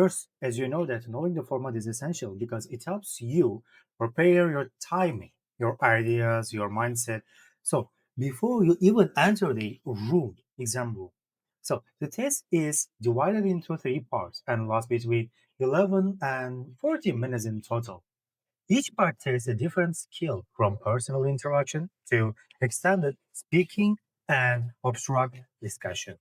First, as you know that knowing the format is essential because it helps you prepare your timing, your ideas, your mindset. So before you even enter the exam room. So the test is divided into three parts and lasts between 11 and 40 minutes in total. Each part takes a different skill from personal interaction to extended speaking and abstract discussion.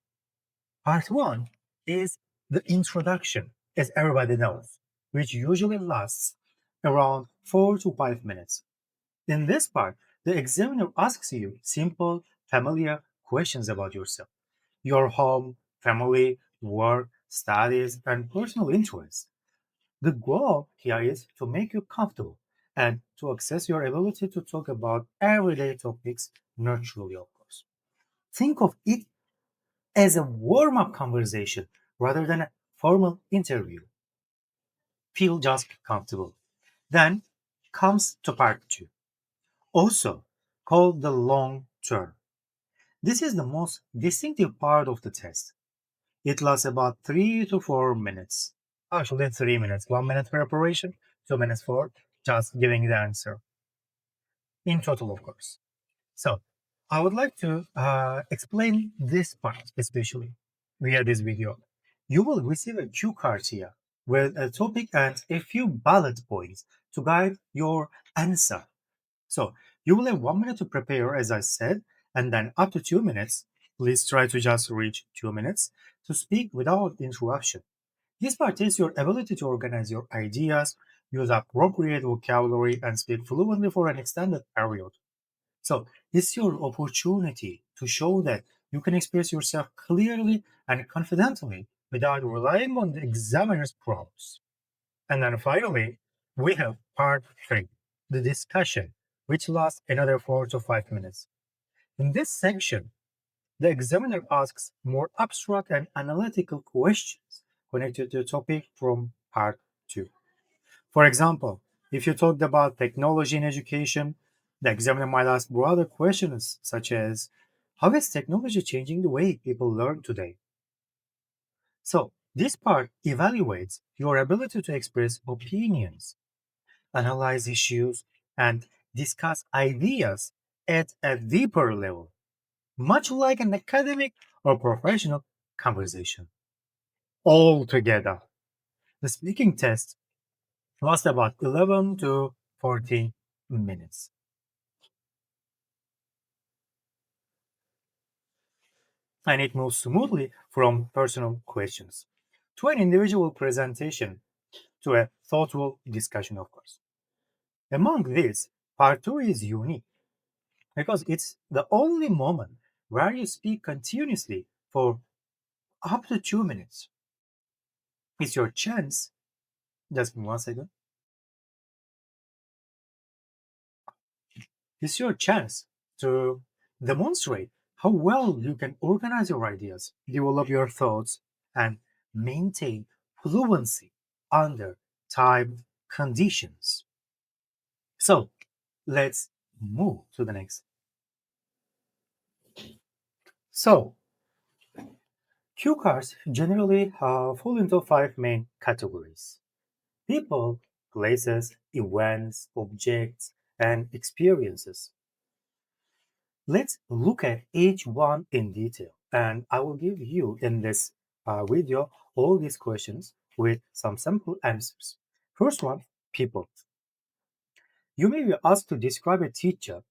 Part one is the introduction, as everybody knows, which usually lasts around 4 to 5 minutes. In this part, the examiner asks you simple, familiar questions about yourself, your home, family, work, studies, and personal interests. The goal here is to make you comfortable and to access your ability to talk about everyday topics naturally, of course. Think of it as a warm up conversation rather than a formal interview. Feel just comfortable. Then comes to part two, also called the long term. This is the most distinctive part of the test. It lasts about 3 to 4 minutes. Actually, 3 minutes. 1 minute preparation, 2 minutes for just giving the answer. In total, of course. So, I would like to explain this part especially via this video. You will receive a cue card here with a topic and a few bullet points to guide your answer. So, you will have 1 minute to prepare, as I said, and then up to 2 minutes. Please try to just reach 2 minutes to speak without interruption. This part tests your ability to organize your ideas, use appropriate vocabulary, and speak fluently for an extended period. So it's your opportunity to show that you can express yourself clearly and confidently without relying on the examiner's prompts. And then finally, we have part three, the discussion, which lasts another 4 to 5 minutes. In this section, the examiner asks more abstract and analytical questions connected to the topic from part two. For example, if you talked about technology in education, the examiner might ask broader questions such as how is technology changing the way people learn today? So, this part evaluates your ability to express opinions, analyze issues, and discuss ideas at a deeper level, much like an academic or professional conversation. Altogether, the speaking test lasts about 11 to 14 minutes. And it moves smoothly from personal questions to an individual presentation to a thoughtful discussion, of course. Among these, part two is unique because it's the only moment where you speak continuously for up to 2 minutes. It's your chance. Just give me 1 second. It's your chance to demonstrate how well you can organize your ideas, develop your thoughts, and maintain fluency under time conditions. So let's move to the next. So cue cards generally fall into five main categories: people, places, events, objects, and experiences. Let's look at each one in detail, and I will give you in this video all these questions with some simple answers. First one, people. You may be asked to describe a teacher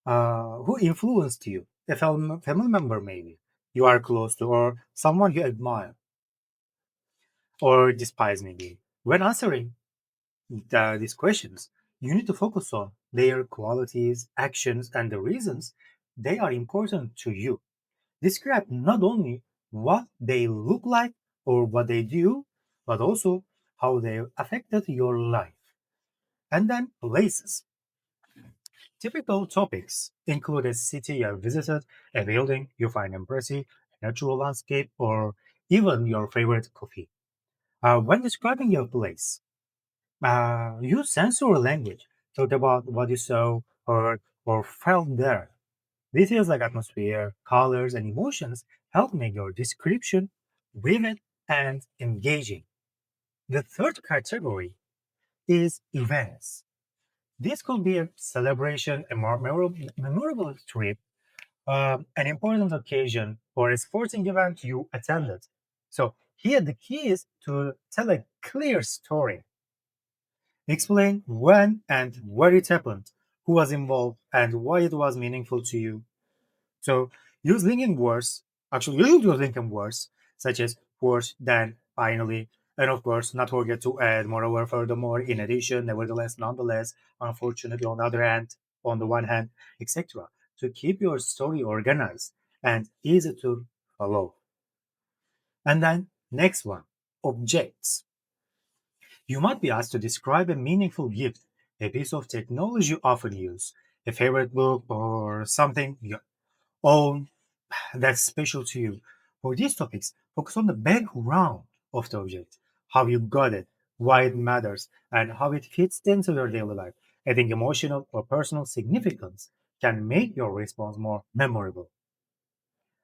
who influenced you, a family member maybe you are close to, or someone you admire or despise maybe. When answering these questions, you need to focus on their qualities, actions, and the reasons they are important to you. Describe not only what they look like or what they do, but also how they affected your life. And then places. Typical topics include a city you visited, a building you find impressive, a natural landscape, or even your favorite coffee. When describing your place, use sensory language. Talk about what you saw, heard, or felt there. Details like atmosphere, colors, and emotions help make your description vivid and engaging. The third category is events. This could be a celebration, a memorable trip, an important occasion, or a sporting event you attended. So here the key is to tell a clear story. Explain when and where it happened, who was involved, and why it was meaningful to you. So use linking words. Actually, you use linking words such as first, then, finally, and of course, not forget to add moreover, furthermore, in addition, nevertheless, nonetheless, unfortunately, on the other hand, on the one hand, etc. To keep your story organized and easy to follow. And then next one, objects. You might be asked to describe a meaningful gift, a piece of technology you often use, a favorite book, or something you own that's special to you. For these topics, focus on the background of the object, how you got it, why it matters, and how it fits into your daily life. Adding emotional or personal significance can make your response more memorable.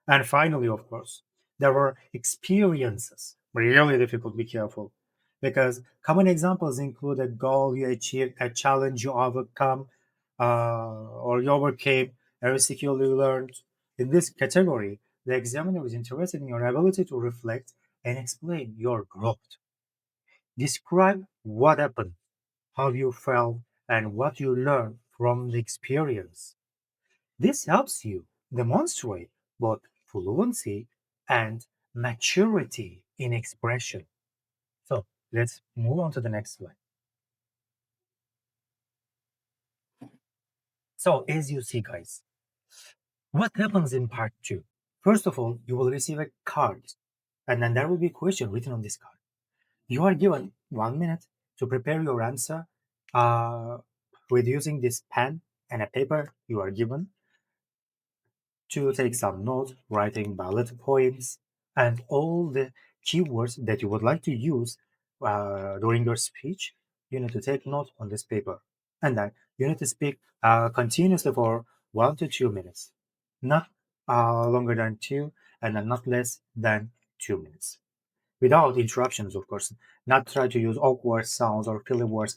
And finally, of course, there were experiences. Really difficult, be careful. Because common examples include a goal you achieved, a challenge you overcome, or you overcame, a skill you learned. In this category, the examiner is interested in your ability to reflect and explain your growth. Describe what happened, how you felt, and what you learned from the experience. This helps you demonstrate both fluency and maturity in expression. So let's move on to the next slide. So, as you see, guys, what happens in part two? First of all, you will receive a card, and then there will be a question written on this card. You are given 1 minute to prepare your answer uh, with using this pen and a paper you are given to take some notes, writing bullet points, and all the keywords that you would like to use during your speech. You need to take note on this paper. And then you need to speak continuously for 1 to 2 minutes, not longer than two, and then not less than 2 minutes without interruptions, of course. Not try to use awkward sounds or filler words,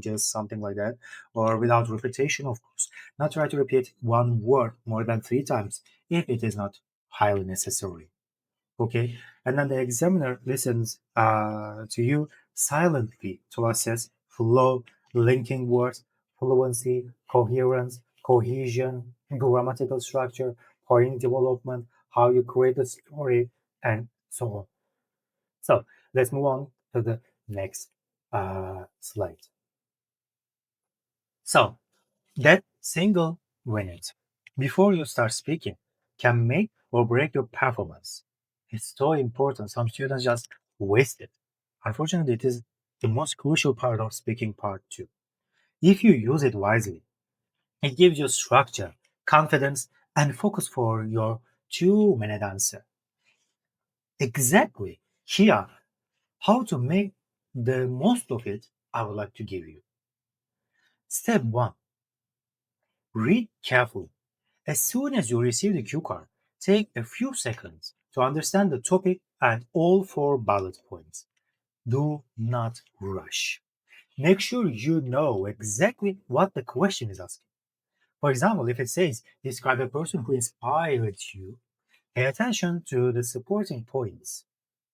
just something like that, or without repetition, of course. Not try to repeat one word more than 3 times if it is not highly necessary. Okay, and then the examiner listens to you silently to assess flow, linking words, fluency, coherence, cohesion, grammatical structure, point development, how you create a story, and so on. So let's move on to the next slide. So that single minute before you start speaking can make or break your performance. It's so important. Some students just waste it. Unfortunately, it is the most crucial part of speaking part two. If you use it wisely, it gives you structure, confidence, and focus for your 2 minute answer. Exactly. Here, how to make the most of it, I would like to give you. Step one, read carefully. As soon as you receive the cue card, take a few seconds to understand the topic and all 4 bullet points. Do not rush. Make sure you know exactly what the question is asking. For example, if it says, describe a person who inspired you, pay attention to the supporting points.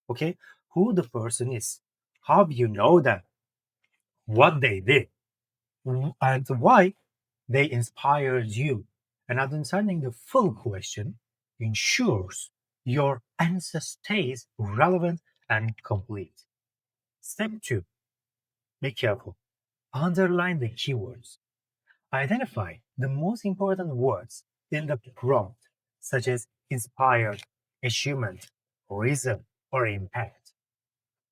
Okay? Who the person is, how you know them, what they did, and why they inspired you. And understanding the full question ensures your answer stays relevant and complete. Step two, be careful. Underline the keywords. Identify the most important words in the prompt, such as inspired, achievement, reason, or impact.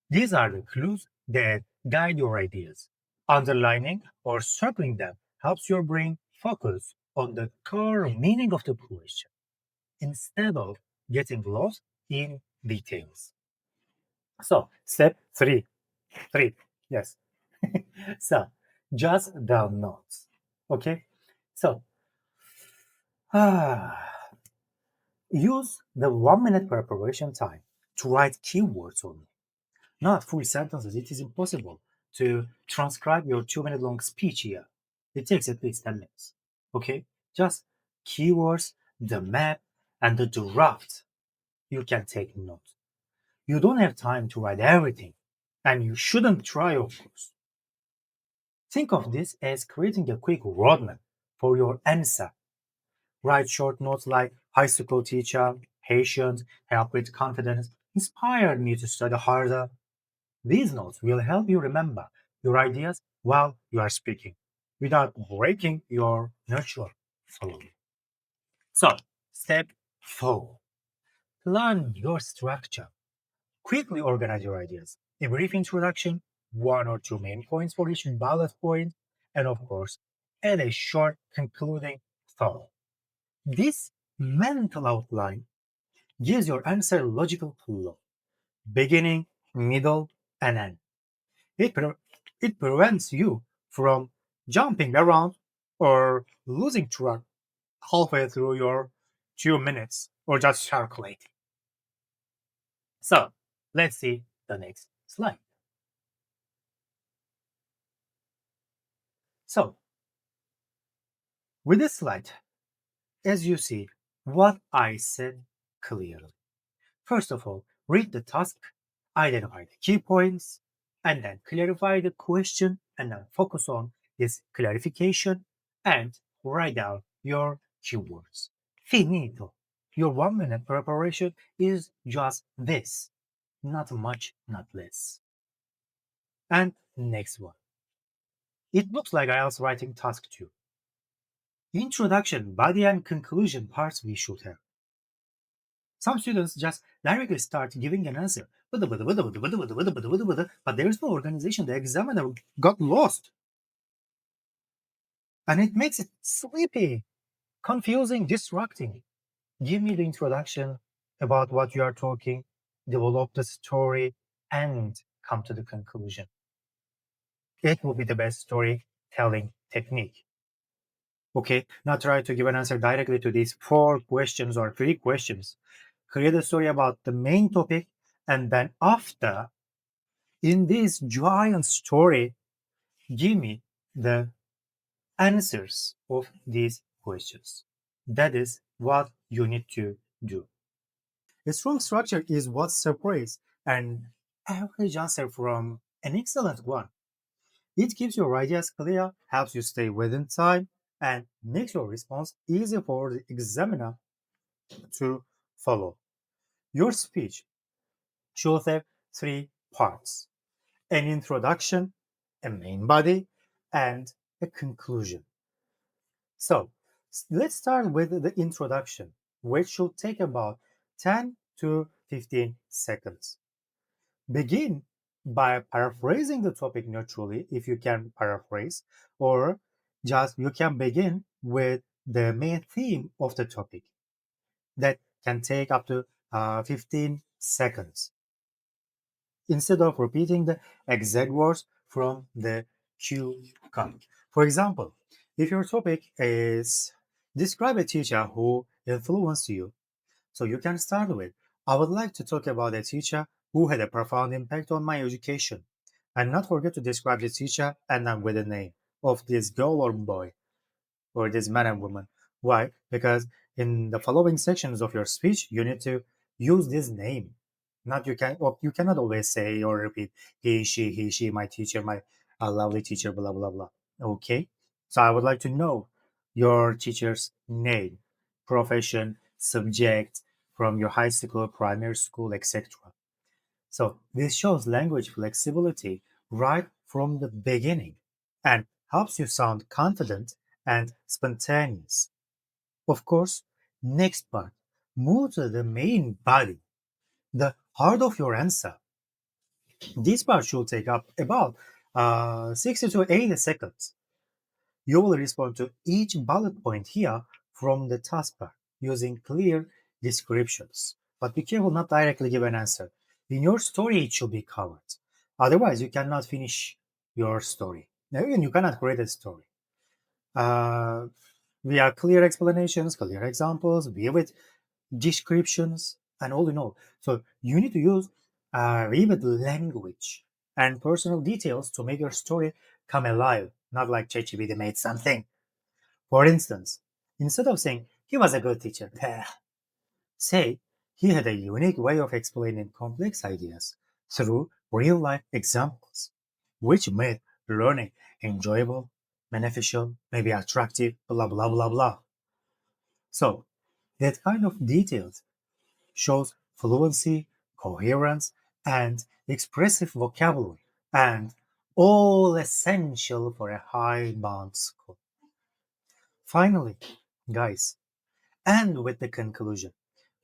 These are the clues that guide your ideas. Underlining or circling them helps your brain focus on the core meaning of the question instead of getting lost in details. So, step three, yes. So, just the notes. Okay? So, use the 1 minute preparation time to write keywords only. not full sentences. It is impossible to transcribe your 2 minute long speech here. It takes at least 10 minutes. Okay? Just keywords, the map, and the draft. You can take notes. You don't have time to write everything, and you shouldn't try, of course. Think of this as creating a quick roadmap for your answer. Write short notes like high school teacher, patient, help with confidence, inspired me to study harder. These notes will help you remember your ideas while you are speaking without breaking your natural flow. So, step 4, plan your structure. Quickly organize your ideas. A brief introduction, one or two main points for each bullet point, and of course, add a short concluding thought. This mental outline gives your answer a logical flow, beginning, middle, and end. It, pre- it prevents you from jumping around or losing track halfway through your 2 minutes or just circulating. So, let's see the next slide. So, with this slide, as you see, what I said clearly. First of all, read the task, identify the key points, and then clarify the question, and then focus on this clarification and write down your keywords. Finito. Your 1 minute preparation is just this. Not much, not less. And next one. It looks like IELTS writing task 2. Introduction, body, and conclusion parts we should have. Some students just directly start giving an answer, but there is no organization. The examiner got lost. And it makes it sleepy, confusing, distracting. Give me the introduction about what you are talking, develop the story, and come to the conclusion. It will be the best storytelling technique. Okay, now try to give an answer directly to these 4 questions or 3 questions. Create a story about the main topic, and then after, in this giant story, give me the answers of these questions. That is what you need to do. A strong structure is what separates an average answer from an excellent one. It keeps your ideas clear, helps you stay within time, and makes your response easy for the examiner to follow. Your speech should have 3 parts: an introduction, a main body, and a conclusion. So let's start with the introduction, which should take about 10 to 15 seconds. Begin by paraphrasing the topic neutrally, if you can paraphrase, or just you can begin with the main theme of the topic. That can take up to 15 seconds instead of repeating the exact words from the cue card. For example, if your topic is describe a teacher who influenced you, so you can start with, I would like to talk about a teacher who had a profound impact on my education. And not forget to describe the teacher and then with the name of this girl or boy or this man and woman. Why? Because in the following sections of your speech, you need to use this name. Not you can or you cannot always say or repeat he, she, my teacher, my lovely teacher, blah blah blah. Okay. So I would like to know your teacher's name, profession, subject from your high school, primary school, etc. So this shows language flexibility right from the beginning and helps you sound confident and spontaneous. Of course, next part, move to the main body, the heart of your answer. This part should take up about 60 to 80 seconds. You will respond to each bullet point here from the taskbar using clear descriptions. But be careful not directly give an answer. In your story, it should be covered. Otherwise, you cannot finish your story. Now, even you cannot create a story. Uh, we have clear explanations, clear examples, we with descriptions, and all in all. So you need to use vivid language, and personal details to make your story come alive, not like ChatGPT made something. For instance, instead of saying, he was a good teacher, say, he had a unique way of explaining complex ideas through real life examples, which made learning enjoyable, beneficial, maybe attractive, blah, blah, blah, blah. So, that kind of details shows fluency, coherence, and expressive vocabulary, and all essential for a high bound score. Finally, guys, end with the conclusion,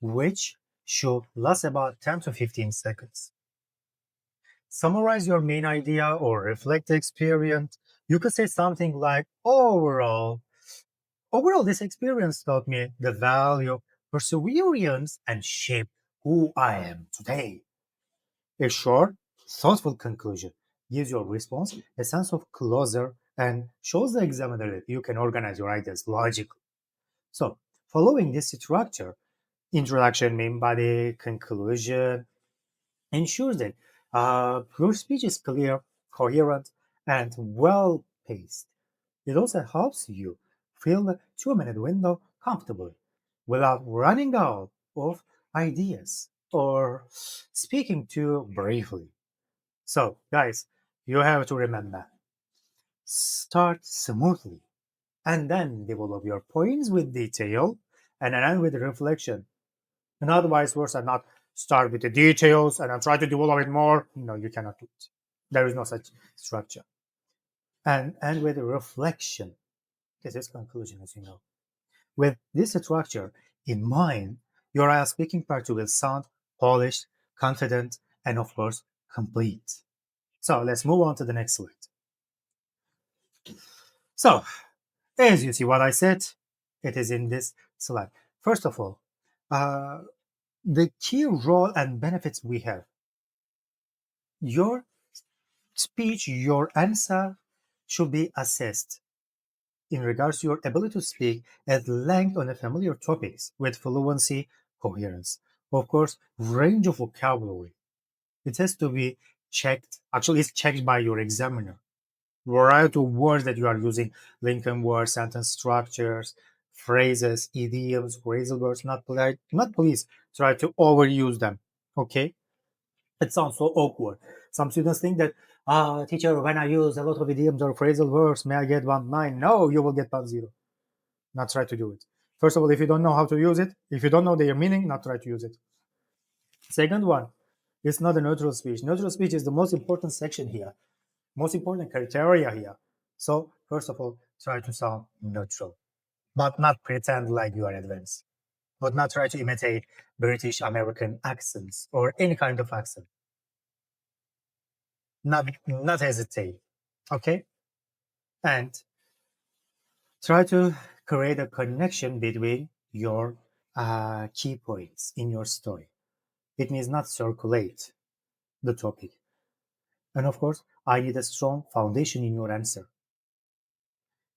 which should last about 10 to 15 seconds. Summarize your main idea or reflect the experience. You could say something like, overall, this experience taught me the value of perseverance and shaped who I am today. A short, thoughtful conclusion gives your response a sense of closure and shows the examiner that you can organize your ideas logically. So, following this structure, introduction, main body, conclusion, ensures that your speech is clear, coherent, and well paced. It also helps you fill the 2 minute window comfortably without running out of ideas or speaking too briefly. So, guys, you have to remember, start smoothly and then develop your points with detail and then end with reflection. And not vice versa, not start with the details and then try to develop it more. No, you cannot do it. There is no such structure. And end with reflection. This is conclusion, as you know. With this structure in mind, your IELTS speaking part will sound polished, confident, and of course, complete. So let's move on to the next slide. So, as you see what I said, it is in this slide. First of all, uh, the key role and benefits we have. Your speech, your answer should be assessed in regards to your ability to speak at length on a familiar topics with fluency, coherence. Of course, range of vocabulary. It has to be checked. Actually, it's checked by your examiner. Variety of words that you are using, Lincoln words, sentence structures, phrases, idioms, phrasal words. Not please try to overuse them. Okay, it sounds so awkward. Some students think that, teacher, when I use a lot of idioms or phrasal words, may I get 1 9? No, you will get 1 0. Not try to do it. First of all, if you don't know how to use it, if you don't know their meaning, not try to use it. Second one, it's not a neutral speech. Neutral speech is the most important section here, most important criteria here. So, first of all, try to sound neutral, but not pretend like you are advanced, but not try to imitate British American accents or any kind of accent. Not hesitate. Okay? And try to create a connection between your key points in your story. It means not circulate the topic. And of course, I need a strong foundation in your answer.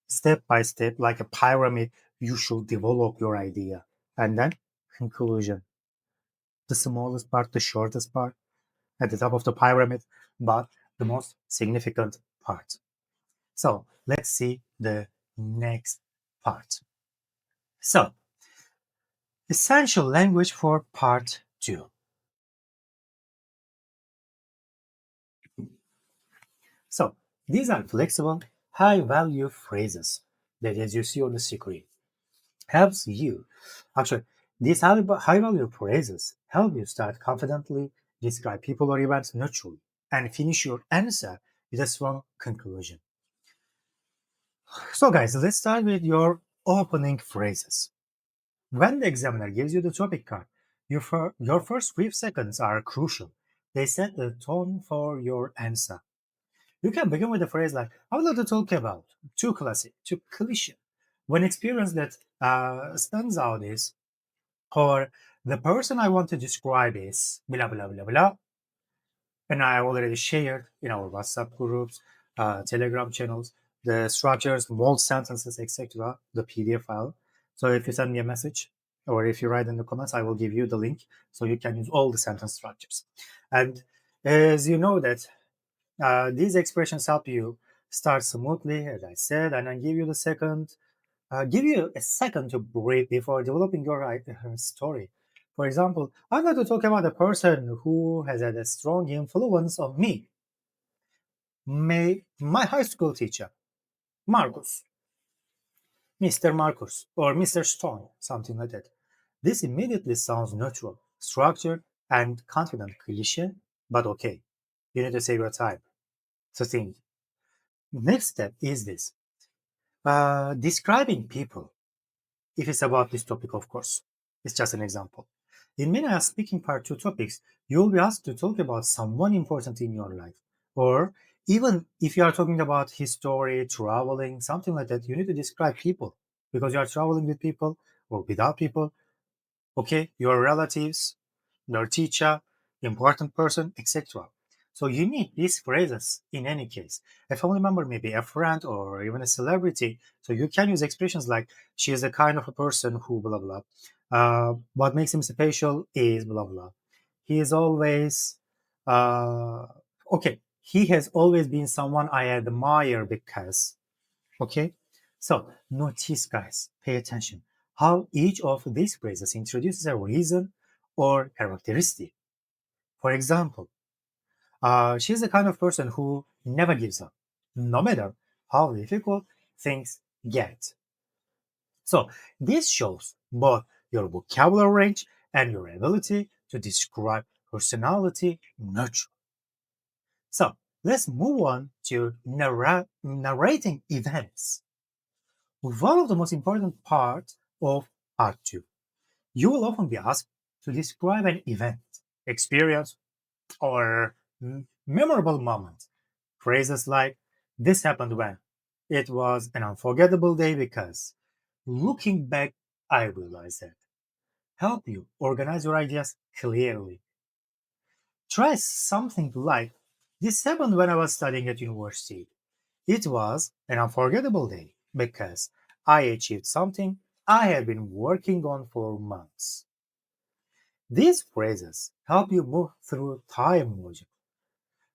Step by step, like a pyramid, you should develop your idea. And then conclusion. The smallest part, the shortest part, at the top of the pyramid, but the most significant part. So let's see the next part. So, essential language for part 2. So, these are flexible, high value phrases that, as you see on the screen, helps you. Actually, these high value phrases help you start confidently, describe people or events naturally, and finish your answer with a strong conclusion. So, guys, let's start with your opening phrases. When the examiner gives you the topic card, your first brief seconds are crucial. They set the tone for your answer. You can begin with a phrase like, I would like to talk about, too classic, too cliche. One experience that stands out is, or the person I want to describe is, blah, blah, blah, blah. And I already shared in our WhatsApp groups, Telegram channels, the structures, bold sentences, etc., the PDF file. So if you send me a message or if you write in the comments, I will give you the link so you can use all the sentence structures. And as you know that these expressions help you start smoothly, as I said, and I give you a second to breathe before developing your story. For example, I'd like to talk about a person who has had a strong influence on me. My high school teacher, Marcus, Mr. Marcus, or Mr. Stone, something like that. This immediately sounds natural, structured, and confident cliche, but okay. You need to save your time to think. Next step is this describing people. If it's about this topic, of course, it's just an example. In many speaking part two topics, you will be asked to talk about someone important in your life. Or even if you are talking about history, traveling, something like that, you need to describe people because you are traveling with people or without people. Okay, your relatives, your teacher, important person, etc. So you need these phrases in any case. A family member, maybe a friend, or even a celebrity. So you can use expressions like "she is the kind of a person who blah blah." What makes him special is blah blah. He is always uh, okay. He has always been someone I admire because. Okay, so notice, guys, pay attention how each of these phrases introduces a reason or characteristic. For example, she's the kind of person who never gives up, no matter how difficult things get. So, this shows both your vocabulary range and your ability to describe personality naturally. So, let's move on to narrating events. One of the most important parts of part two. You will often be asked to describe an event, experience, or memorable moment. Phrases like, this happened when, it was an unforgettable day because, looking back, I realized that, help you organize your ideas clearly. Try something like, this happened when I was studying at university. It was an unforgettable day because I achieved something I had been working on for months. These phrases help you move through time logic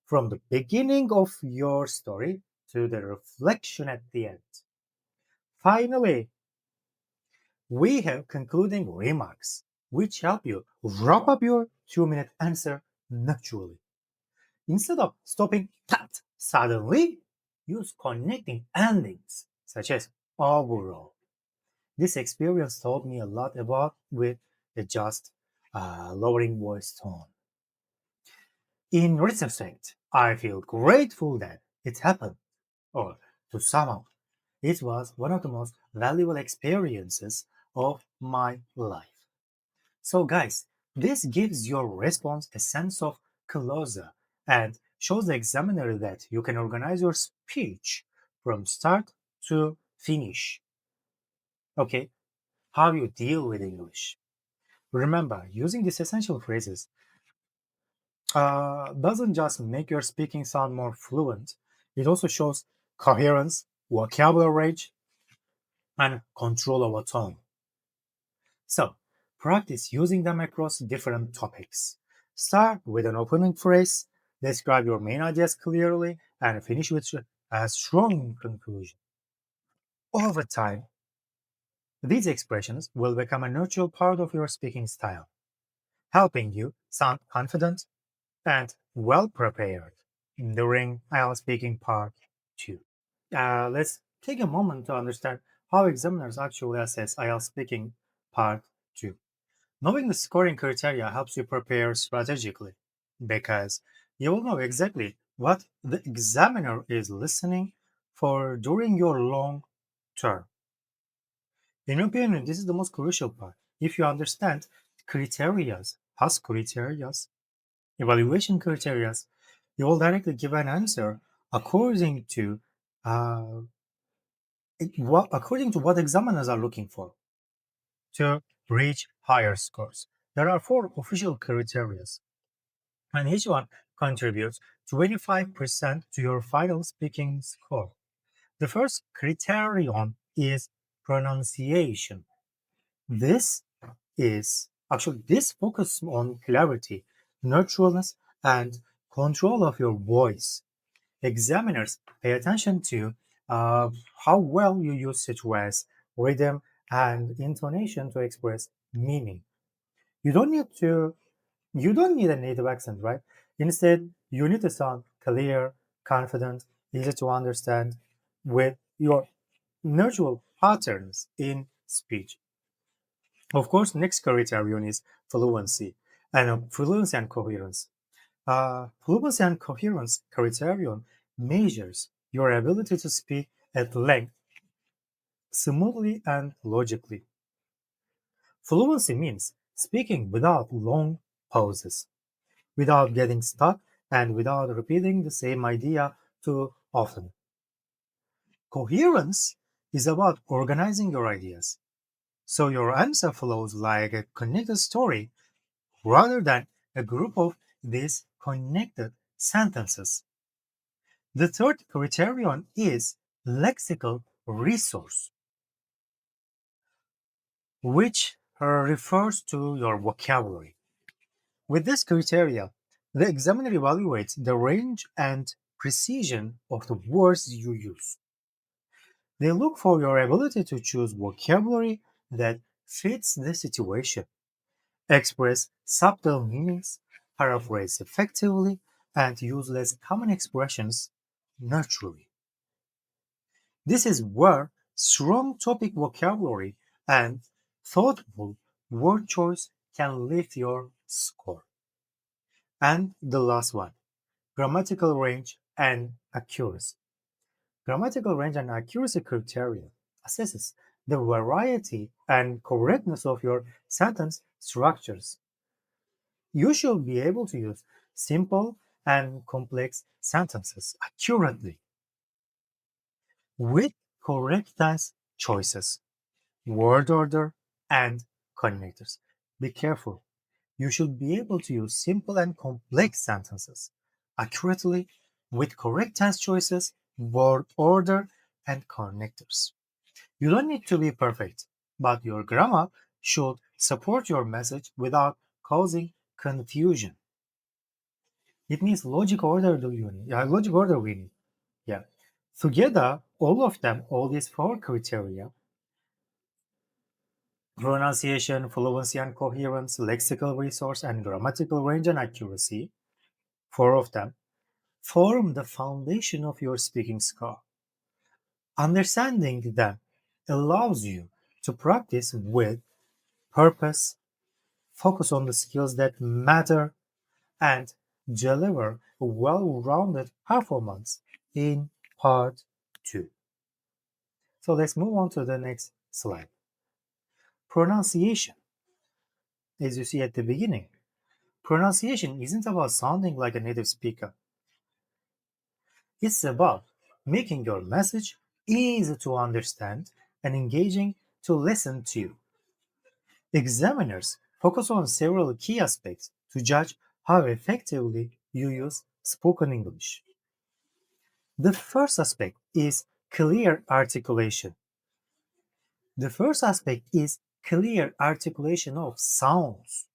from the beginning of your story to the reflection at the end. Finally, we have concluding remarks, which help you wrap up your 2-minute answer naturally. Instead of stopping that suddenly, use connecting endings, such as overall. This experience taught me a lot about with the just lowering voice tone. In retrospect, I feel grateful that it happened, or to sum up, it was one of the most valuable experiences of my life. So, guys, this gives your response a sense of closure and shows the examiner that you can organize your speech from start to finish. Okay, how you deal with English. Remember, using these essential phrases doesn't just make your speaking sound more fluent, it also shows coherence, vocabulary range, and control over tone. So, practice using them across different topics. Start with an opening phrase, describe your main ideas clearly, and finish with a strong conclusion. Over time, these expressions will become a natural part of your speaking style, helping you sound confident and well prepared during IELTS speaking part 2. Let's take a moment to understand how examiners actually assess IELTS speaking part 2. Knowing the scoring criteria helps you prepare strategically because you will know exactly what the examiner is listening for during your long term. In my opinion, this is the most crucial part. If you understand criterias, past criterias, evaluation criteria, you will directly give an answer according to uh, according to what examiners are looking for to reach higher scores. There are four official criteria, and each one contributes 25% to your final speaking score. The first criterion is pronunciation. This is actually this focus on clarity, naturalness, and control of your voice. Examiners pay attention to uh, how well you use stress, rhythm, and intonation to express meaning. You don't need to you don't need a native accent, right? Instead, you need to sound clear, confident, easy to understand with your natural patterns in speech. Of course, next criterion is fluency and coherence. Fluency and coherence criterion measures your ability to speak at length, smoothly, and logically. Fluency means speaking without long pauses, without getting stuck, and without repeating the same idea too often. Coherence is about organizing your ideas, so your answer flows like a connected story rather than a group of disconnected sentences. The third criterion is lexical resource, which refers to your vocabulary. With this criteria, the examiner evaluates the range and precision of the words you use. They look for your ability to choose vocabulary that fits the situation, express subtle meanings, paraphrase effectively, and use less common expressions naturally. This is where strong topic vocabulary and thoughtful word choice can lift your score. And the last one, grammatical range and accuracy. Grammatical range and accuracy criteria assesses the variety and correctness of your sentence structures. You should be able to use simple and complex sentences accurately with correct tense choices, word order, and connectors. Be careful. You should be able to use simple and complex sentences accurately with correct tense choices, word order, and connectors. You don't need to be perfect, but your grammar should support your message without causing confusion. It means logic order do you need? Yeah, logic order we need. Yeah. Together, all of them, all these four criteria, pronunciation, fluency and coherence, lexical resource, and grammatical range and accuracy, four of them, form the foundation of your speaking skill. Understanding them allows you to practice with purpose, focus on the skills that matter, and deliver a well rounded performance in part two. So let's move on to the next slide. Pronunciation, as you see at the beginning, pronunciation isn't about sounding like a native speaker, it's about making your message easy to understand and engaging to listen to. Examiners focus on several key aspects to judge how effectively you use spoken English. The first aspect is clear articulation. The first aspect is clear articulation of sounds.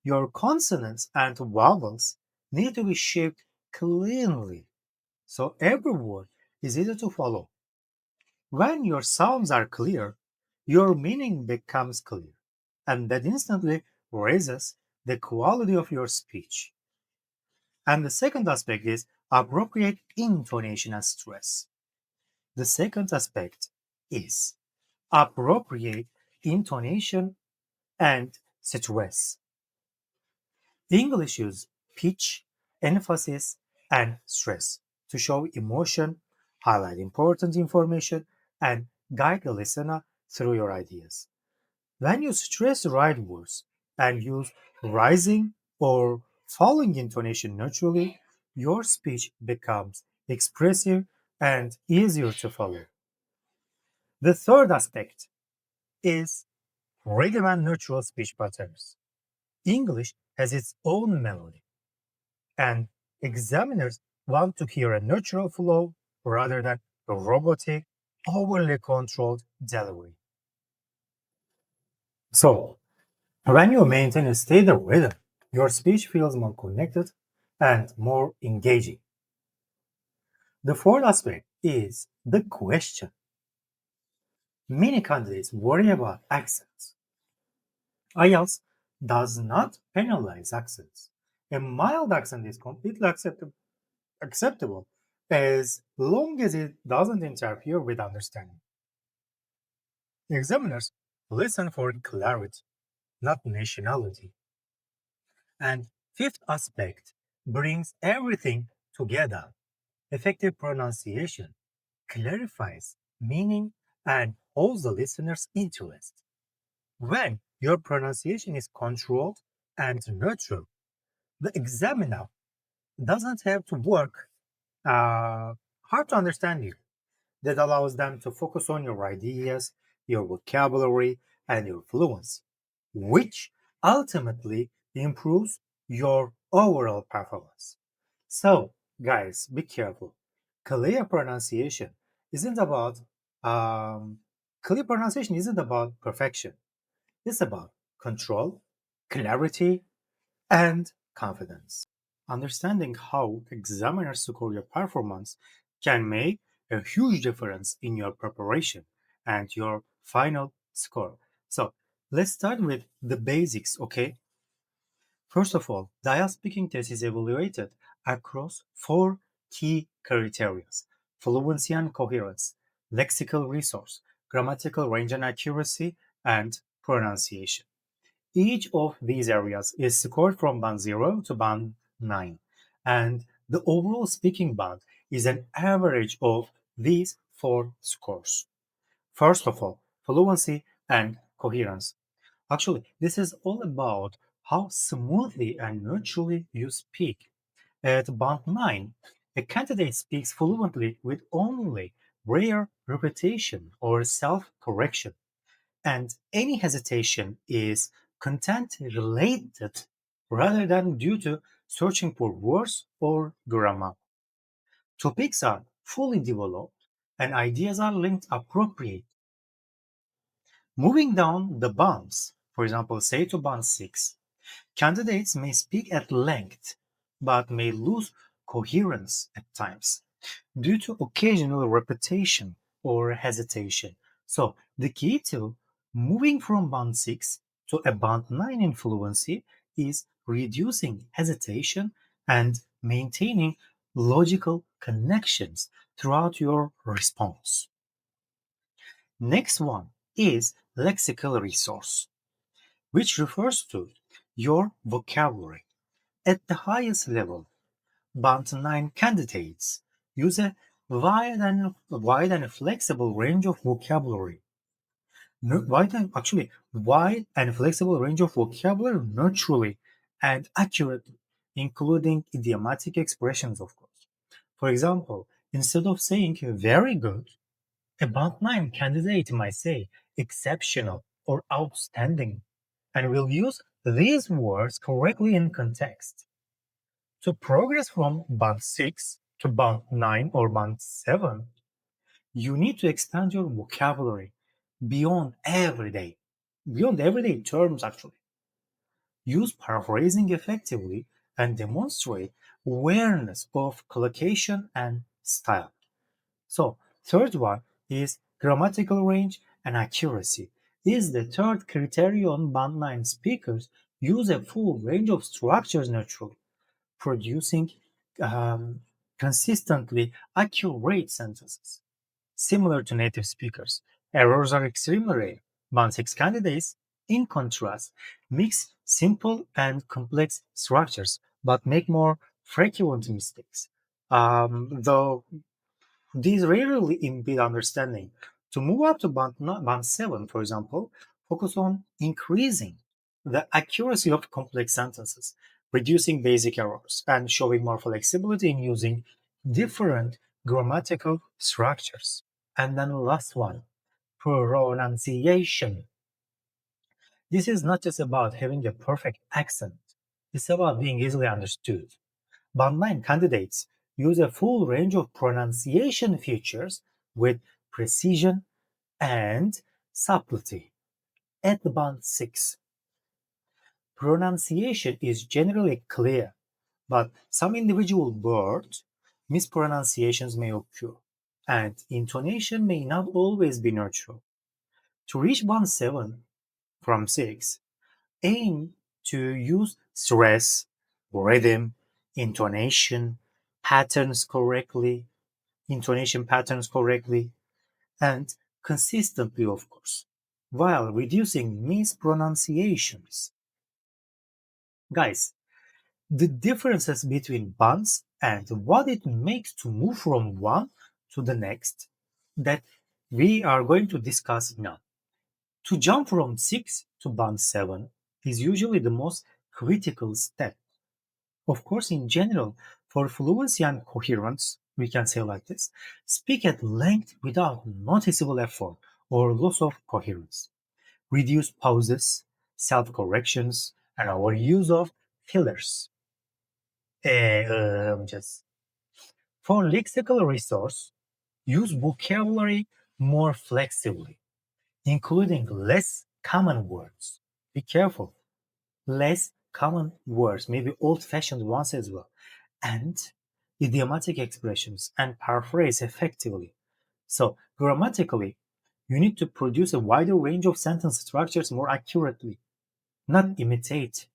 Your consonants and vowels need to be shaped cleanly so every word is easy to follow. When your sounds are clear, your meaning becomes clear, and that instantly raises the quality of your speech. And the second aspect is appropriate intonation and stress. The second aspect is appropriate intonation and stress. English use pitch, emphasis, and stress to show emotion, highlight important information, and guide the listener through your ideas. When you stress the right words and use rising or falling intonation naturally, your speech becomes expressive and easier to follow. The third aspect is rhythm and natural speech patterns. English has its own melody, and examiners want to hear a natural flow rather than a robotic, overly controlled delivery. So, when you maintain a steady rhythm, your speech feels more connected and more engaging. The fourth aspect is the question. Many candidates worry about accents. IELTS does not penalize accents. A mild accent is completely acceptable as long as it doesn't interfere with understanding. Examiners listen for clarity, not nationality. And fifth aspect brings everything together. Effective pronunciation clarifies meaning and holds the listener's interest. When your pronunciation is controlled and neutral, the examiner doesn't have to work hard to understand you. That allows them to focus on your ideas, your vocabulary, and your fluency, which ultimately improves your overall performance. So, guys, be careful. Clear pronunciation isn't about um, clear pronunciation isn't about perfection. It's about control, clarity, and confidence. Understanding how examiners score your performance can make a huge difference in your preparation and your final score. So, let's start with the basics, okay? First of all, the IELTS speaking test is evaluated across four key criteria: fluency and coherence, lexical resource, grammatical range and accuracy, and pronunciation. Each of these areas is scored from band 0 to band 9, and the overall speaking band is an average of these four scores. First of all, fluency and coherence. Actually, this is all about how smoothly and naturally you speak. At band 9, a candidate speaks fluently with only rare repetition or self correction, and any hesitation is content related rather than due to searching for words or grammar. Topics are fully developed and ideas are linked appropriately. Moving down the bands, for example, say to band 6, candidates may speak at length but may lose coherence at times due to occasional repetition or hesitation. So, the key to moving from band 6 to a band 9 in fluency is reducing hesitation and maintaining logical connections throughout your response. Next one is lexical resource, which refers to your vocabulary. At the highest level, band 9 candidates use a wide and flexible range of vocabulary. Wide and flexible range of vocabulary naturally and accurately, including idiomatic expressions, of course. For example, instead of saying very good, a band 9 candidate might say exceptional or outstanding and will use these words correctly in context. To progress from band 6 to band 9 or band 7, you need to expand your vocabulary beyond beyond everyday terms actually. Use paraphrasing effectively and demonstrate awareness of collocation and style. So, third one is grammatical range and accuracy. Is the third criterion band 9 speakers use a full range of structures naturally, producing um, consistently accurate sentences. Similar to native speakers, errors are extremely rare. Band 6 candidates, in contrast, mix simple and complex structures but make more frequent mistakes. Though these rarely impede understanding. To move up to band 7, for example, focus on increasing the accuracy of complex sentences, reducing basic errors, and showing more flexibility in using different grammatical structures. And then the last one, pronunciation. This is not just about having a perfect accent, it's about being easily understood. Band 9 candidates use a full range of pronunciation features with precision and subtlety. at band 6. Pronunciation is generally clear, but some individual words mispronunciations may occur, and intonation may not always be natural. To reach band 7 from 6, aim to use stress, rhythm, intonation patterns correctly, intonation patterns correctly, and consistently, of course, while reducing mispronunciations. Guys, the differences between bands and what it makes to move from one to the next that we are going to discuss now. To jump from 6 to band 7 is usually the most critical step. Of course, in general, for fluency and coherence, we can say like this: speak at length without noticeable effort or loss of coherence. Reduce pauses, self corrections, and our use of fillers. Just for lexical resource, use vocabulary more flexibly, including less common words. Be careful. Less common words, maybe old-fashioned ones as well, and idiomatic expressions, and paraphrase effectively. So, grammatically, you need to produce a wider range of sentence structures more accurately, not imitate,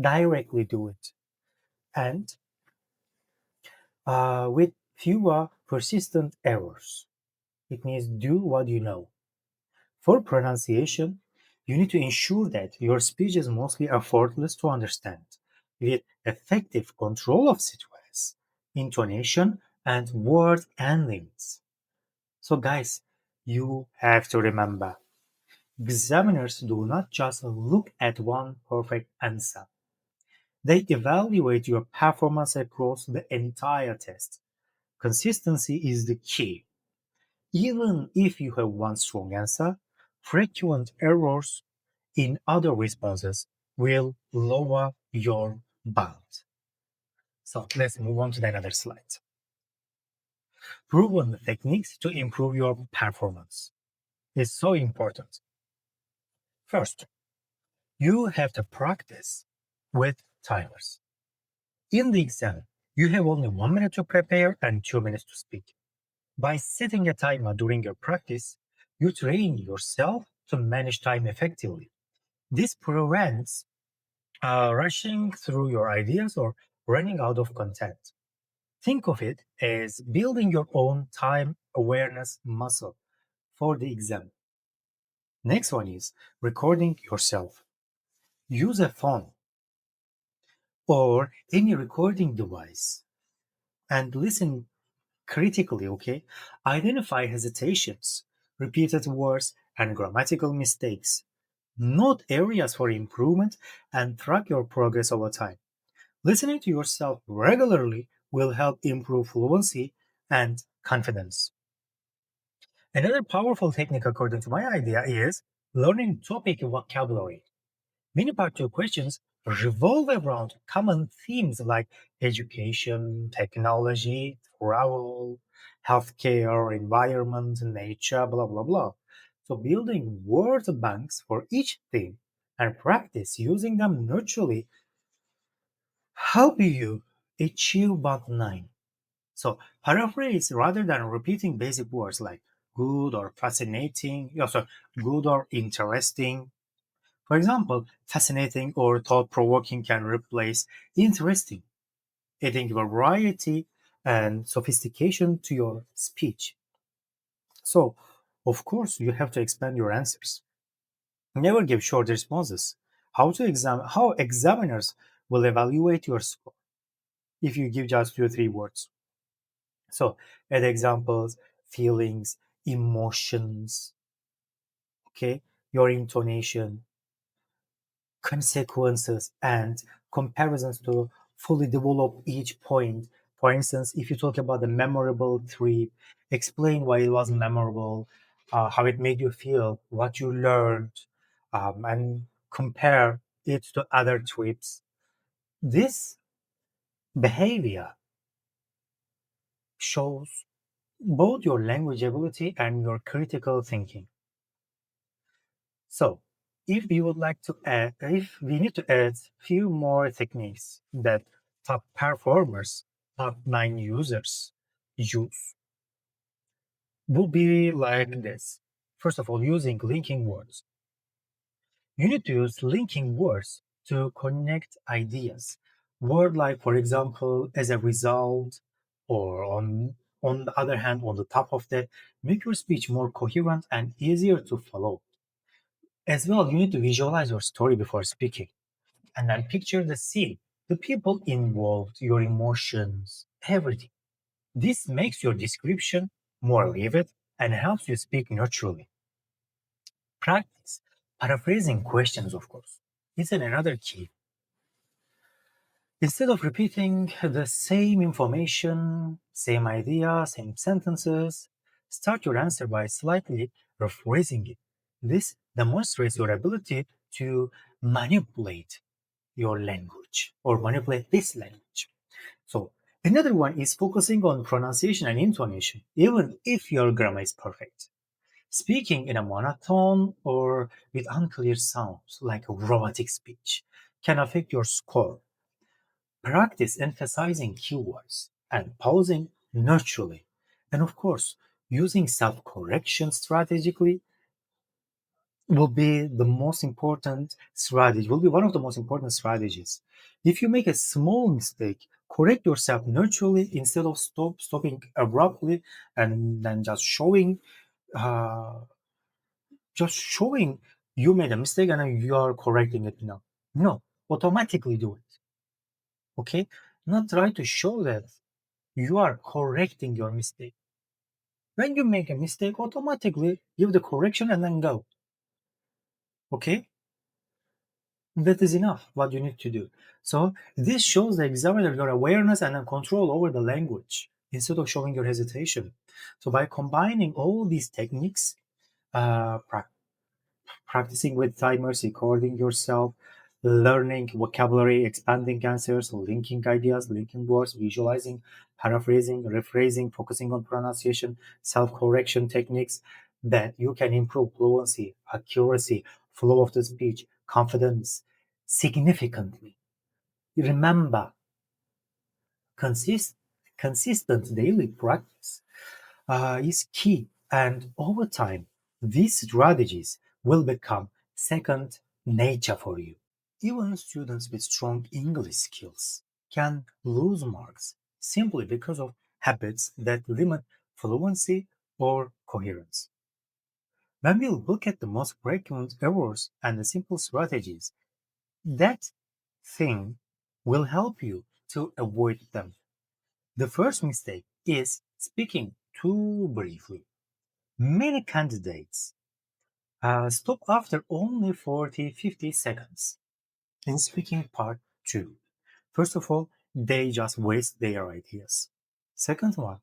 directly do it. And with fewer persistent errors. It means do what you know. For pronunciation, you need to ensure that your speech is mostly effortless to understand, with effective control of stress, intonation, and word endings. So, guys, you have to remember examiners do not just look at one perfect answer, they evaluate your performance across the entire test. Consistency is the key. Even if you have one strong answer, frequent errors in other responses will lower your band. So let's move on to the another slide. Proven techniques to improve your performance is so important. First, you have to practice with timers. In the exam, you have only 1 minute to prepare and 2 minutes to speak. By setting a timer during your practice, you train yourself to manage time effectively. This prevents rushing through your ideas or running out of content. Think of it as building your own time awareness muscle for the exam. Next one is recording yourself. Use a phone or any recording device and listen critically, okay? Identify hesitations, repeated words, and grammatical mistakes. Note areas for improvement and track your progress over time. Listening to yourself regularly will help improve fluency and confidence. Another powerful technique, according to my idea, is learning topic vocabulary. Many part two questions revolve around common themes like education, technology, travel, healthcare, environment, nature, blah, blah, blah. So building word banks for each theme and practice using them naturally help you achieve band 9. So paraphrase rather than repeating basic words like good or fascinating, good or interesting. For example, fascinating or thought provoking can replace interesting, adding variety and sophistication to your speech. So, of course, you have to expand your answers. Never give short responses. How examiners will evaluate your score if you give just 2 or 3 words. So, add examples, feelings, emotions, okay, your intonation, consequences and comparisons to fully develop each point. For instance, if you talk about the memorable trip, explain why it was memorable, how it made you feel, what you learned, and compare it to other trips. This behavior shows both your language ability and your critical thinking. So, if you would like to add, if we need to add few more techniques that top performers, top 9 users use, will be like this. First of all, using linking words. You need to use linking words to connect ideas. Word like, for example, as a result, or on the other hand, on the top of that, make your speech more coherent and easier to follow. As well, you need to visualize your story before speaking and then picture the scene, the people involved, your emotions, everything. This makes your description more vivid and helps you speak naturally. Practice paraphrasing questions, of course. It's another key. Instead of repeating the same information, same idea, same sentences, start your answer by slightly rephrasing it. This demonstrates your ability to manipulate your language or manipulate this language. So, another one is focusing on pronunciation and intonation, even if your grammar is perfect. Speaking in a monotone or with unclear sounds, like a robotic speech, can affect your score. Practice emphasizing keywords and pausing naturally. And of course, using self correction strategically will be the most important strategy, will be one of the most important strategies. If you make a small mistake, correct yourself naturally instead of stopping abruptly and then uh, just showing you made a mistake and then you are correcting it now. No, automatically do it. Okay? Not try to show that you are correcting your mistake. When you make a mistake, automatically give the correction and then go. Okay? That is enough what you need to do. So this shows the examiner your awareness and control over the language instead of showing your hesitation. So by combining all these techniques, uh, practicing with timers, recording yourself, learning vocabulary, expanding answers, linking ideas, linking words, visualizing, paraphrasing, rephrasing, focusing on pronunciation, self correction techniques that you can improve fluency, accuracy, flow of the speech, confidence significantly. Remember, consist, consistent daily practice is key. And over time, these strategies will become second nature for you. Even students with strong English skills can lose marks simply because of habits that limit fluency or coherence. When we look at the most frequent errors and the simple strategies, that thing will help you to avoid them. The first mistake is speaking too briefly. Many candidates stop after only 40-50 seconds in speaking part 2. First of all, they just waste their ideas. Second one,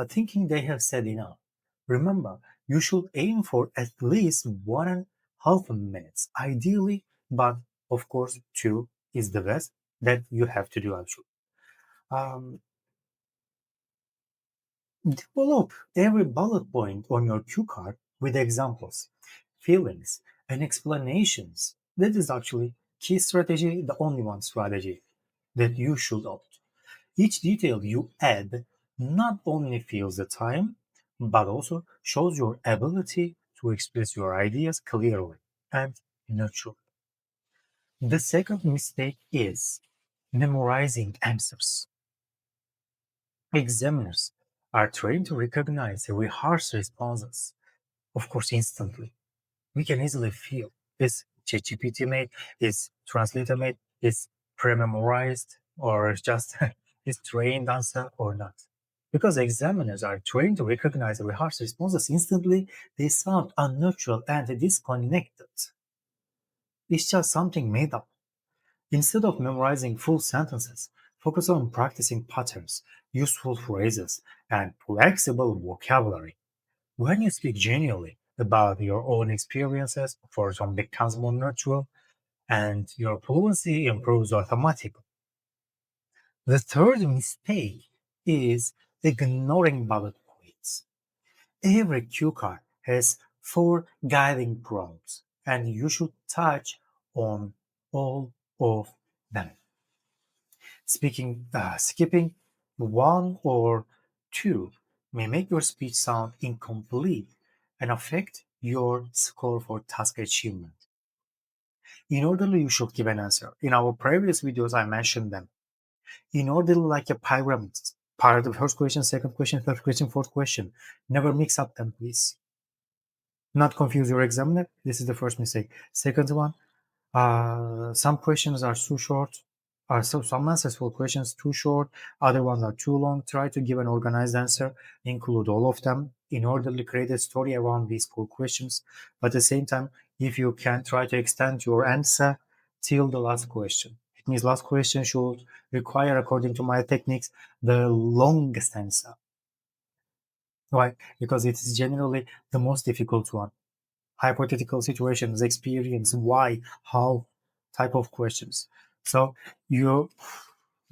thinking they have said enough. Remember, you should aim for at least 1.5 minutes, ideally, but of course, 2 is the best that you have to do actually. Um, Develop every bullet point on your cue card with examples, feelings, and explanations. That is actually key strategy, the only one strategy that you should opt. Each detail you add not only fills the time, but also shows your ability to express your ideas clearly and naturally. The second mistake is memorizing answers. Examiners are trained to recognize rehearsed responses, of course, instantly. We can easily feel is ChatGPT made, is translator made, is pre-memorized, or is just is trained answer or not. Because examiners are trained to recognize rehearsed responses instantly, they sound unnatural and disconnected. It's just something made up. Instead of memorizing full sentences, focus on practicing patterns, useful phrases, and flexible vocabulary. When you speak genuinely about your own experiences, for example, becomes more natural and your fluency improves automatically. The third mistake is ignoring bullet points. Every cue card has four guiding prompts. and you should touch on all of them. Skipping one or two may make your speech sound incomplete and affect your score for task achievement. In order you should give an answer. In our previous videos, I mentioned them. In order like a pyramid, part of the first question, second question, third question, fourth question. Never mix up them, please. Not confuse your examiner. This is the first mistake. Second one, some questions are too short. So some answers for questions too short. Other ones are too long. Try to give an organized answer. Include all of them in order to create a story around these four questions. But at the same time, if you can, try to extend your answer till the last question. It means last question should require, according to my techniques, the longest answer. Why? Because it is generally the most difficult one. Hypothetical situations, experience, why, how type of questions. So you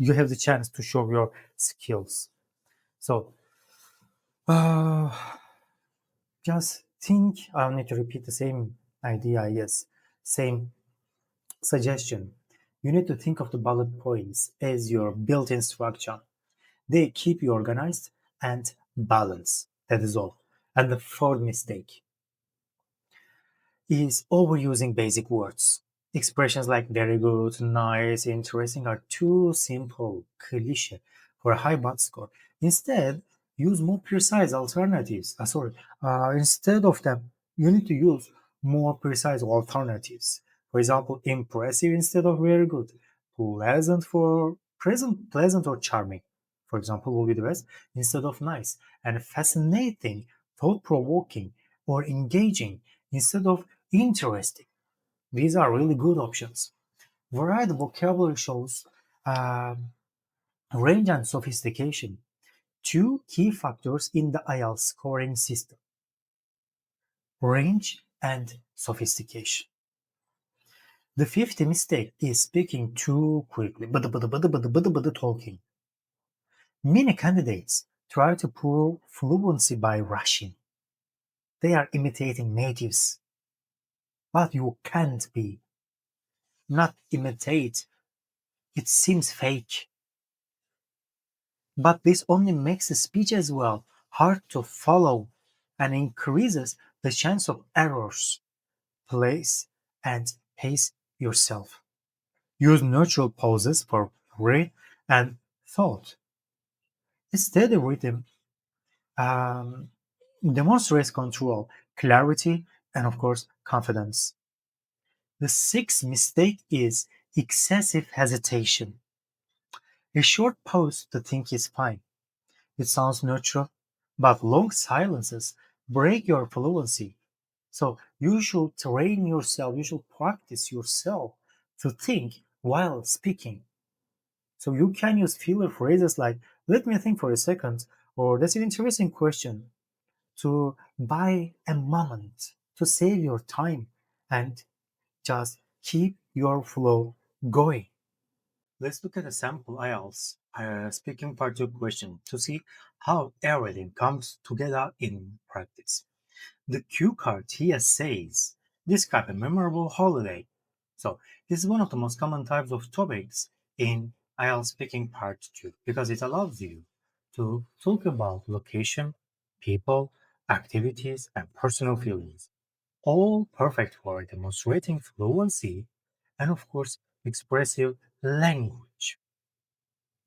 have the chance to show your skills. So uh, just think, I'll need to repeat the same idea, yes, same suggestion. You need to think of the bullet points as your built-in structure. They keep you organized and balanced. That is all. And the fourth mistake is overusing basic words. Expressions like very good, nice, interesting are too simple, cliche for a high bar score. Instead, use more precise alternatives. Instead of them, you need to use more precise alternatives. For example, impressive instead of very good, pleasant or charming. For example, will be the best instead of nice, and fascinating, thought-provoking, or engaging instead of interesting. These are really good options. Varied vocabulary shows um, range and sophistication, two key factors in the IELTS scoring system: range and sophistication. The fifth mistake is speaking too quickly, talking. Many candidates try to prove fluency by rushing. They are imitating natives, but you can't be. Not imitate. It seems fake. But this only makes the speech as well hard to follow and increases the chance of errors. Place and pace yourself. Use natural pauses for breath and thought. A steady rhythm um, demonstrates control, clarity, and of course, confidence. The sixth mistake is excessive hesitation. A short pause to think is fine. It sounds natural, but long silences break your fluency. So you should train yourself, you should practice yourself to think while speaking. So you can use filler phrases like, let me think for a second, or that's an interesting question, to buy a moment, to save your time, and just keep your flow going. Let's look at a sample IELTS speaking part 2 question to see how everything comes together in practice. The cue card here says, describe a memorable holiday. So this is one of the most common types of topics in IELTS speaking part 2 because it allows you to talk about location, people, activities, and personal feelings. All perfect for demonstrating fluency and, of course, expressive language.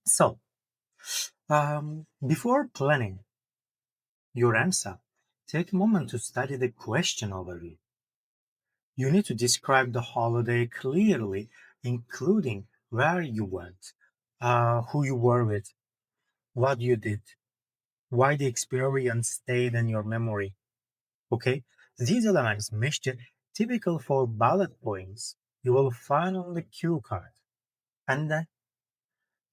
So, before planning your answer, take a moment to study the question overview. You need to describe the holiday clearly, including where you went, who you were with, what you did, why the experience stayed in your memory. Okay? These elements match the typical for bullet points you will find on the cue card. And then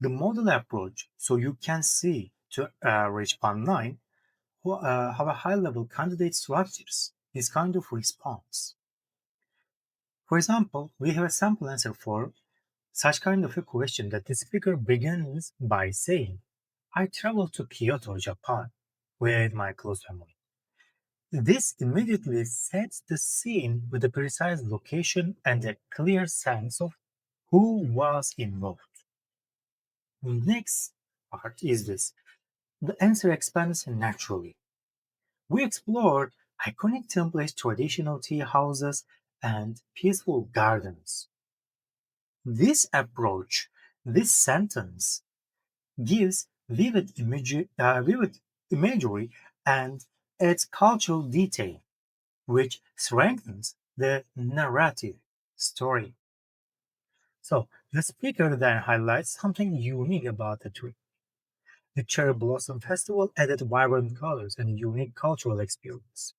the model approach, so you can see to reach part 9 who have a high-level candidate structures this kind of response. For example, we have a sample answer for such kind of a question that the speaker begins by saying, I traveled to Kyoto, Japan, with my close family. This immediately sets the scene with a precise location and a clear sense of who was involved. The next part is this. The answer expands naturally. We explored iconic templates, traditional tea houses, and peaceful gardens. This approach, this sentence, gives vivid imagery and adds cultural detail, which strengthens the narrative story. So, the speaker then highlights something unique about the trip. The Cherry Blossom Festival added vibrant colors and unique cultural experience.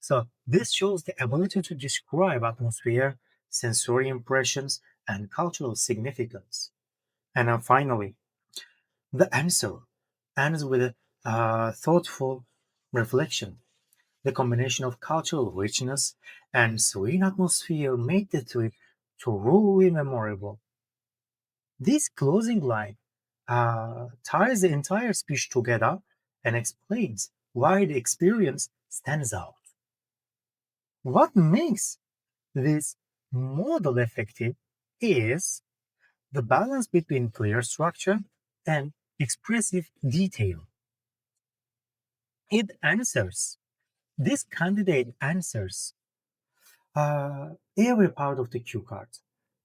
So, this shows the ability to describe atmosphere, sensory impressions, and cultural significance. And then finally, the answer ends with a thoughtful reflection. The combination of cultural richness and serene atmosphere made the trip truly memorable. This closing line ties the entire speech together and explains why the experience stands out. What makes this model effective is the balance between clear structure and expressive detail. It answers, this candidate answers every part of the cue card,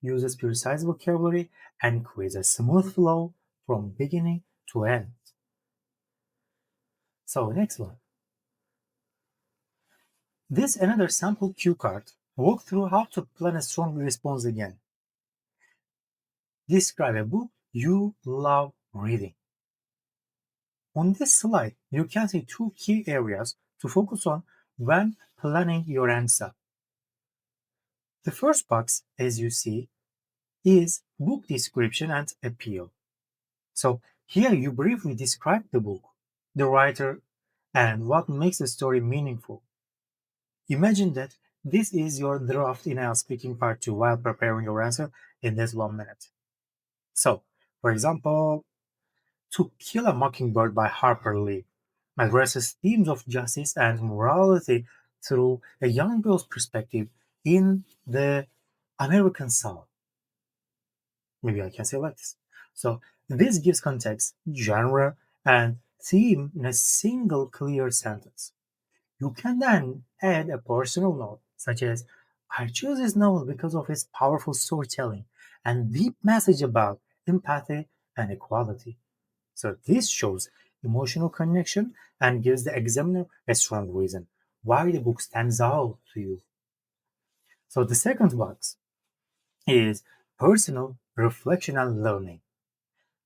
uses precise vocabulary, and creates a smooth flow from beginning to end. So, next one. This another sample cue card. Walk through how to plan a strong response again. Describe a book you love reading. On this slide, you can see two key areas to focus on when planning your answer. The first box, as you see, is book description and appeal. So here you briefly describe the book, the writer, and what makes the story meaningful. Imagine that this is your draft in IELTS speaking part 2 while preparing your answer in this 1 minute. So, for example, To Kill a Mockingbird by Harper Lee addresses themes of justice and morality through a young girl's perspective in the American South. Maybe I can say like this. So this gives context, genre, and theme in a single clear sentence. You can then add a personal note, such as, I chose this novel because of its powerful storytelling and deep message about empathy and equality. So this shows emotional connection and gives the examiner a strong reason why the book stands out to you. So the second box is personal reflection and learning.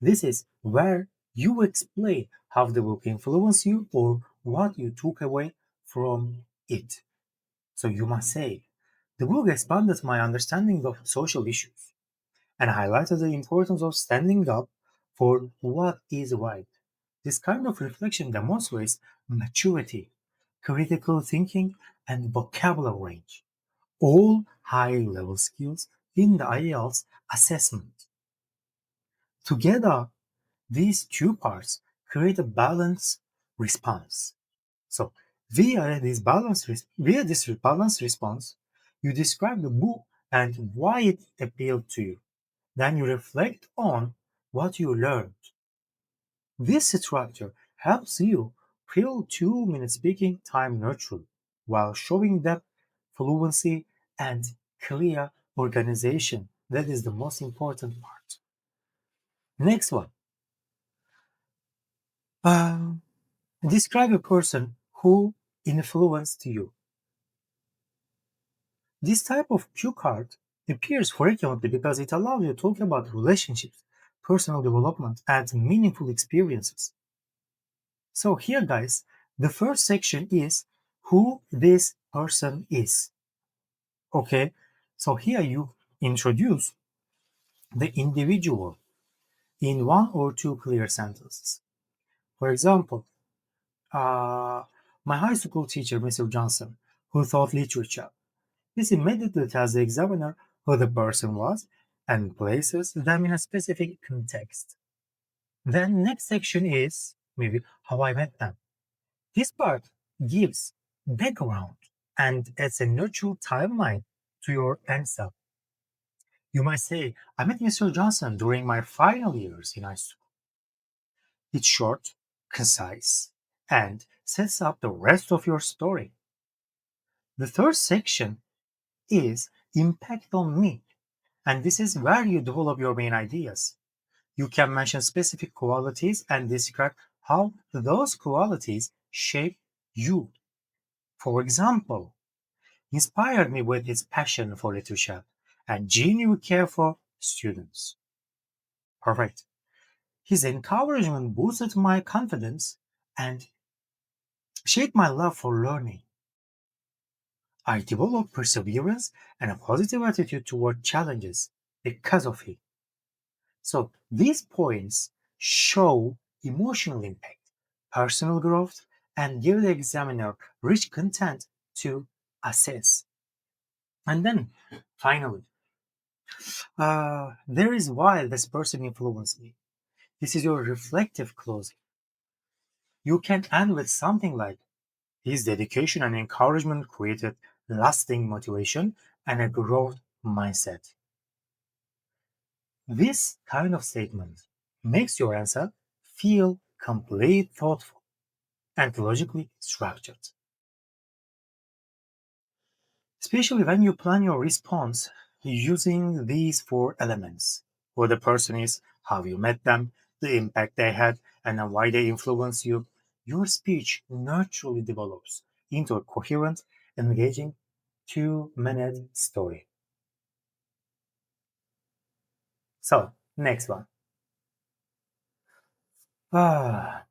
This is where you explain how the book influenced you or what you took away from it. So you must say, the book expanded my understanding of social issues and highlighted the importance of standing up for what is right. This kind of reflection demonstrates maturity, critical thinking, and vocabulary range, all high level skills in the IELTS assessment. Together, these two parts create a balanced response. So, via this balanced response, you describe the book and why it appealed to you. Then you reflect on what you learned. This structure helps you fill 2 minute speaking time naturally while showing depth, fluency, and clear organization. That is the most important part. Next one. Um, Describe a person who influenced you. This type of cue card appears frequently because it allows you to talk about relationships, personal development, and meaningful experiences. So here, guys, the first section is who this person is. Okay, so here you introduce the individual in one or two clear sentences. For example, uh, my high school teacher, Mr. Johnson, who taught literature. This immediately tells the examiner who the person was and places them in a specific context. Then next section is maybe how I met them. This part gives background and adds a neutral timeline to your answer. You might say, I met Mr. Johnson during my final years in high school. It's short, concise, and sets up the rest of your story. The third section is impact on me, and this is where you develop your main ideas. You can mention specific qualities and describe how those qualities shape you. For example, inspired me with his passion for literature and genuine care for students. Perfect. His encouragement boosted my confidence and shaped my love for learning. I developed perseverance and a positive attitude toward challenges because of it. So these points show emotional impact, personal growth, and give the examiner rich content to assess. And then finally, there is why this person influenced me. This is your reflective closing. You can end with something like his dedication and encouragement created lasting motivation and a growth mindset. This kind of statement makes your answer feel complete, thoughtful, and logically structured. Especially when you plan your response using these four elements: who the person is, how you met them, the impact they had, and why they influence you. Your speech naturally develops into a coherent, engaging 2-minute story. So, next one. Ah,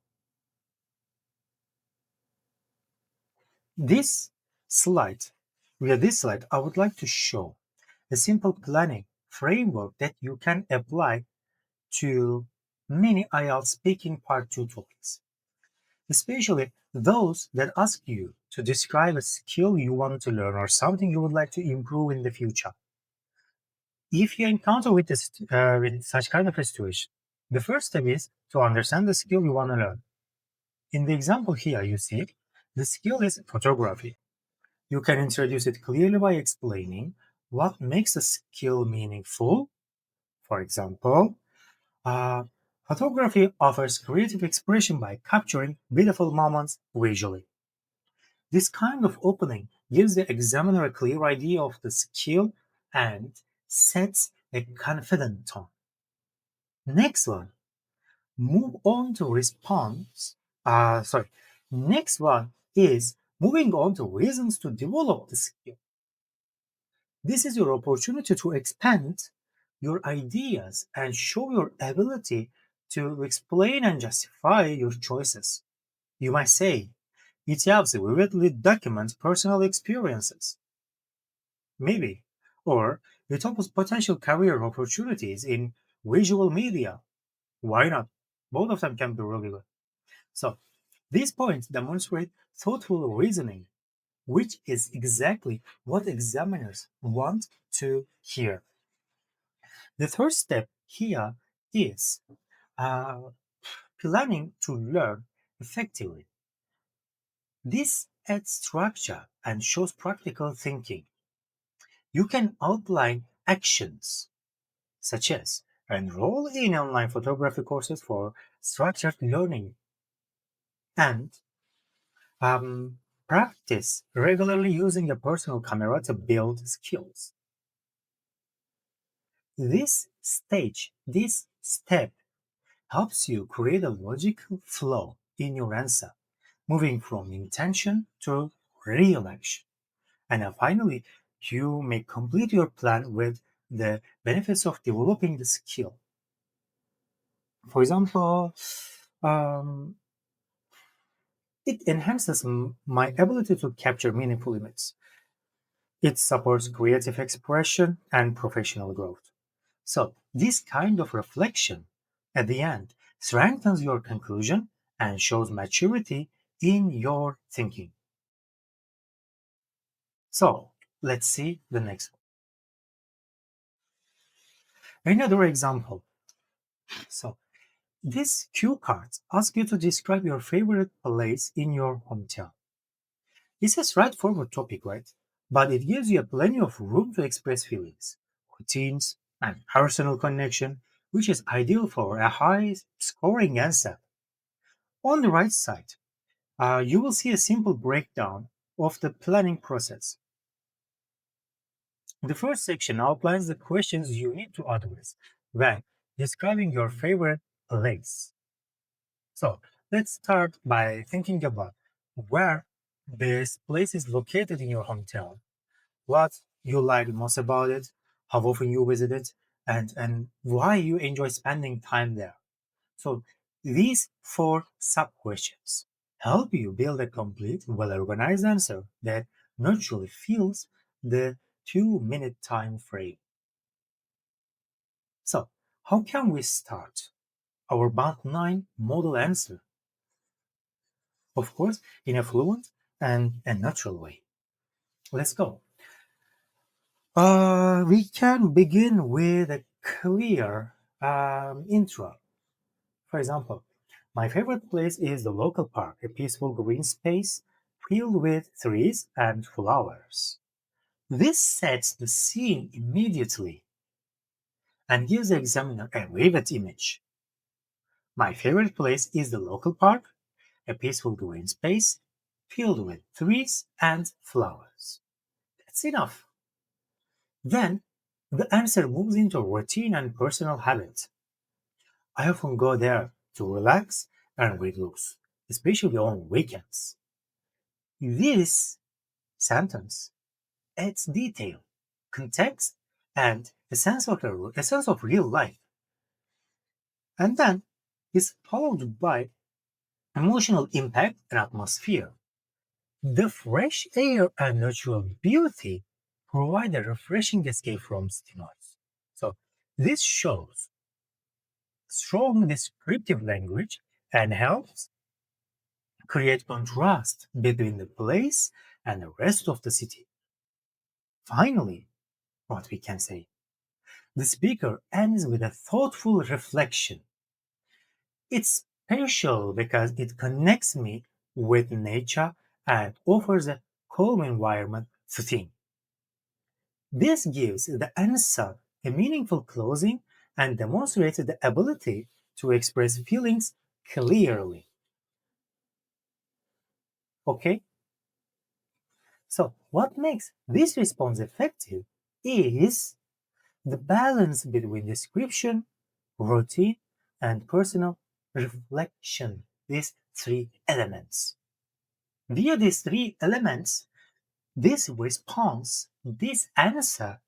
this slide, with this slide, I would like to show a simple planning framework that you can apply to many IELTS speaking part 2 topics, especially those that ask you to describe a skill you want to learn or something you would like to improve in the future. If you encounter with such kind of a situation, the first step is to understand the skill you want to learn. In the example here, you see the skill is photography. You can introduce it clearly by explaining what makes a skill meaningful. For example, Uh, photography offers creative expression by capturing beautiful moments visually. This kind of opening gives the examiner a clear idea of the skill and sets a confident tone. Next one, move on to response. Sorry. Next one is moving on to reasons to develop the skill. This is your opportunity to expand your ideas and show your ability to explain and justify your choices. You might say, it helps vividly document personal experiences, maybe, or it opens potential career opportunities in visual media. Why not? Both of them can be really good. So, these points demonstrate thoughtful reasoning, which is exactly what examiners want to hear. The third step here is uh, planning to learn effectively. This adds structure and shows practical thinking. You can outline actions such as enroll in online photography courses for structured learning and practice regularly using a personal camera to build skills. This step helps you create a logical flow in your answer, moving from intention to real action. And then finally, you may complete your plan with the benefits of developing the skill. For example, um, it enhances my ability to capture meaningful images. It supports creative expression and professional growth. So, this kind of reflection at the end strengthens your conclusion and shows maturity in your thinking. So, let's see the next one. Another example. So, these cue cards ask you to describe your favorite place in your hometown. It's a straightforward topic, right? But it gives you plenty of room to express feelings, routines, and personal connection, which is ideal for a high scoring answer. On the right side, you will see a simple breakdown of the planning process. The first section outlines the questions you need to address when describing your favorite place. So let's start by thinking about where this place is located in your hometown, what you like most about it, how often you visit it, and why you enjoy spending time there. So these four sub questions help you build a complete, well organized answer that naturally fills the 2 minute time frame. So, how can we start our Band 9 model answer? Of course, in a fluent and a natural way. Let's go. We can begin with a clear intro. For example, my favorite place is the local park, a peaceful green space filled with trees and flowers. This sets the scene immediately and gives the examiner a vivid image. My favorite place is the local park, a peaceful green space filled with trees and flowers. That's enough. Then the answer moves into routine and personal habits. I often go there to relax and reduce, especially on weekends. This sentence adds detail, context, and a sense of real life, and then is followed by emotional impact and atmosphere. The fresh air and natural beauty provide a refreshing escape from city noise. So this shows strong descriptive language and helps create contrast between the place and the rest of the city. Finally, what we can say, the speaker ends with a thoughtful reflection. It's special because it connects me with nature and offers a calm environment to think. This gives the answer a meaningful closing and demonstrates the ability to express feelings clearly. Okay? So, what makes this response effective is the balance between description, routine, and personal reflection. These three elements. Via these three elements, this response, this answer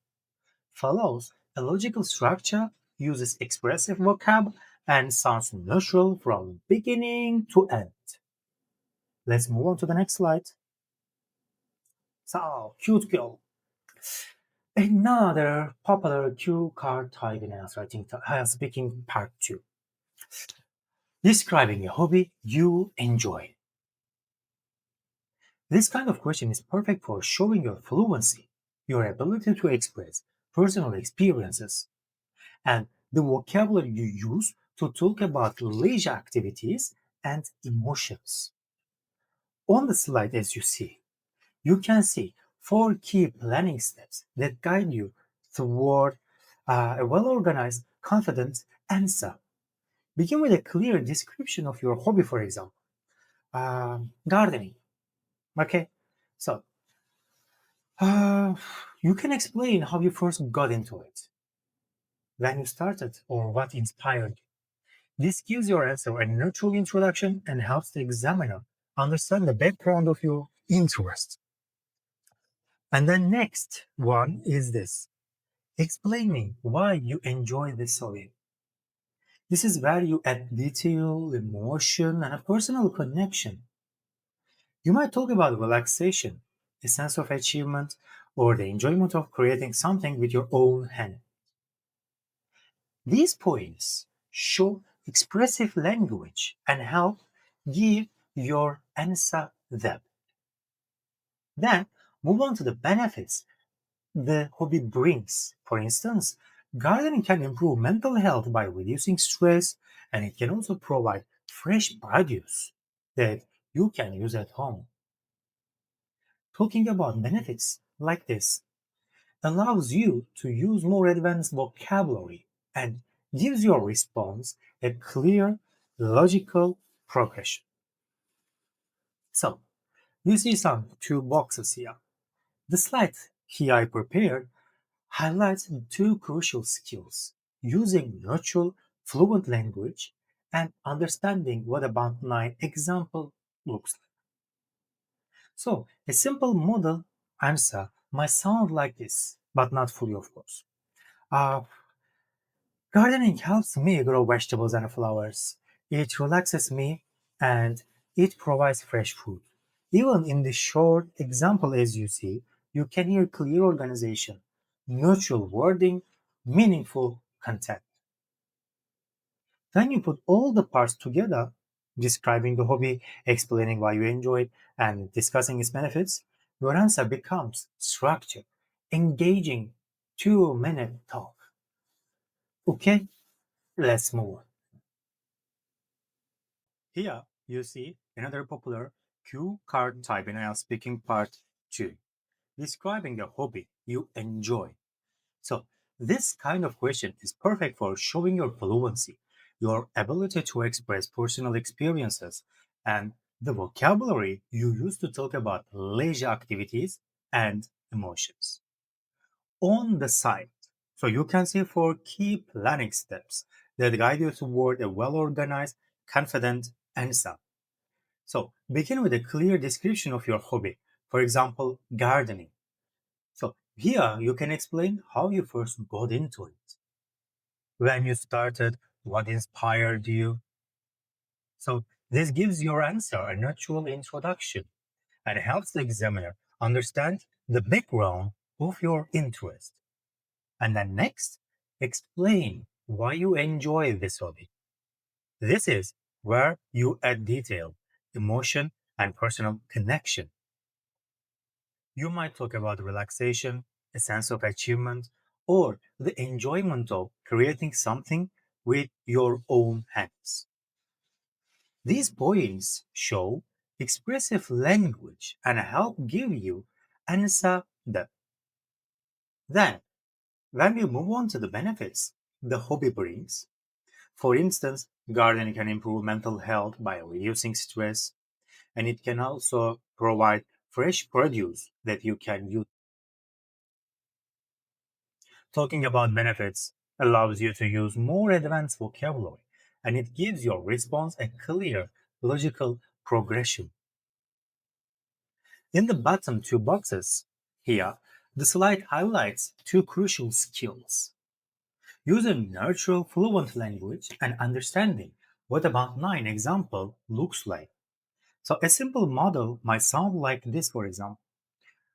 follows a logical structure, uses expressive vocab, and sounds natural from beginning to end. Let's move on to the next slide. So, cute girl. Another popular cue card type in answering speaking part 2. Describing a hobby you enjoy. This kind of question is perfect for showing your fluency, your ability to express personal experiences, and the vocabulary you use to talk about leisure activities and emotions. On the slide, as you can see four key planning steps that guide you toward a well organized, confident answer. Begin with a clear description of your hobby, for example, gardening. Okay, so uh, you can explain how you first got into it, when you started, or what inspired you. This gives your answer a natural introduction and helps the examiner understand the background of your interest. And the next one is this, explaining why you enjoy this hobby. This is where you add detail, emotion, and a personal connection. You might talk about relaxation, a sense of achievement, or the enjoyment of creating something with your own hand. These points show expressive language and help give your answer depth. Then move on to the benefits the hobby brings. For instance, gardening can improve mental health by reducing stress, and it can also provide fresh produce that you can use at home. Talking about benefits like this allows you to use more advanced vocabulary and gives your response a clear, logical progression. So, you see some two boxes here. The slide here I prepared highlights two crucial skills using natural, fluent language and understanding what a band 9 example looks like. So, a simple model answer might sound like this, but not fully, of course. Uh, Gardening helps me grow vegetables and flowers. It relaxes me and it provides fresh food. Even in the short example, as you see, you can hear clear organization, neutral wording, meaningful content. When you put all the parts together, describing the hobby, explaining why you enjoy it, and discussing its benefits, your answer becomes structured, engaging, 2-minute talk. Okay, let's move on. Here you see another popular cue card type in IELTS Speaking Part 2, describing the hobby you enjoy. So this kind of question is perfect for showing your fluency, your ability to express personal experiences, and the vocabulary you use to talk about leisure activities and emotions. On the side, so you can see four key planning steps that guide you toward a well-organized, confident answer. So begin with a clear description of your hobby. For example, gardening. So here you can explain how you first got into it, when you started, what inspired you. So this gives your answer a natural introduction and helps the examiner understand the background of your interest. And then next, explain why you enjoy this hobby. This is where you add detail, emotion, and personal connection. You might talk about relaxation, a sense of achievement, or the enjoyment of creating something with your own hands. These points show expressive language and help give you answer depth. Then, when we move on to the benefits the hobby brings, for instance, gardening can improve mental health by reducing stress, and it can also provide fresh produce that you can use. Talking about benefits allows you to use more advanced vocabulary and it gives your response a clear, logical progression. In the bottom two boxes here, the slide highlights two crucial skills using natural, fluent language and understanding what about 9 example looks like. So a simple model might sound like this, for example.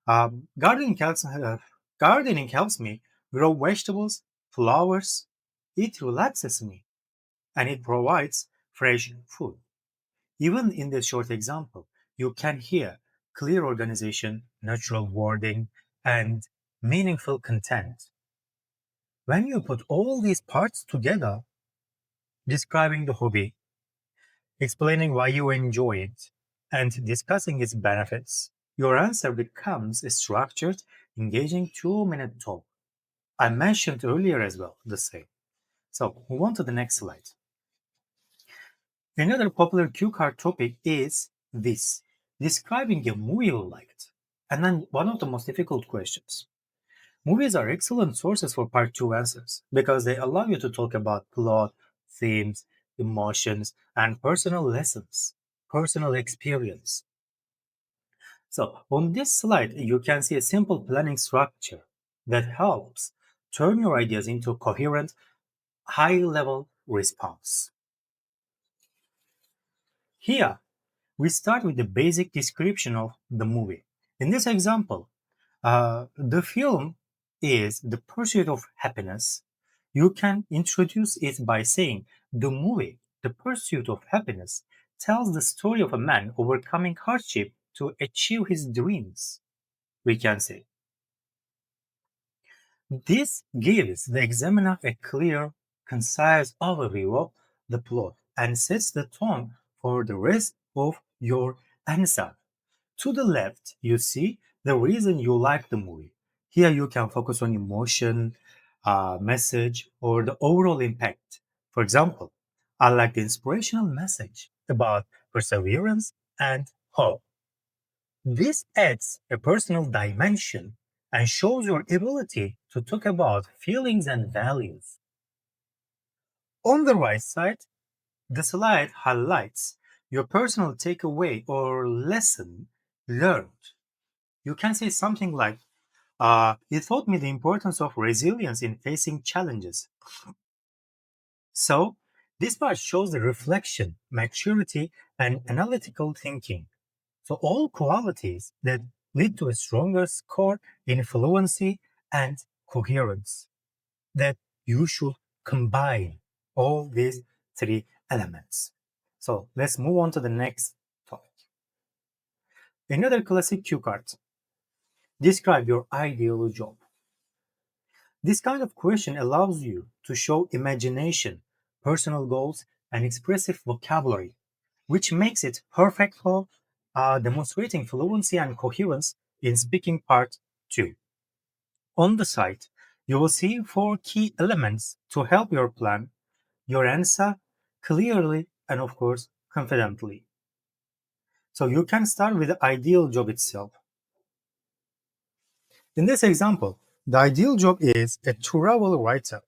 Um, gardening, helps, uh, gardening helps me grow vegetables, flowers. It relaxes me and it provides fresh food. Even in this short example, you can hear clear organization, natural wording, and meaningful content. When you put all these parts together, describing the hobby, explaining why you enjoy it, and discussing its benefits, your answer becomes a structured, engaging 2-minute talk. I mentioned earlier as well the same. So move on to the next slide. Another popular cue card topic is this, describing a movie you liked. And then one of the most difficult questions. Movies are excellent sources for part two answers because they allow you to talk about plot, themes, emotions, and personal lessons, personal experience. So on this slide, you can see a simple planning structure that helps turn your ideas into a coherent, high-level response. Here, we start with the basic description of the movie. In this example, the film is The Pursuit of Happiness. You can introduce it by saying the movie, The Pursuit of Happiness, tells the story of a man overcoming hardship to achieve his dreams. We can say this gives the examiner a clear, concise overview of the plot and sets the tone for the rest of your answer. To the left, you see the reason you like the movie. Here you can focus on emotion, message, or the overall impact. For example, I like the inspirational message about perseverance and hope. This adds a personal dimension and shows your ability to talk about feelings and values. On the right side, the slide highlights your personal takeaway or lesson learned. You can say something like, it taught me the importance of resilience in facing challenges. So, this part shows the reflection, maturity, and analytical thinking. So, all qualities that lead to a stronger score in fluency and coherence. That you should combine all these three elements. So, let's move on to the next topic. Another classic cue card. Describe your ideal job. This kind of question allows you to show imagination, personal goals, and expressive vocabulary, which makes it perfect for demonstrating fluency and coherence in speaking part 2. On the site, you will see 4 key elements to help your plan your answer clearly and, of course, confidently. So you can start with the ideal job itself. In this example, the ideal job is a travel writer,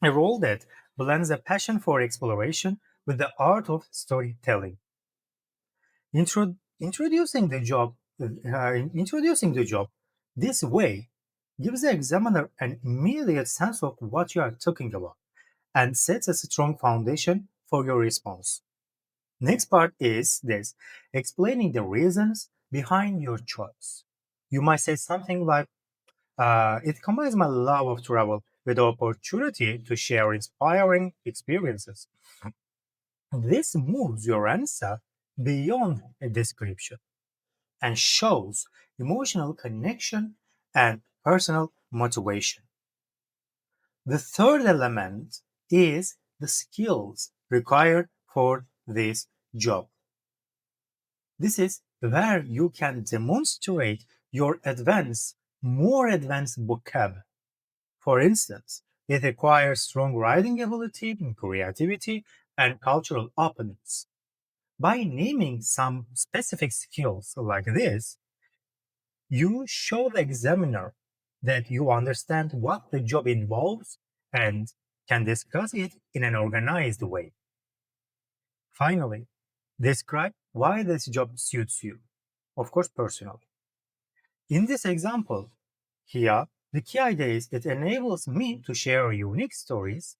a role that blends a passion for exploration with the art of storytelling. Introducing the job this way gives the examiner an immediate sense of what you are talking about and sets a strong foundation for your response. Next part is this explaining the reasons behind your choice. You might say something like, it combines my love of travel with the opportunity to share inspiring experiences. This moves your answer beyond a description and shows emotional connection and personal motivation. The third element is the skills required for this job. This is where you can demonstrate your more advanced vocab. For instance, it requires strong writing ability, creativity, and cultural openness. By naming some specific skills like this, you show the examiner that you understand what the job involves and can discuss it in an organized way. Finally, describe why this job suits you, of course, personally. In this example, here, the key idea is it enables me to share unique stories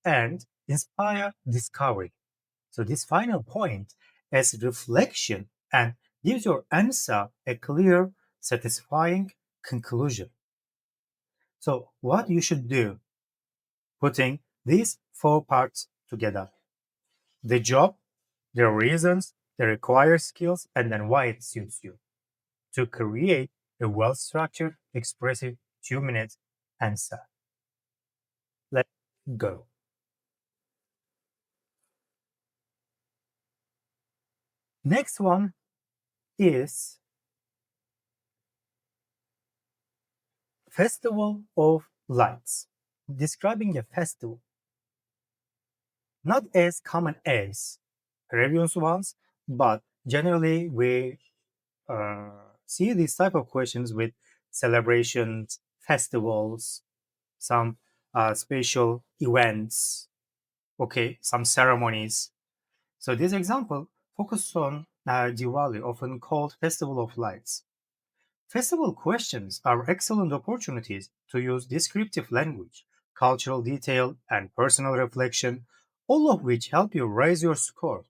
and inspire discovery. So, this final point is reflection and gives your answer a clear, satisfying conclusion. So, what you should do, putting these 4 parts together: the job, the reasons, the required skills, and then why it suits you, to create a well structured, expressive 2 minute answer. Let's go. Next one is Festival of Lights. Describing a festival, not as common as previous ones, but generally we uh, see these type of questions with celebrations, festivals, some special events, okay, some ceremonies. So this example focuses on Diwali, often called Festival of Lights. Festival questions are excellent opportunities to use descriptive language, cultural detail, and personal reflection, all of which help you raise your score.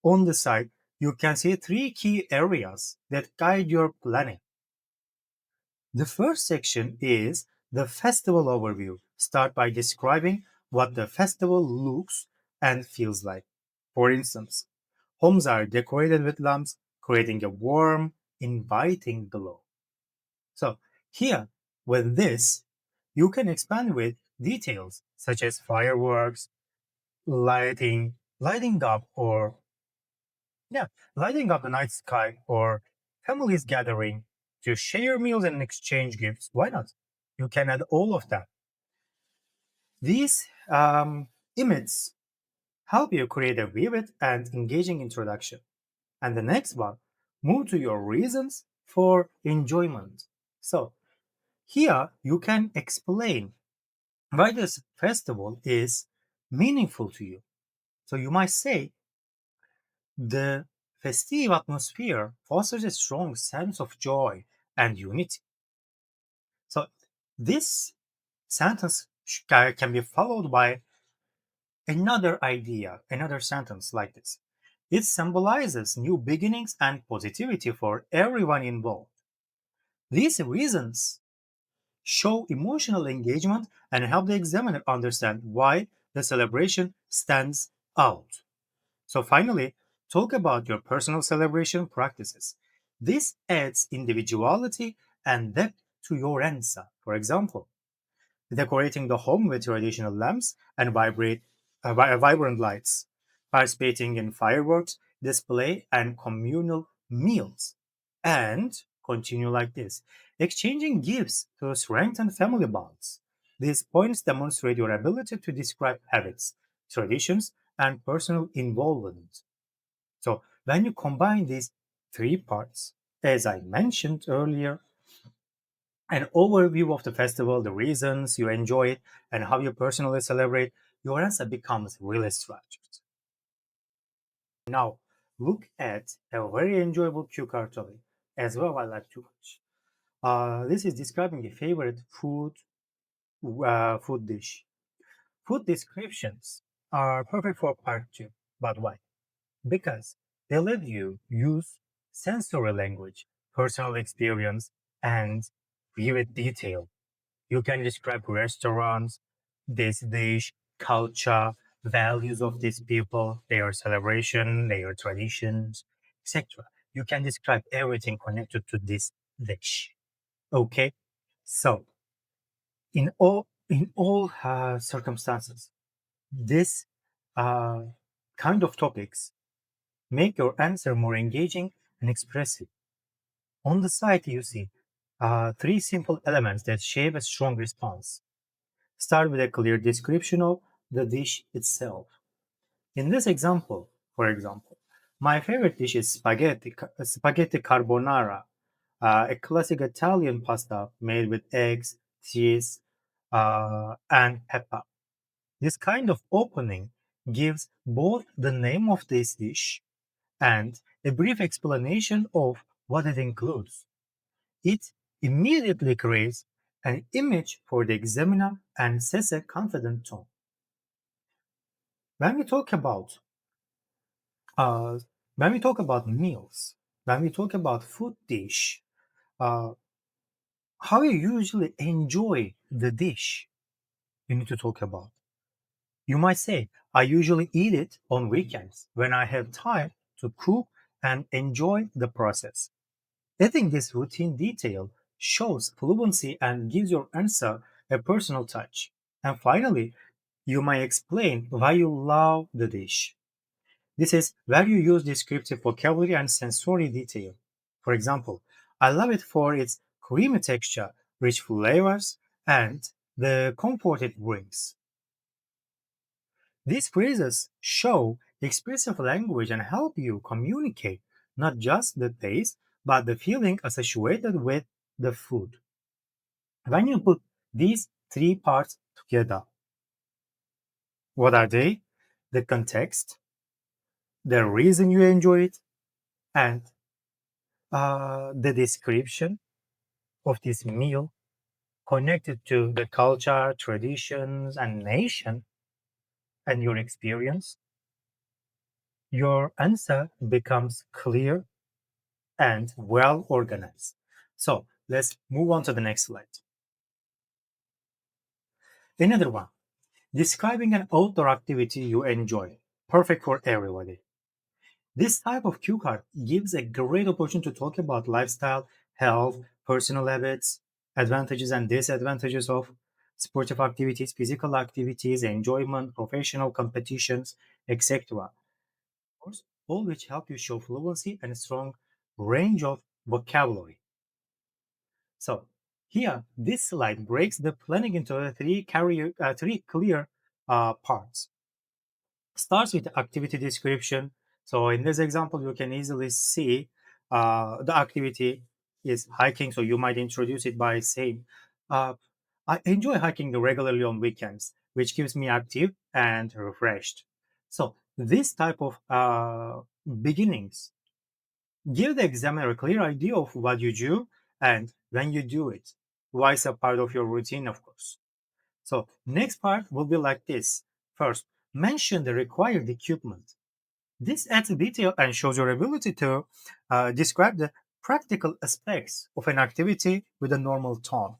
On the side, you can see 3 key areas that guide your planning. The first section is the festival overview. Start by describing what the festival looks and feels like. For instance, homes are decorated with lamps, creating a warm, inviting glow. So, here, with this, you can expand with details such as fireworks, lighting up, or yeah, lighting up the night sky, or families gathering. to share meals and exchange gifts. Why not? You can add all of that. These images help you create a vivid and engaging introduction. And the next one, move to your reasons for enjoyment. So here you can explain why this festival is meaningful to you. So you might say the festive atmosphere fosters a strong sense of joy and unity. So this sentence can be followed by another idea, another sentence like this. It symbolizes new beginnings and positivity for everyone involved. These reasons show emotional engagement and help the examiner understand why the celebration stands out. So, finally, talk about your personal celebration practices. This adds individuality and depth to your answer. For example, decorating the home with traditional lamps and vibrant lights, participating in fireworks display and communal meals, and continue like this, exchanging gifts to strengthen family bonds. These points demonstrate your ability to describe habits, traditions, and personal involvement. So, when you combine these three parts, as I mentioned earlier, an overview of the festival, the reasons you enjoy it, and how you personally celebrate, your answer becomes really structured. Now, look at a very enjoyable cue card topic. As well, I like too much. This is describing a favorite food dish. Food descriptions are perfect for part two, but why? Because they let you use sensory language, personal experience, and vivid detail. You can describe restaurants, this dish, culture, values of these people, their celebration, their traditions, etc. You can describe everything connected to this dish. Okay, so in all circumstances, this uh, kind of topics make your answer more engaging and expressive. On the site, you see three simple elements that shape a strong response. Start with a clear description of the dish itself. In this example, for example, my favorite dish is spaghetti carbonara, a classic Italian pasta made with eggs, cheese, and pepper. This kind of opening gives both the name of this dish and a brief explanation of what it includes. It immediately creates an image for the examiner and sets a confident tone. When we talk about uh, when we talk about meals, when we talk about food dish, uh, how you usually enjoy the dish, you need to talk about. You might say, I usually eat it on weekends when I have time to cook and enjoy the process. Adding this routine detail shows fluency and gives your answer a personal touch. And finally, you might explain why you love the dish. This is where you use descriptive vocabulary and sensory detail. For example, I love it for its creamy texture, rich flavors, and the comfort it brings. These phrases show expressive language and help you communicate not just the taste, but the feeling associated with the food. When you put these three parts together, what are they? The context, the reason you enjoy it, and the description of this meal connected to the culture, traditions, and nation and your experience, your answer becomes clear and well organized. So let's move on to the next slide. Another one, describing an outdoor activity you enjoy, perfect for everybody. This type of cue card gives a great opportunity to talk about lifestyle, health, personal habits, advantages and disadvantages of sportive activities, physical activities, enjoyment, professional competitions, etc. Of course, all which help you show fluency and a strong range of vocabulary. So here, this slide breaks the planning into three clear parts. Starts with the activity description. So in this example, you can easily see the activity is hiking. So you might introduce it by saying, uh, I enjoy hiking regularly on weekends, which keeps me active and refreshed. So this type of beginnings give the examiner a clear idea of what you do and when you do it. Why it's a part of your routine, of course. So next part will be like this. First, mention the required equipment. This adds detail and shows your ability to describe the practical aspects of an activity with a normal tone.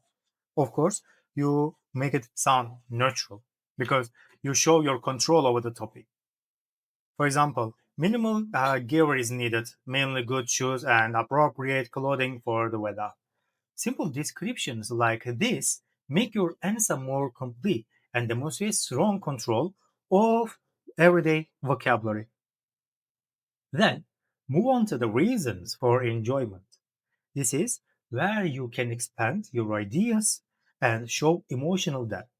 Of course, you make it sound natural because you show your control over the topic. For example, minimal gear is needed, mainly good shoes and appropriate clothing for the weather. Simple descriptions like this make your answer more complete and demonstrate strong control of everyday vocabulary. Then, move on to the reasons for enjoyment. This is where you can expand your ideas and show emotional depth.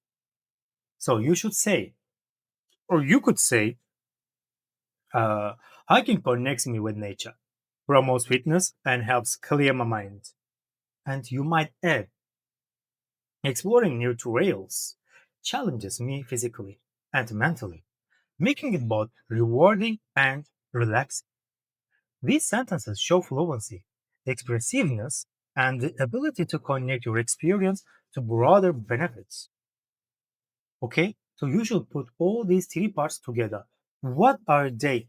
So you should say, or you could say, uh, hiking connects me with nature, promotes fitness, and helps clear my mind. And you might add, exploring new trails challenges me physically and mentally, making it both rewarding and relaxing. These sentences show fluency, expressiveness, and the ability to connect your experience to broader benefits. Okay, so you should put all these three parts together. What are they?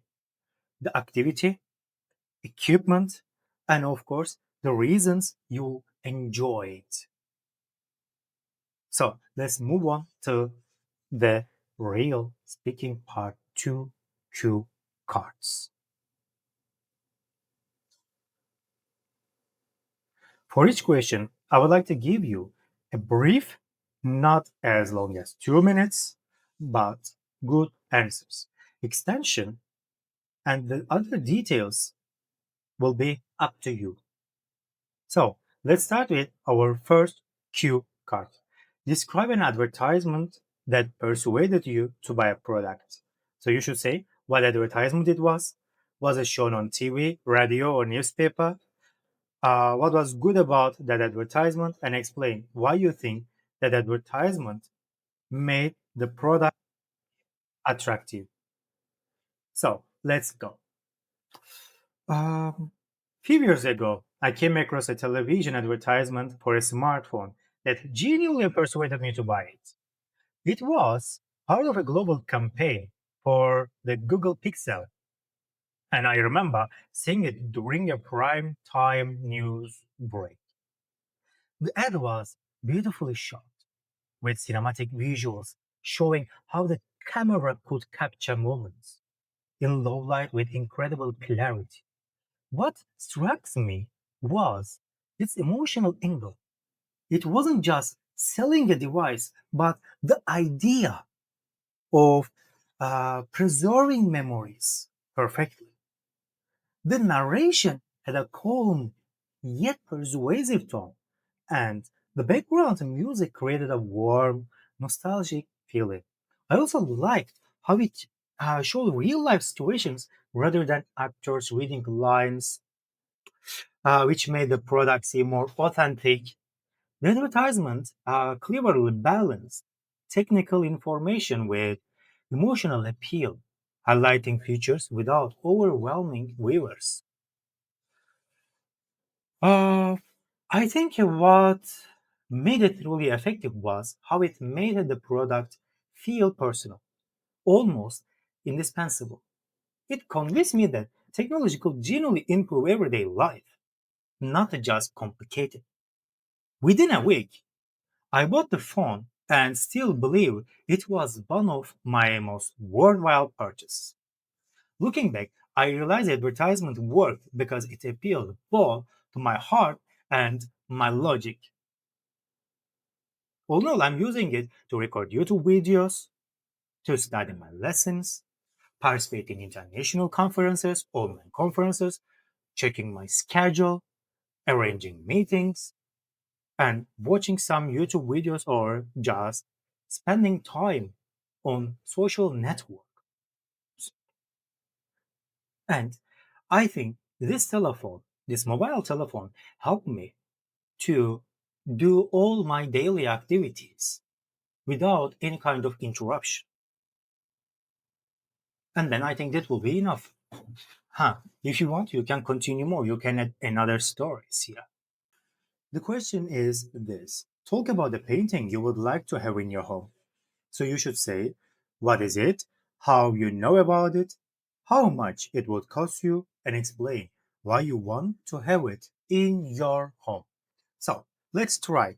The activity, equipment, and of course, the reasons you enjoy it. So let's move on to the real speaking part two cue cards. For each question, I would like to give you a brief, not as long as 2 minutes, but good answers. Extension and the other details will be up to you. So let's start with our first cue card. Describe an advertisement that persuaded you to buy a product. So you should say what advertisement it was. Was it shown on TV, radio, or newspaper? What was good about that advertisement, and explain why you think that advertisement made the product attractive. So let's go. Few years ago, I came across a television advertisement for a smartphone that genuinely persuaded me to buy it. It was part of a global campaign for the Google Pixel, and I remember seeing it during a prime time news break. The ad was beautifully shot with cinematic visuals showing how the camera could capture moments in low light with incredible clarity. What struck me was its emotional angle. It wasn't just selling a device, but the idea of preserving memories perfectly. The narration had a calm yet persuasive tone, and the background music created a warm, nostalgic feeling. I also liked how it showed real life situations rather than actors reading lines, which made the product seem more authentic. The advertisement cleverly balanced technical information with emotional appeal, highlighting features without overwhelming viewers. Uh, I think what made it really effective was how it made the product feel personal, almost indispensable. It convinced me that technology could genuinely improve everyday life, not just complicate it. Within a week, I bought the phone and still believe it was one of my most worthwhile purchases. Looking back, I realized advertisement worked because it appealed both to my heart and my logic. Although I'm using it to record YouTube videos, to study my lessons, participate in international conferences, online conferences, checking my schedule, arranging meetings. and watching some YouTube videos or just spending time on social network. And I think this mobile telephone, helped me to do all my daily activities without any kind of interruption. And then I think that will be enough. If you want, you can continue more. You can add another stories here. The question is this. Talk about the painting you would like to have in your home. So you should say, what is it? How you know about it? How much it would cost you? And explain why you want to have it in your home. So let's try.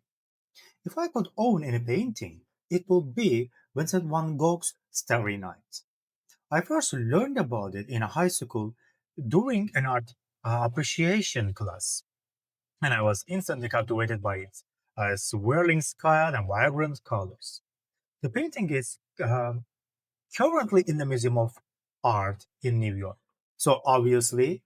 If I could own any painting, it would be Vincent van Gogh's Starry Night. I first learned about it in a high school during an art appreciation class, and I was instantly captivated by its swirling sky and vibrant colors. The painting is currently in the Museum of Art in New York. So obviously,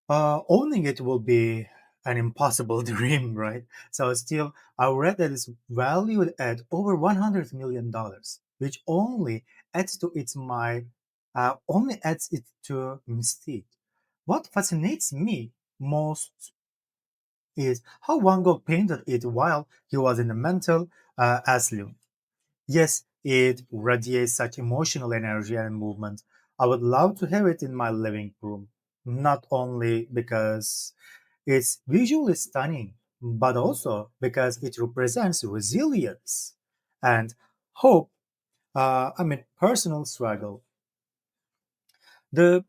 owning it will be an impossible dream, right? So still, I read that it's valued at over $100 million, which only adds it to mystique. What fascinates me most is how Van Gogh painted it while he was in a mental asylum. Yes, it radiates such emotional energy and movement. I would love to have it in my living room, not only because it's visually stunning, but also because it represents resilience and hope. Personal struggle. The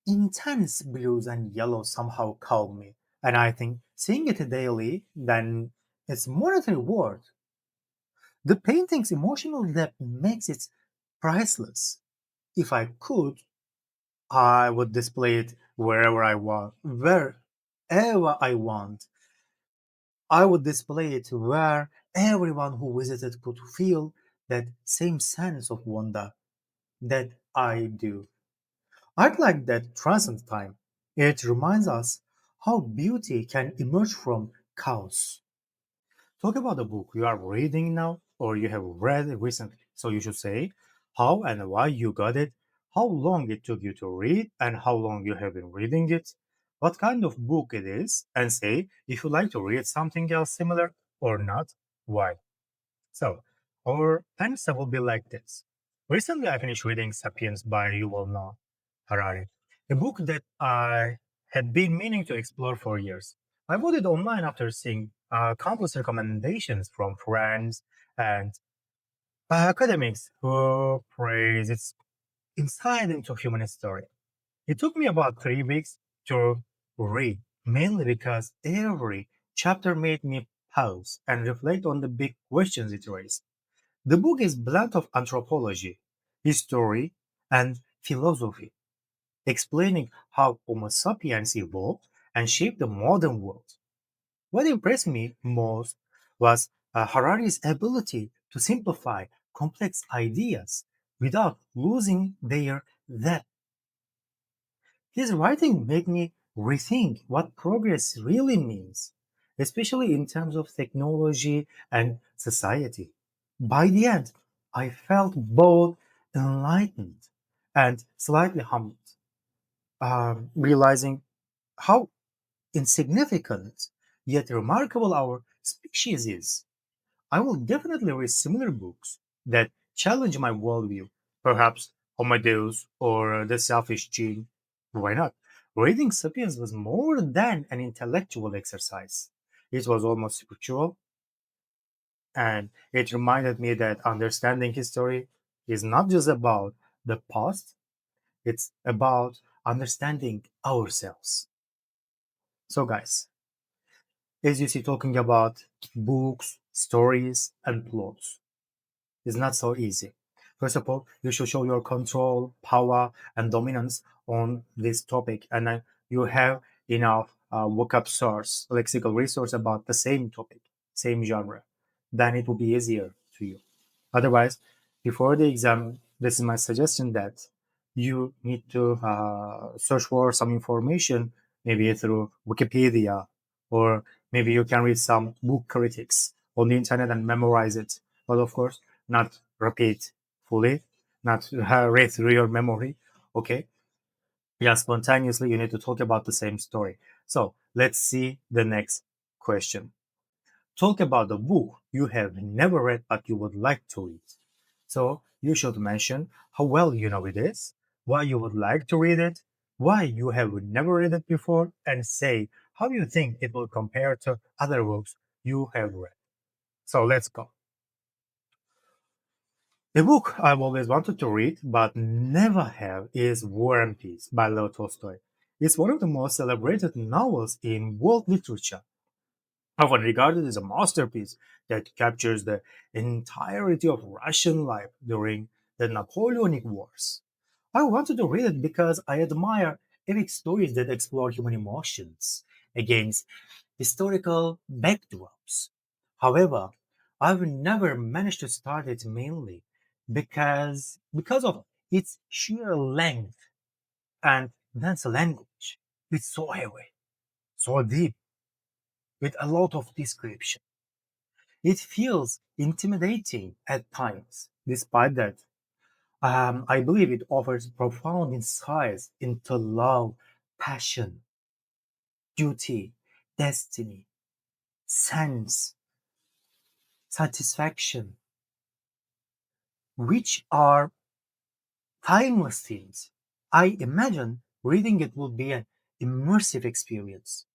intense blues and yellows somehow calm me, and I think seeing it daily, then it's more than a reward. The painting's emotional depth makes it priceless. If I could, I would display it wherever I want, wherever I want. I would display it where everyone who visited could feel that same sense of wonder that I do. Art like that transcends time. It reminds us how beauty can emerge from chaos. Talk about the book you are reading now or you have read recently. So you should say how and why you got it, how long it took you to read, and how long you have been reading it, what kind of book it is, and say if you like to read something else similar or not, why. So, our answer will be like this. Recently, I finished reading Sapiens by Yuval Noah Harari, a book that I had been meaning to explore for years. I bought it online after seeing countless recommendations from friends and academics who praise its insight into human story. It took me about 3 weeks to read, mainly because every chapter made me pause and reflect on the big questions it raised. The book is blend of anthropology, history, and philosophy, explaining how Homo sapiens evolved and shaped the modern world. What impressed me most was Harari's ability to simplify complex ideas without losing their depth. His writing made me rethink what progress really means, especially in terms of technology and society. By the end, I felt both enlightened and slightly humbled, realizing how insignificant yet remarkable our species is. I will definitely read similar books that challenge my worldview, perhaps Homo Deus or The Selfish Gene. Why not? Reading Sapiens was more than an intellectual exercise. It was almost spiritual, and it reminded me that understanding history is not just about the past, it's about understanding ourselves. So, guys, as you see, talking about books, stories, and plots is not so easy. First of all, you should show your control, power, and dominance on this topic, and then you have enough vocab source, lexical resource about the same topic, same genre. Then it will be easier to you. Otherwise, before the exam, this is my suggestion that you need to search for some information, maybe through Wikipedia or maybe you can read some book critics on the internet and memorize it. But of course, not repeat fully, not read through your memory. Okay. Yeah, spontaneously, you need to talk about the same story. So let's see the next question. Talk about the book you have never read but you would like to read. So you should mention how well you know it is, why you would like to read it, why you have never read it before, and say how you think it will compare to other books you have read. So let's go. A book I've always wanted to read but never have is War and Peace by Leo Tolstoy. It's one of the most celebrated novels in world literature, often regarded as a masterpiece that captures the entirety of Russian life during the Napoleonic Wars. I wanted to read it because I admire epic stories that explore human emotions against historical backdrops. However, I've never managed to start it mainly because of its sheer length and dense language. It's so heavy, so deep, with a lot of description. It feels intimidating at times. Despite that, I believe it offers profound insights into love, passion, duty, destiny, sense, satisfaction, which are timeless themes. I imagine reading it will be an immersive experience,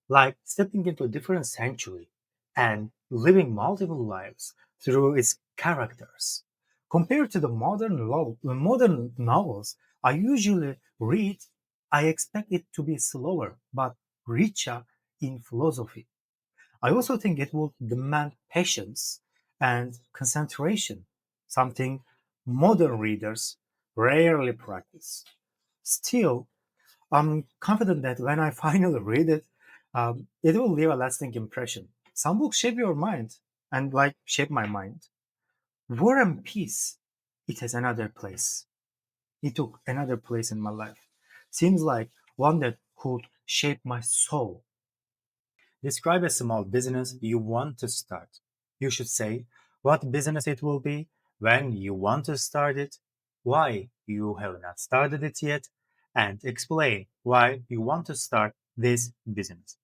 like stepping into a different century and living multiple lives through its characters. Compared to the modern novels I usually read, I expect it to be slower but richer in philosophy. I also think it will demand patience and concentration, something modern readers rarely practice. Still, I'm confident that when I finally read it, it will leave a lasting impression. Some books shape your mind, and like shape my mind. War and Peace, it has another place. It took another place in my life. Seems like one that could shape my soul. Describe a small business you want to start. You should say what business it will be, when you want to start it, why you have not started it yet, and explain why you want to start this business.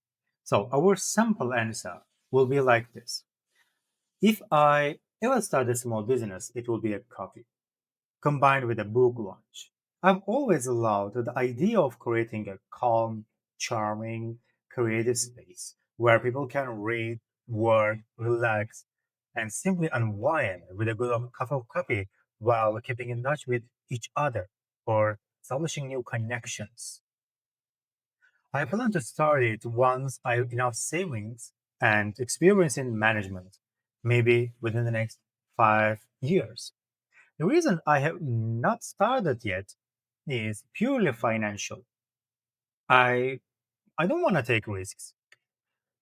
So, our simple answer will be like this. If I ever start a small business, it will be a coffee combined with a book launch. I've always loved the idea of creating a calm, charming, creative space where people can read, work, relax, and simply unwind with a good cup of coffee while keeping in touch with each other or establishing new connections. I plan to start it once I have enough savings and experience in management, maybe within the next 5 years. The reason I have not started yet is purely financial. I I don't want to take risks.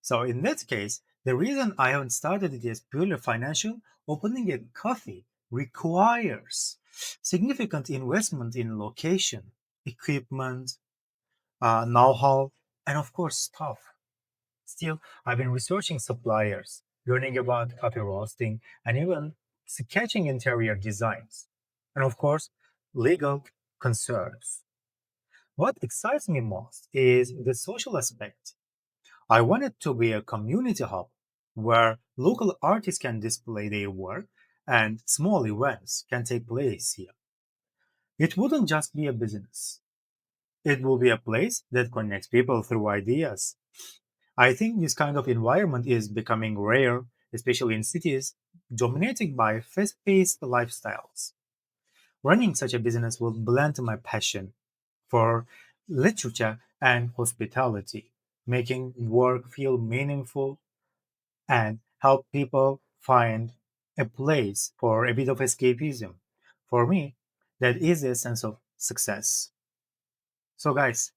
So in that case, the reason I haven't started it is purely financial. Opening a coffee requires significant investment in location, equipment, know-how, and of course staff. Still, I've been researching suppliers, learning about coffee roasting, and even sketching interior designs. And of course, legal concerns. What excites me most is the social aspect. I want it to be a community hub where local artists can display their work and small events can take place here. It wouldn't just be a business. It will be a place that connects people through ideas. I think this kind of environment is becoming rare, especially in cities dominated by fast paced lifestyles. Running such a business will blend my passion for literature and hospitality, making work feel meaningful and help people find a place for a bit of escapism. For me, that is a sense of success. So, guys,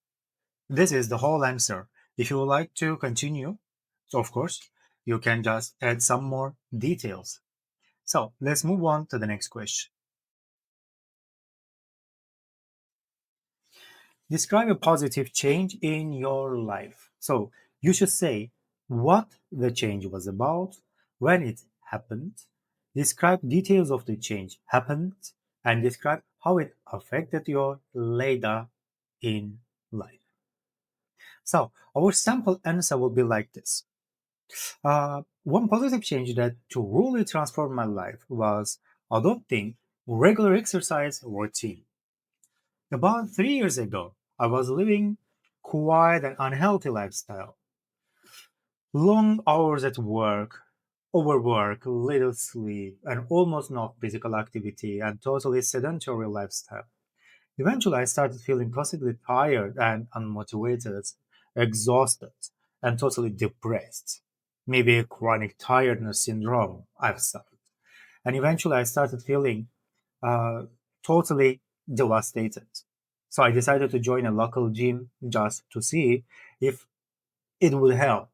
this is the whole answer. If you would like to continue, so of course, you can just add some more details. So let's move on to the next question. Describe a positive change in your life. So You should say what the change was about, when it happened, describe details of the change happened, and describe how it affected you later in life. So, our sample answer will be like this. One positive change that truly transformed my life was adopting regular exercise routine. About 3 years ago, I was living quite an unhealthy lifestyle. Long hours at work, overwork, little sleep, and almost no physical activity, and totally sedentary lifestyle. Eventually, I started feeling constantly tired and unmotivated, exhausted, and totally depressed. Maybe a chronic tiredness syndrome I've suffered. And eventually, I started feeling uh, totally devastated. So I decided to join a local gym just to see if it would help.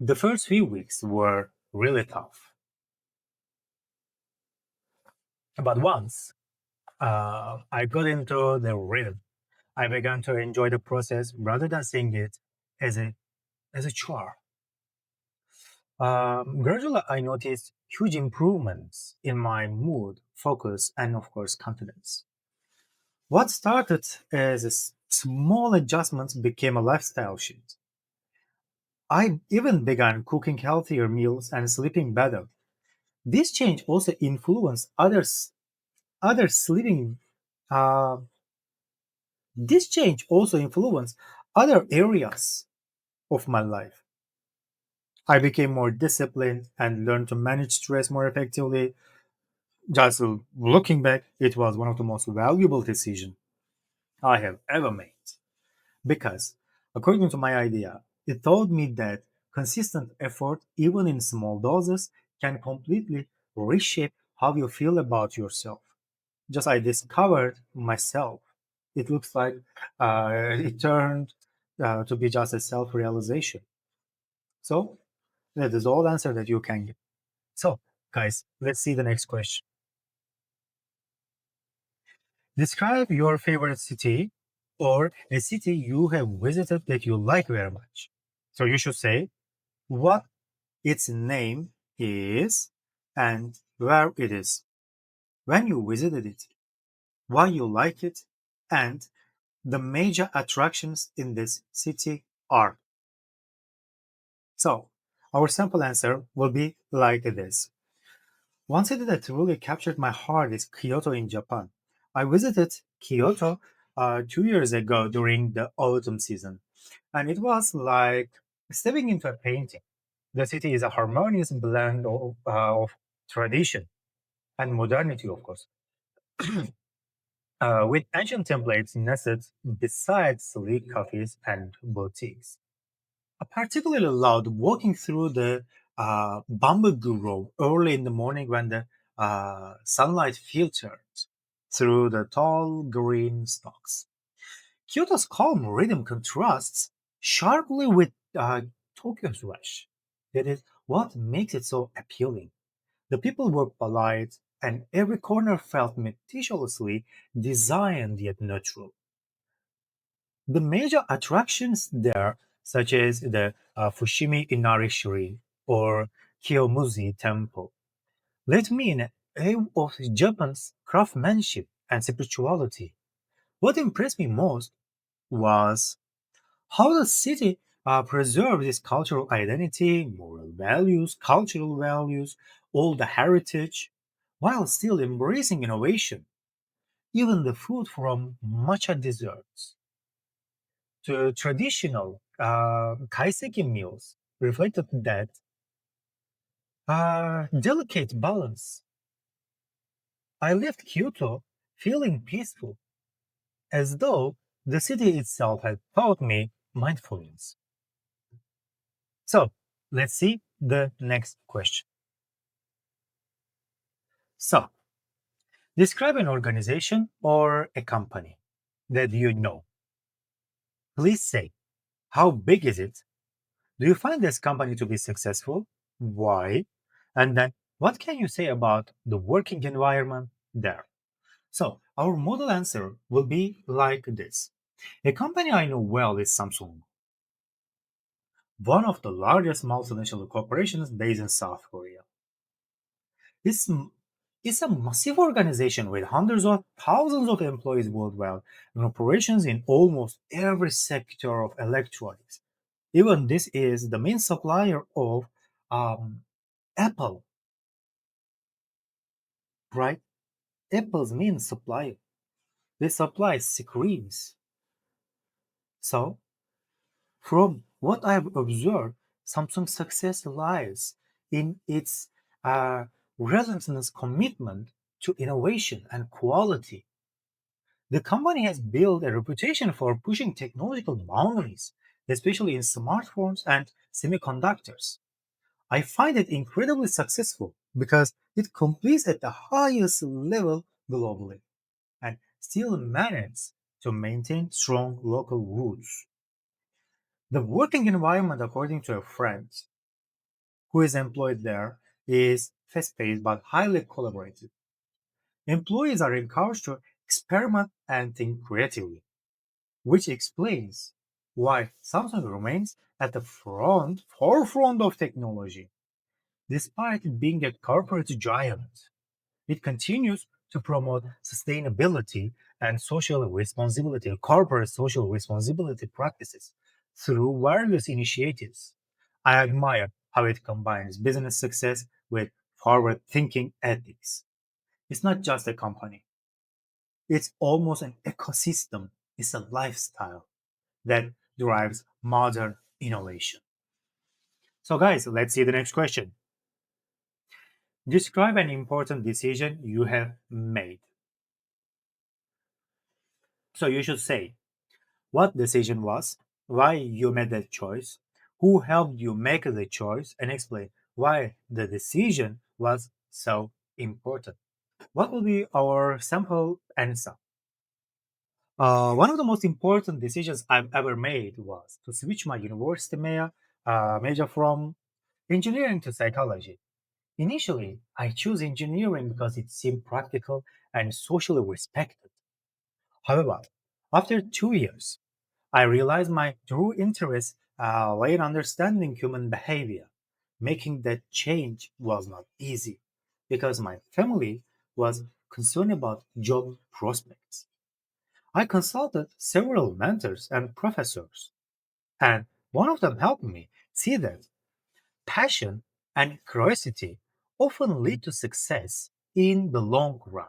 The first few weeks were really tough. But once I got into the rhythm, I began to enjoy the process rather than seeing it as a chore. Gradually, I noticed huge improvements in my mood, focus, and of course, confidence. What started as a small adjustments became a lifestyle shift. I even began cooking healthier meals and sleeping better. This change also influenced other sleeping. Uh, this change also influenced other areas of my life. I became more disciplined and learned to manage stress more effectively. Just looking back, it was one of the most valuable decisions I have ever made. Because, according to my idea, it taught me that consistent effort, even in small doses, can completely reshape how you feel about yourself. Just I discovered myself. It looks like it turned to be just a self realization. So, that is all answer that you can give. So, guys, let's see the next question. Describe your favorite city or a city you have visited that you like very much. So, you should say what its name is and where it is, when you visited it, why you like it, and the major attractions in this city are. So, our sample answer will be like this. One city that really captured my heart is Kyoto in Japan. I visited Kyoto 2 years ago during the autumn season, and it was like stepping into a painting. The city is a harmonious blend of tradition and modernity, of course, with ancient templates nested beside sleek cafes and boutiques. I particularly loved walking through the bamboo grove early in the morning when the sunlight filtered through the tall green stalks. Kyoto's calm rhythm contrasts sharply with Tokyo's rush. That is what makes it so appealing. The people were polite, and every corner felt meticulously designed yet natural. The major attractions there, such as the Fushimi Inari Shiri or Kiyomuzi Temple, let me in awe of Japan's craftsmanship and spirituality. What impressed me most was how the city preserved its cultural identity, moral values, cultural values, all the heritage, while still embracing innovation. Even the food from matcha desserts to traditional kaiseki meals reflected that delicate balance. I left Kyoto feeling peaceful, as though the city itself had taught me mindfulness. So, let's see the next question. So, describe an organization or a company that you know. Please say, how big is it? Do you find this company to be successful? Why? And then, what can you say about the working environment there? So, our model answer will be like this. A company I know well is Samsung. one of the largest multinational corporations based in South Korea. This is a massive organization with hundreds of thousands of employees worldwide and operations in almost every sector of electronics. Even this is the main supplier of um, Apple, right? Apple's main supplier. They supply screens. So, from what I've observed, Samsung's success lies in its uh, relentless commitment to innovation and quality. The company has built a reputation for pushing technological boundaries, especially in smartphones and semiconductors. I find it incredibly successful because it competes at the highest level globally and still manages to maintain strong local roots. The working environment, according to a friend who is employed there, is fast paced but highly collaborative. Employees are encouraged to experiment and think creatively, which explains why Samsung remains at the forefront of technology. Despite it being a corporate giant, it continues to promote sustainability and social responsibility, corporate social responsibility practices through various initiatives. I admire how it combines business success with forward thinking ethics. It's not just a company, it's almost an ecosystem, it's a lifestyle that drives modern innovation. So, guys, let's see the next question. Describe an important decision you have made. So, you should say what decision was, why you made that choice, who helped you make the choice, and explain why the decision was so important. What will be our sample answer? One of the most important decisions I've ever made was to switch my university major from engineering to psychology. Initially, I chose engineering because it seemed practical and socially respected. However, after 2 years, I realized my true interest lay in understanding human behavior. Making that change was not easy because my family was concerned about job prospects. I consulted several mentors and professors, and one of them helped me see that passion and curiosity often lead to success in the long run,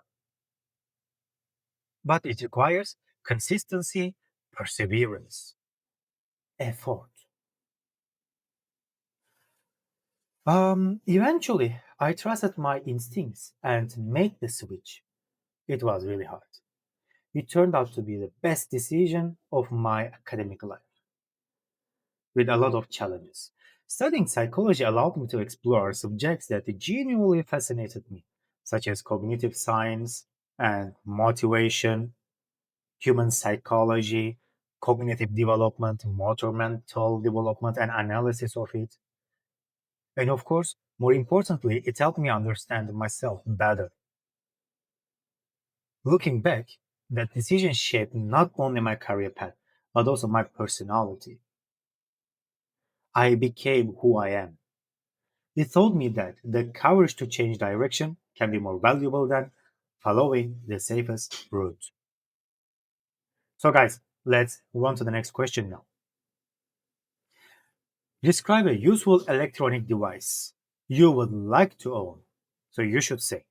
but it requires consistency, perseverance, effort. Eventually, I trusted my instincts and made the switch. It was really hard. It turned out to be the best decision of my academic life, with a lot of challenges. Studying psychology allowed me to explore subjects that genuinely fascinated me, such as cognitive science and motivation, human psychology, cognitive development, motor mental development, and analysis of it. And of course, more importantly, it helped me understand myself better. Looking back, that decision shaped not only my career path, but also my personality. I became who I am. It taught me that the courage to change direction can be more valuable than following the safest route. So, guys, let's move on to the next question now. Describe a useful electronic device you would like to own. So, you should say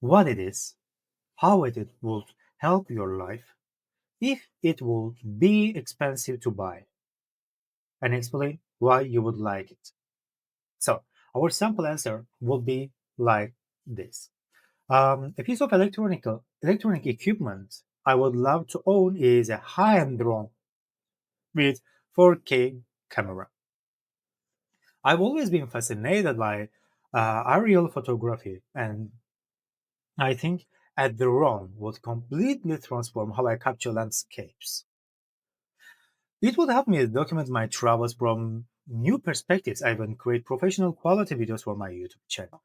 what it is, how it would help your life, if it would be expensive to buy, and explain why you would like it. So, our sample answer will be like this. A piece of electronic equipment I would love to own is a high-end drone with 4K camera. I've always been fascinated by aerial photography, and I think a drone would completely transform how I capture landscapes. It would help me document my travels from new perspectives. I even create professional quality videos for my YouTube channel.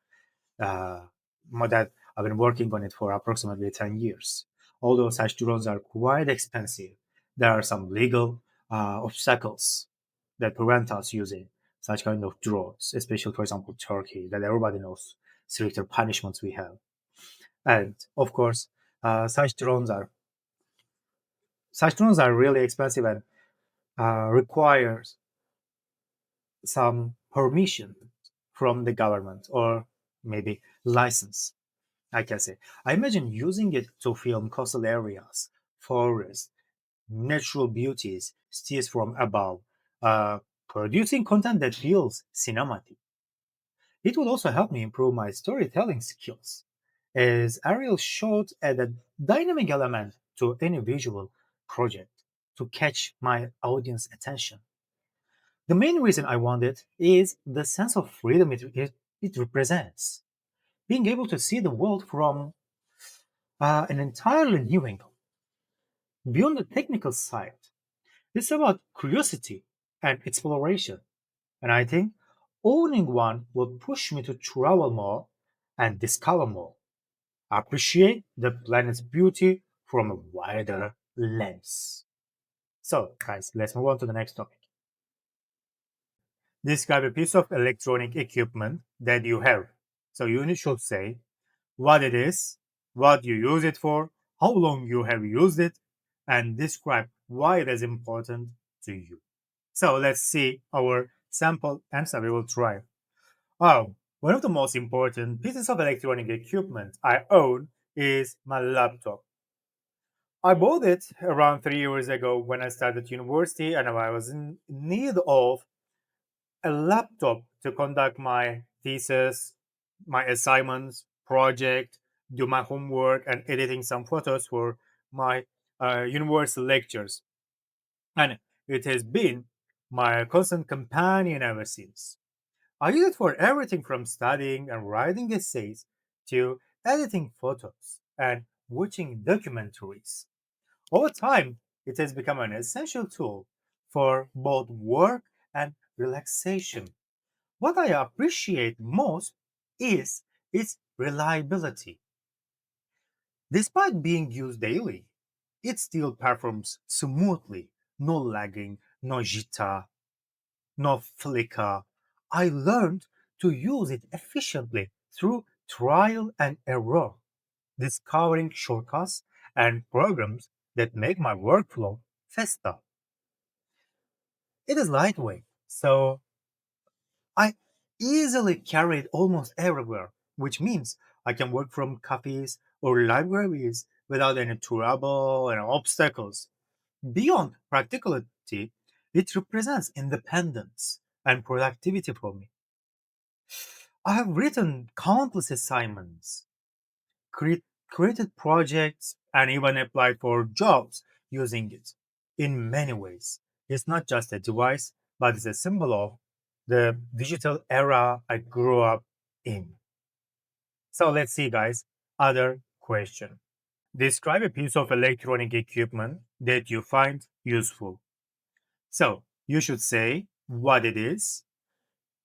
Uh, more that I've been working on it for approximately 10 years. Although such drones are quite expensive, there are some legal obstacles. that prevent us using such kind of drones, especially, for example, Turkey, that everybody knows stricter punishments we have. And of course, such drones are really expensive and requires some permission from the government or maybe license, I can say. I imagine using it to film coastal areas, forests, natural beauties, sees from above, uh, producing content that feels cinematic. It will also help me improve my storytelling skills, as Ariel showed a dynamic element to any visual project to catch my audience attention. The main reason I want it is the sense of freedom it represents. Being able to see the world from an entirely new angle, beyond the technical side. It's about curiosity and exploration. And I think owning one will push me to travel more and discover more, appreciate the planet's beauty from a wider lens. So, guys, let's move on to the next topic. Describe a piece of electronic equipment that you have. So, you should say what it is, what you use it for, how long you have used it, and describe why it is important to you. So let's see our sample answer we will try. Oh, one of the most important pieces of electronic equipment I own is my laptop. I bought it around 3 years ago when I started university and I was in need of a laptop to conduct my thesis, my assignments, project, do my homework, and editing some photos for my university lectures. And it has been my constant companion ever since. I use it for everything from studying and writing essays to editing photos and watching documentaries. Over time, it has become an essential tool for both work and relaxation. What I appreciate most is its reliability. Despite being used daily, it still performs smoothly, no lagging, no jitter, no flicker. I learned to use it efficiently through trial and error, discovering shortcuts and programs that make my workflow faster. It is lightweight, so I easily carry it almost everywhere, which means I can work from cafes or libraries without any trouble and obstacles. Beyond practicality, it represents independence and productivity for me. I have written countless assignments, created projects, and even applied for jobs using it. In many ways, it's not just a device, but it's a symbol of the digital era I grew up in. So let's see, guys. Other question. Describe a piece of electronic equipment that you find useful. So you should say what it is,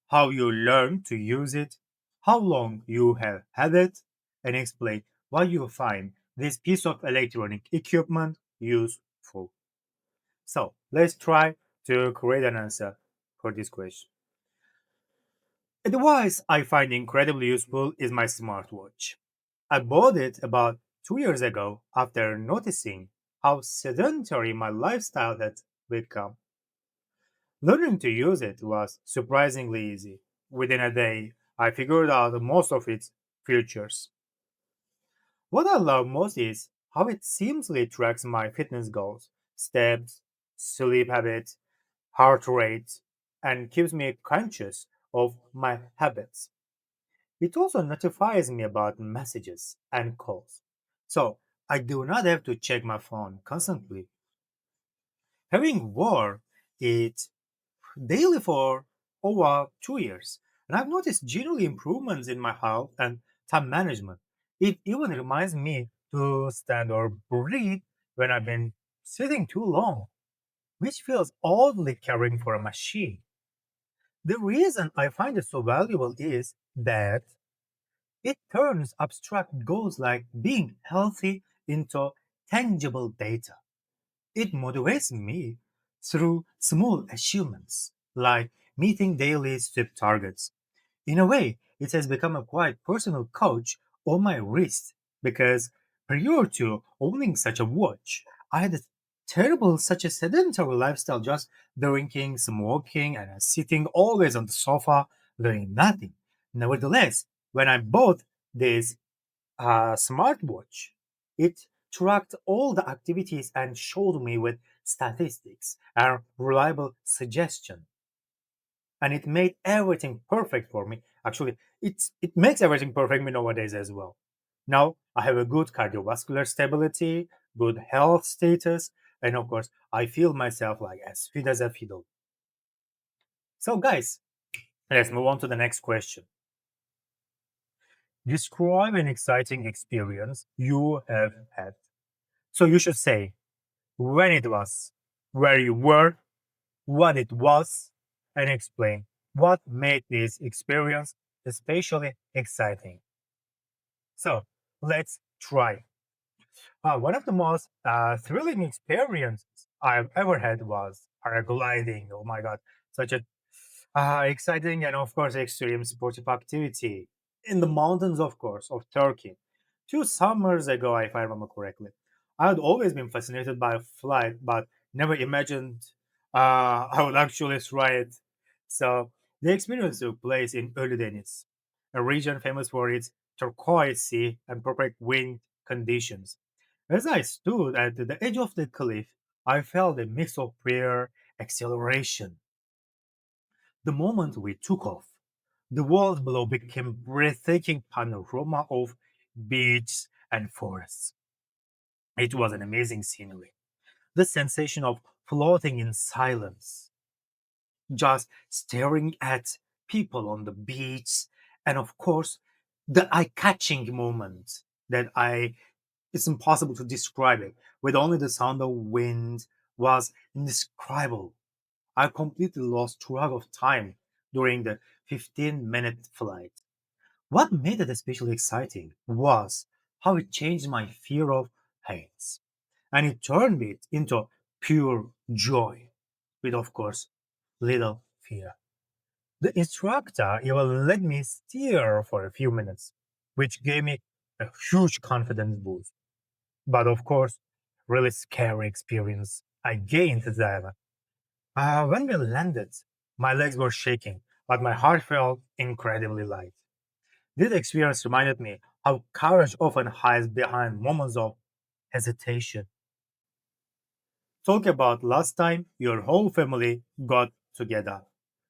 how you learn to use it, how long you have had it, and explain why you find this piece of electronic equipment useful. So let's try to create an answer for this question. A device I find incredibly useful is my smartwatch. I bought it about 2 years ago after noticing how sedentary my lifestyle had become. Learning to use it was surprisingly easy. Within a day, I figured out most of its features. What I love most is how it seamlessly tracks my fitness goals, steps, sleep habits, heart rate, and keeps me conscious of my habits. It also notifies me about messages and calls, so I do not have to check my phone constantly. Having worn it daily for over 2 years, and I've noticed general improvements in my health and time management. It even reminds me to stand or breathe when I've been sitting too long, which feels oddly caring for a machine. The reason I find it so valuable is that it turns abstract goals like being healthy into tangible data. It motivates me through small achievements, like meeting daily step targets. In a way, it has become a quite personal coach on my wrist because prior to owning such a watch, I had a terrible, such a sedentary lifestyle, just drinking, smoking, and sitting always on the sofa doing nothing. Nevertheless, when I bought this smartwatch, it tracked all the activities and showed me with statistics and reliable suggestion, and it made everything perfect for me. Actually, it makes everything perfect me nowadays as well. Now I have a good cardiovascular stability, good health status, and of course I feel myself like as fit as a fiddle. So guys, let's move on to the next question. Describe an exciting experience you have had. So you should say when it was, where you were, what it was, and explain what made this experience especially exciting. So let's try. One of the most thrilling experiences I've ever had was paragliding. Oh my god, such a exciting and of course extreme sportive activity in the mountains, of course, of Turkey. 2 summers ago, if I remember correctly, I had always been fascinated by flight, but never imagined I would actually try it. So the experience took place in Ölüdeniz, a region famous for its turquoise sea and perfect wind conditions. As I stood at the edge of the cliff, I felt a mix of fear, exhilaration. The moment we took off, the world below became breathtaking panorama of beaches and forests. It was an amazing scenery. The sensation of floating in silence, just staring at people on the beach, and of course, the eye-catching moment that I it's impossible to describe it with only the sound of wind was indescribable. I completely lost track of time during the 15-minute flight. What made it especially exciting was how it changed my fear of heights, and it turned it into pure joy, with, of course, little fear. The instructor even let me steer for a few minutes, which gave me a huge confidence boost. But of course, really scary experience I gained then. When we landed, my legs were shaking, but my heart felt incredibly light. This experience reminded me how courage often hides behind moments of hesitation. Talk about last time your whole family got together.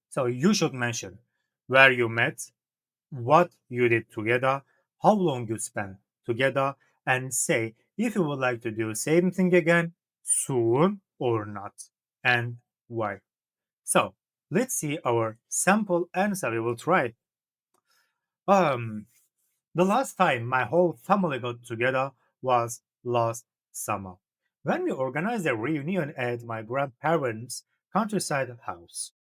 So you should mention where you met, what you did together, how long you spent together, and say if you would like to do same thing again soon or not, and why. So let's see our sample answer. We will try. Um, the last time my whole family got together was last summer when we organized a reunion at my grandparents' countryside house.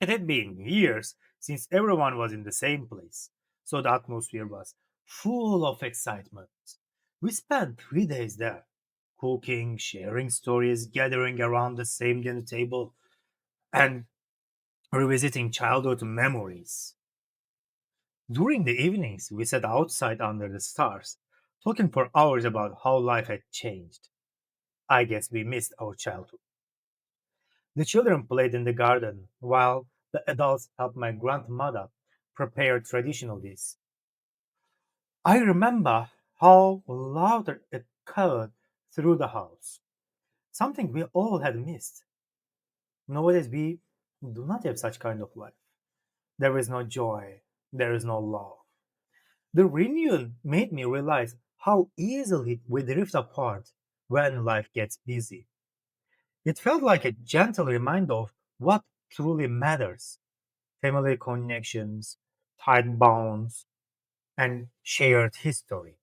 It had been years since everyone was in the same place, so the atmosphere was full of excitement. We spent 3 days there, cooking, sharing stories, gathering around the same dinner table, and revisiting childhood memories. During the evenings, we sat outside under the stars, talking for hours about how life had changed. I guess we missed our childhood. The children played in the garden, while the adults helped my grandmother prepare traditional dishes. I remember how laughter echoed through the house, something we all had missed. Nowadays, we do not have such kind of life. There is no joy, there is no love. The reunion made me realize how easily we drift apart when life gets busy. It felt like a gentle reminder of what truly matters: family connections, tight bonds, and shared history,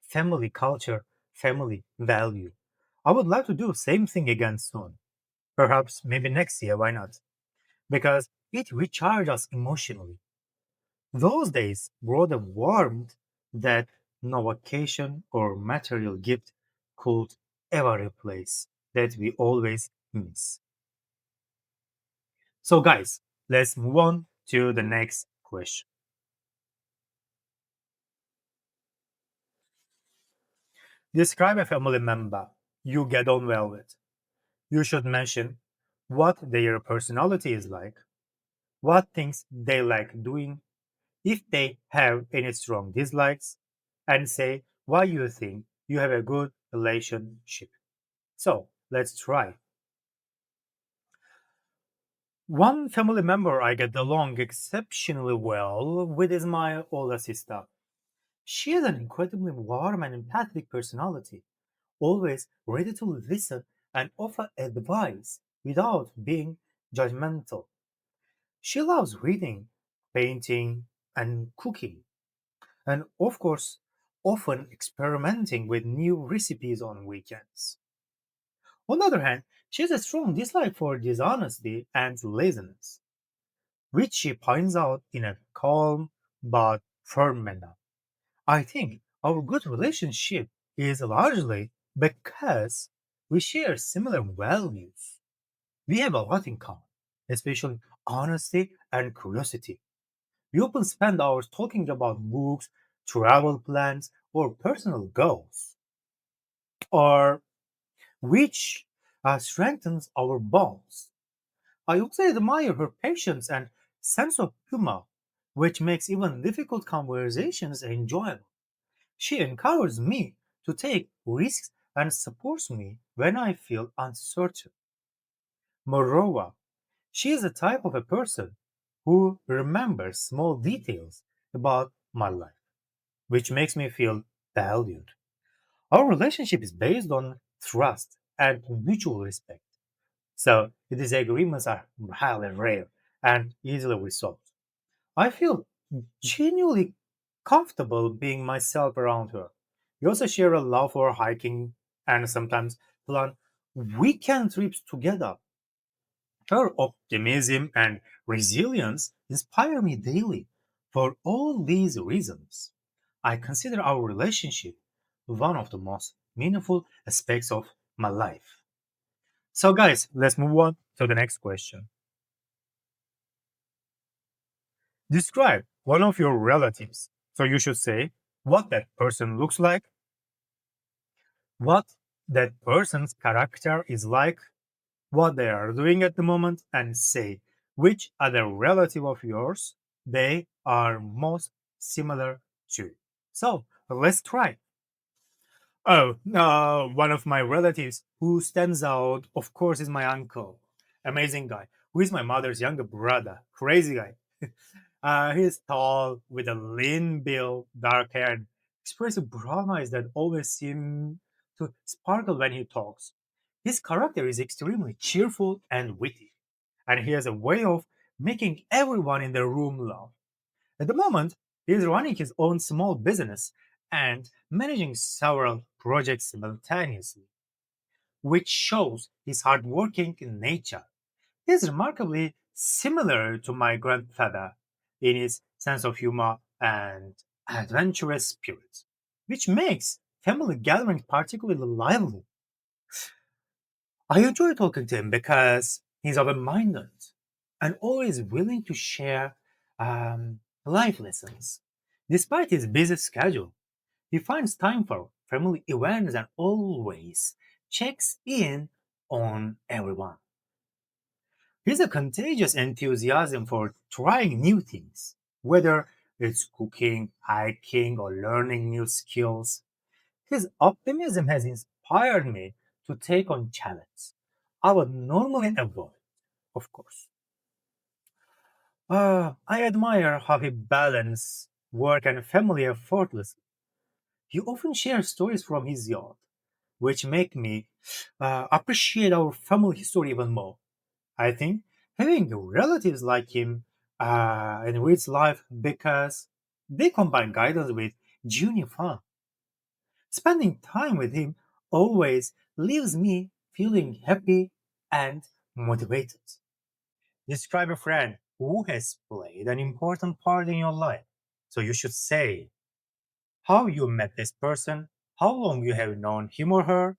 family culture, family value. I would like to do the same thing again soon. Perhaps maybe next year, why not? Because it recharges us emotionally. Those days brought a warmth that no occasion or material gift could ever replace, that we always miss. So, guys, let's move on to the next question. Describe a family member you get on well with. You should mention what their personality is like, what things they like doing, if they have any strong dislikes, and say why you think you have a good relationship. So, let's try. One family member I get along exceptionally well with is my older sister. She has an incredibly warm and empathic personality, always ready to listen and offer advice without being judgmental. She loves reading, painting, and cooking, and of course, often experimenting with new recipes on weekends. On the other hand, she has a strong dislike for dishonesty and laziness, which she points out in a calm but firm manner. I think our good relationship is largely because we share similar values. We have a lot in common, especially honesty and curiosity. We often spend hours talking about books, travel plans, or personal goals, or which strengthens our bonds. I also admire her patience and sense of humor, which makes even difficult conversations enjoyable. She encourages me to take risks and supports me when I feel uncertain. Moreover, she is the type of a person who remembers small details about my life, which makes me feel valued. Our relationship is based on trust and mutual respect, so the disagreements are highly rare and easily resolved. I feel genuinely comfortable being myself around her. We also share a love for hiking and sometimes plan weekend trips together. Her optimism and resilience inspire me daily. For all these reasons, I consider our relationship one of the most meaningful aspects of my life. So, guys, let's move on to the next question. Describe one of your relatives. So, you should say what that person looks like, what that person's character is like, what they are doing at the moment, and say which other relative of yours they are most similar to. So let's try. Oh, one of my relatives who stands out, of course, is my uncle. Amazing guy, who is my mother's younger brother. Crazy guy. He's tall, with a lean build, dark hair, and expressive brown eyes that always seem to sparkle when he talks. His character is extremely cheerful and witty, and he has a way of making everyone in the room laugh. At the moment, he is running his own small business and managing several projects simultaneously, which shows his hardworking nature. He is remarkably similar to my grandfather in his sense of humor and adventurous spirit, which makes family gatherings particularly lively. I enjoy talking to him because he's open-minded and always willing to share life lessons. Despite his busy schedule, he finds time for family events and always checks in on everyone. He has a contagious enthusiasm for trying new things, whether it's cooking, hiking, or learning new skills. His optimism has inspired me to take on challenges I would normally avoid, of course. I admire how he balances work and family effortlessly. He often shares stories from his youth, which make me appreciate our family history even more. I think having relatives like him enrich life because they combine guidance with genuine fun. Spending time with him always leaves me feeling happy and motivated. Describe a friend who has played an important part in your life. So you should say how you met this person, how long you have known him or her,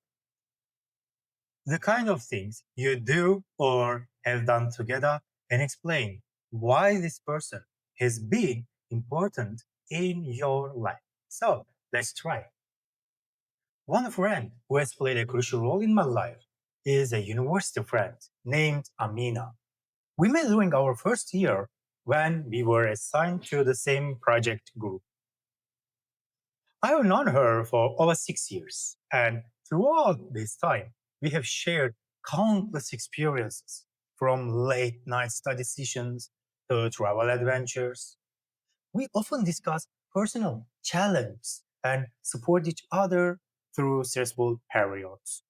the kind of things you do or have done together, and explain why this person has been important in your life. So let's try. One friend who has played a crucial role in my life is a university friend named Amina. We met during our first year when we were assigned to the same project group. I have known her for over 6 years, and throughout this time, we have shared countless experiences from late night study sessions to travel adventures. We often discuss personal challenges and support each other through stressful periods.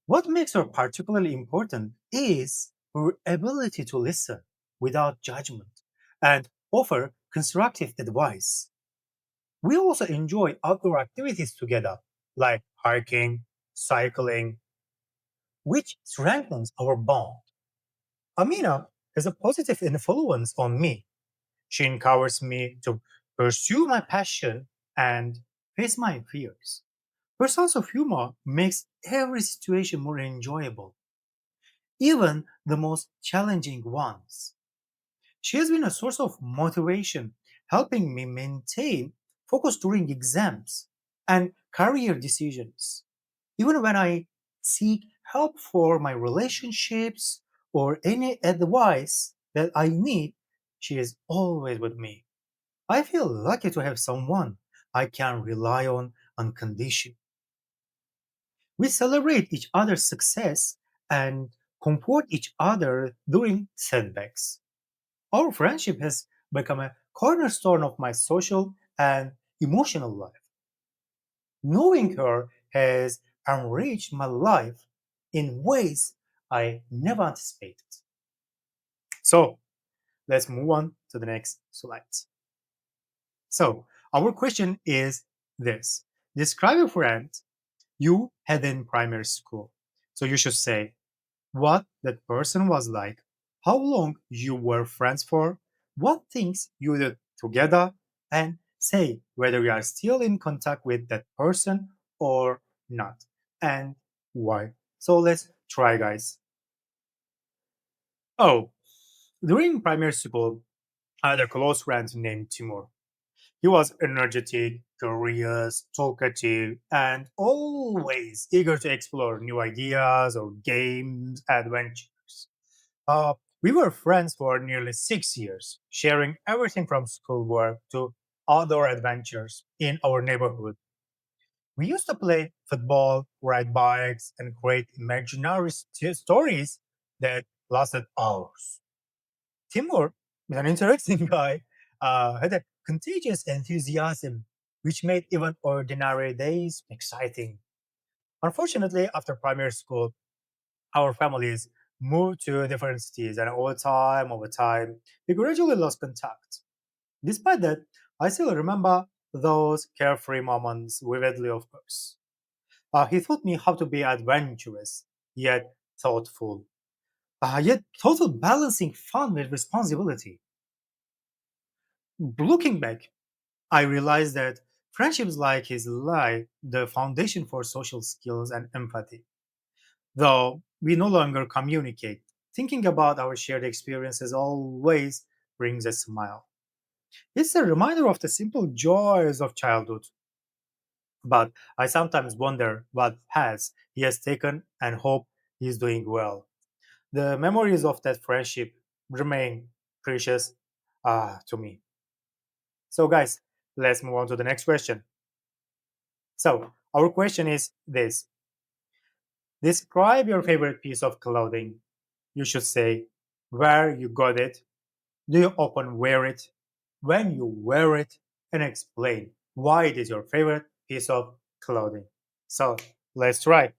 What makes her particularly important is her ability to listen without judgment and offer constructive advice. We also enjoy outdoor activities together, like hiking, cycling, which strengthens our bond. Amina has a positive influence on me. She encourages me to pursue my passion and face my fears. Her sense of humor makes every situation more enjoyable, even the most challenging ones. She has been a source of motivation, helping me maintain focus during exams and career decisions. Even when I seek help for my relationships or any advice that I need, she is always with me. I feel lucky to have someone I can rely on unconditionally. We celebrate each other's success and comfort each other during setbacks. Our friendship has become a cornerstone of my social and emotional life. Knowing her has enriched my life in ways I never anticipated. So let's move on to the next slide. So our question is this. Describe a friend you had in primary school. So you should say what that person was like, how long you were friends for, what things you did together, and say whether you are still in contact with that person or not, and why. So let's try, guys. Oh, during primary school, I had a close friend named Timur. He was energetic, curious, talkative, and always eager to explore new ideas or games, adventures. We were friends for nearly 6 years, sharing everything from schoolwork to outdoor adventures in our neighborhood. We used to play football, ride bikes, and create imaginary stories that lasted hours. Timur is an interesting guy, had a contagious enthusiasm, which made even ordinary days exciting. Unfortunately, after primary school, our families moved to different cities, and over time, we gradually lost contact. Despite that, I still remember those carefree moments vividly, of course. He taught me how to be adventurous, yet thoughtful, yet total balancing fun with responsibility. Looking back, I realized that friendships like his lie the foundation for social skills and empathy. Though we no longer communicate, thinking about our shared experiences always brings a smile. It's a reminder of the simple joys of childhood. But I sometimes wonder what paths he has taken and hope he is doing well. The memories of that friendship remain precious to me. So, guys, let's move on to the next question. So, our question is this. Describe your favorite piece of clothing. You should say where you got it, do you often wear it, when you wear it, and explain why it is your favorite piece of clothing. So let's try.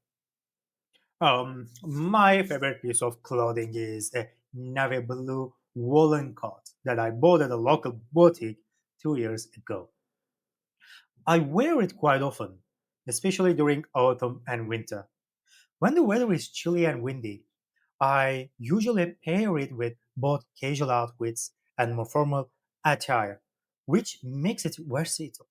My favorite piece of clothing is a navy blue woolen coat that I bought at a local boutique 2 years ago. I wear it quite often, especially during autumn and winter. When the weather is chilly and windy, I usually pair it with both casual outfits and more formal attire, which makes it versatile.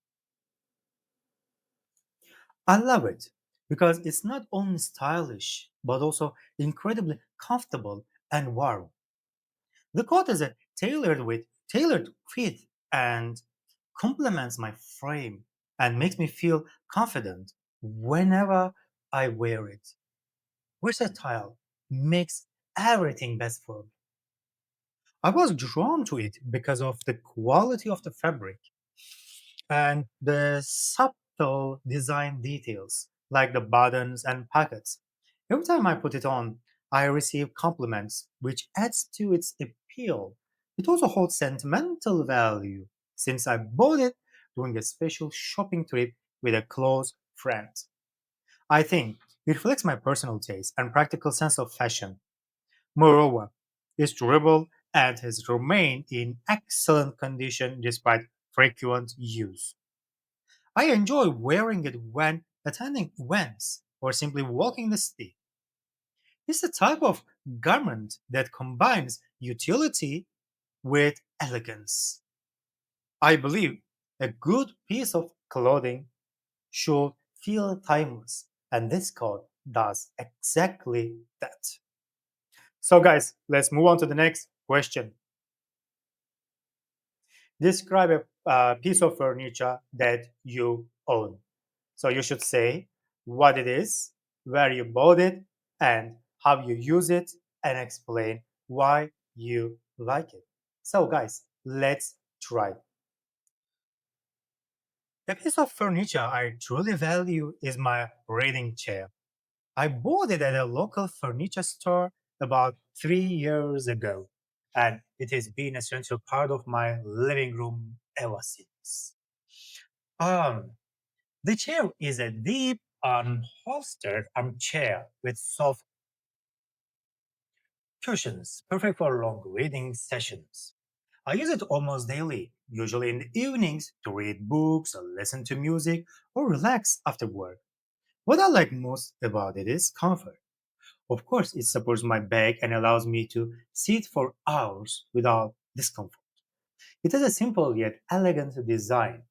I love it because it's not only stylish but also incredibly comfortable and warm. The coat is a tailored fit and complements my frame and makes me feel confident whenever I wear it. Versatile makes everything best for me. I was drawn to it because of the quality of the fabric and the subtle design details, like the buttons and pockets. Every time I put it on, I receive compliments, which adds to its appeal. It also holds sentimental value since I bought it during a special shopping trip with a close friend. I think it reflects my personal taste and practical sense of fashion. Moreover, it's durable and has remained in excellent condition despite frequent use. I enjoy wearing it when attending events or simply walking the city. It's a type of garment that combines utility with elegance. I believe a good piece of clothing should feel timeless, and this coat does exactly that. So, guys, let's move on to the next question. Describe a piece of furniture that you own. So you should say what it is, where you bought it, and how you use it, and explain why you like it. So, guys, let's try. The piece of furniture I truly value is my reading chair. I bought it at a local furniture store about 3 years ago, and it has been a central part of my living room ever since. Um, the chair is a deep, unholstered armchair with soft cushions, perfect for long reading sessions. I use it almost daily, usually in the evenings, to read books, or listen to music, or relax after work. What I like most about it is comfort. Of course, it supports my back and allows me to sit for hours without discomfort. It has a simple yet elegant design,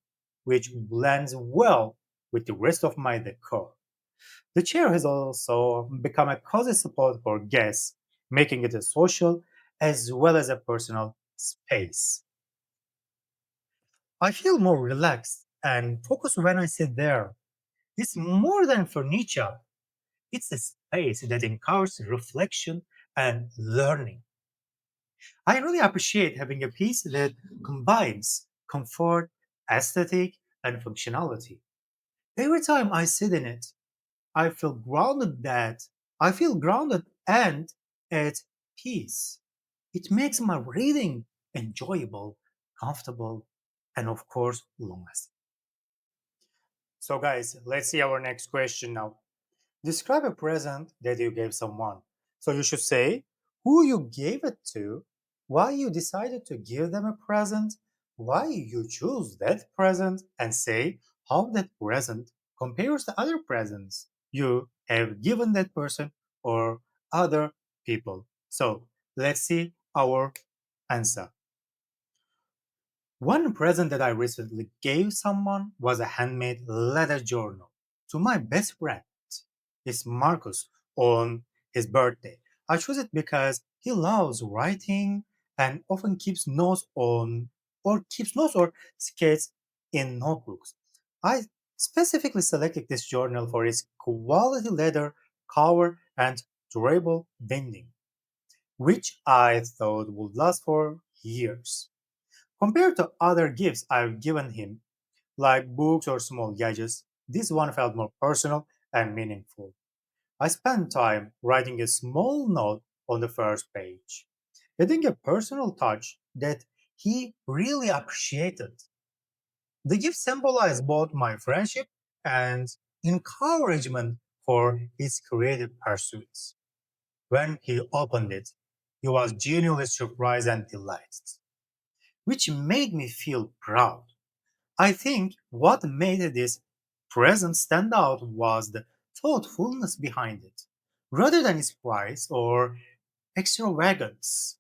which blends well with the rest of my decor. The chair has also become a cozy spot for guests, making it a social as well as a personal space. I feel more relaxed and focused when I sit there. It's more than furniture, it's a space that encourages reflection and learning. I really appreciate having a piece that combines comfort, aesthetic, and functionality. Every time I sit in it, I feel grounded and at peace. It makes my reading enjoyable, comfortable, and of course, long lasting. So, guys, let's see our next question now. Describe a present that you gave someone. So, you should say who you gave it to, why you decided to give them a present, why you choose that present, and say how that present compares to other presents you have given that person or other people. So, let's see our answer. One present that I recently gave someone was a handmade leather journal to my best friend. It's Marcus on his birthday. I chose it because he loves writing and often keeps notes or sketches in notebooks. I specifically selected this journal for its quality leather cover and durable binding, which I thought would last for years. Compared to other gifts I've given him, like books or small gadgets, this one felt more personal and meaningful. I spent time writing a small note on the first page, adding a personal touch that he really appreciated. The gift symbolized both my friendship and encouragement for his creative pursuits. When he opened it, he was genuinely surprised and delighted, which made me feel proud. I think what made this present stand out was the thoughtfulness behind it, rather than its price or extravagance.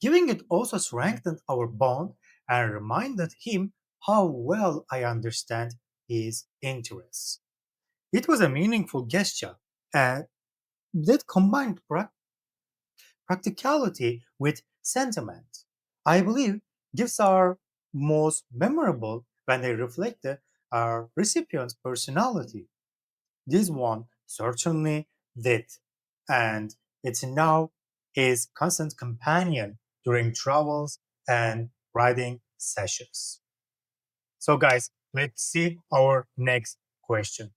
Giving it also strengthened our bond and reminded him how well I understand his interests. It was a meaningful gesture and that combined practicality with sentiment. I believe gifts are most memorable when they reflect the recipient's personality. This one certainly did, and it's now his constant companion during travels and writing sessions. So, guys, let's see our next question.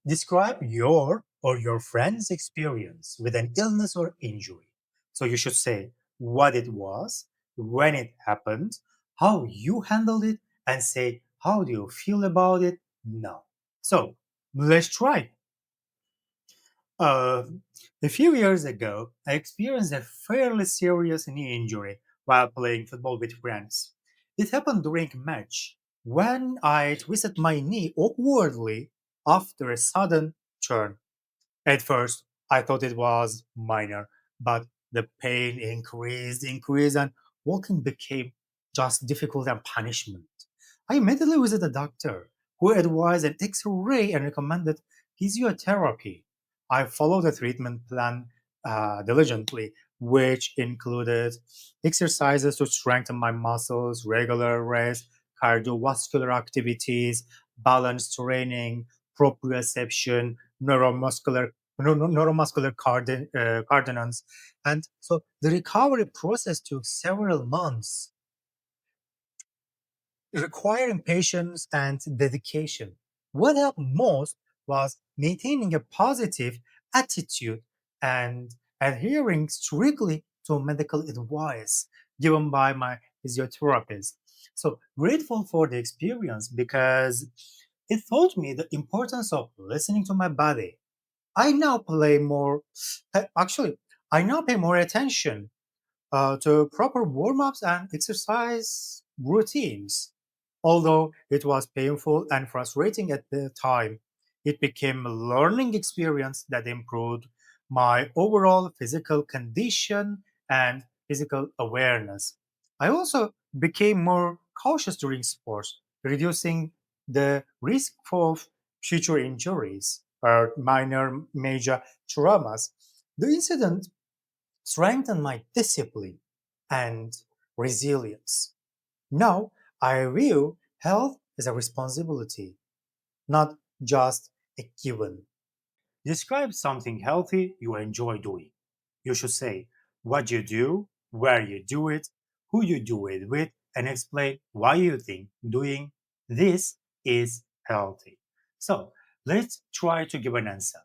Describe your or your friend's experience with an illness or injury. So, you should say what it was, when it happened, how you handled it, and say how do you feel about it now. So, let's try. Uh, a few years ago, I experienced a fairly serious knee injury while playing football with friends. It happened during a match when I twisted my knee awkwardly after a sudden turn. At first, I thought it was minor, but the pain increased, and walking became just difficult and punishment. I immediately visited a doctor who advised an X-ray and recommended physiotherapy. I followed the treatment plan diligently, which included exercises to strengthen my muscles, regular rest, cardiovascular activities, balance training, proprioception, neuromuscular coordinates. And so the recovery process took several months, requiring patience and dedication. What helped most was maintaining a positive attitude and adhering strictly to medical advice given by my physiotherapist. So grateful for the experience because it taught me the importance of listening to my body. I now play more, actually, I now pay more attention to proper warm ups and exercise routines. Although it was painful and frustrating at the time, it became a learning experience that improved my overall physical condition and physical awareness. I also became more cautious during sports, reducing the risk of future injuries or major traumas. The incident strengthen my discipline and resilience. Now, I view health as a responsibility, not just a given. Describe something healthy you enjoy doing. You should say what you do, where you do it, who you do it with, and explain why you think doing this is healthy. So, let's try to give an answer.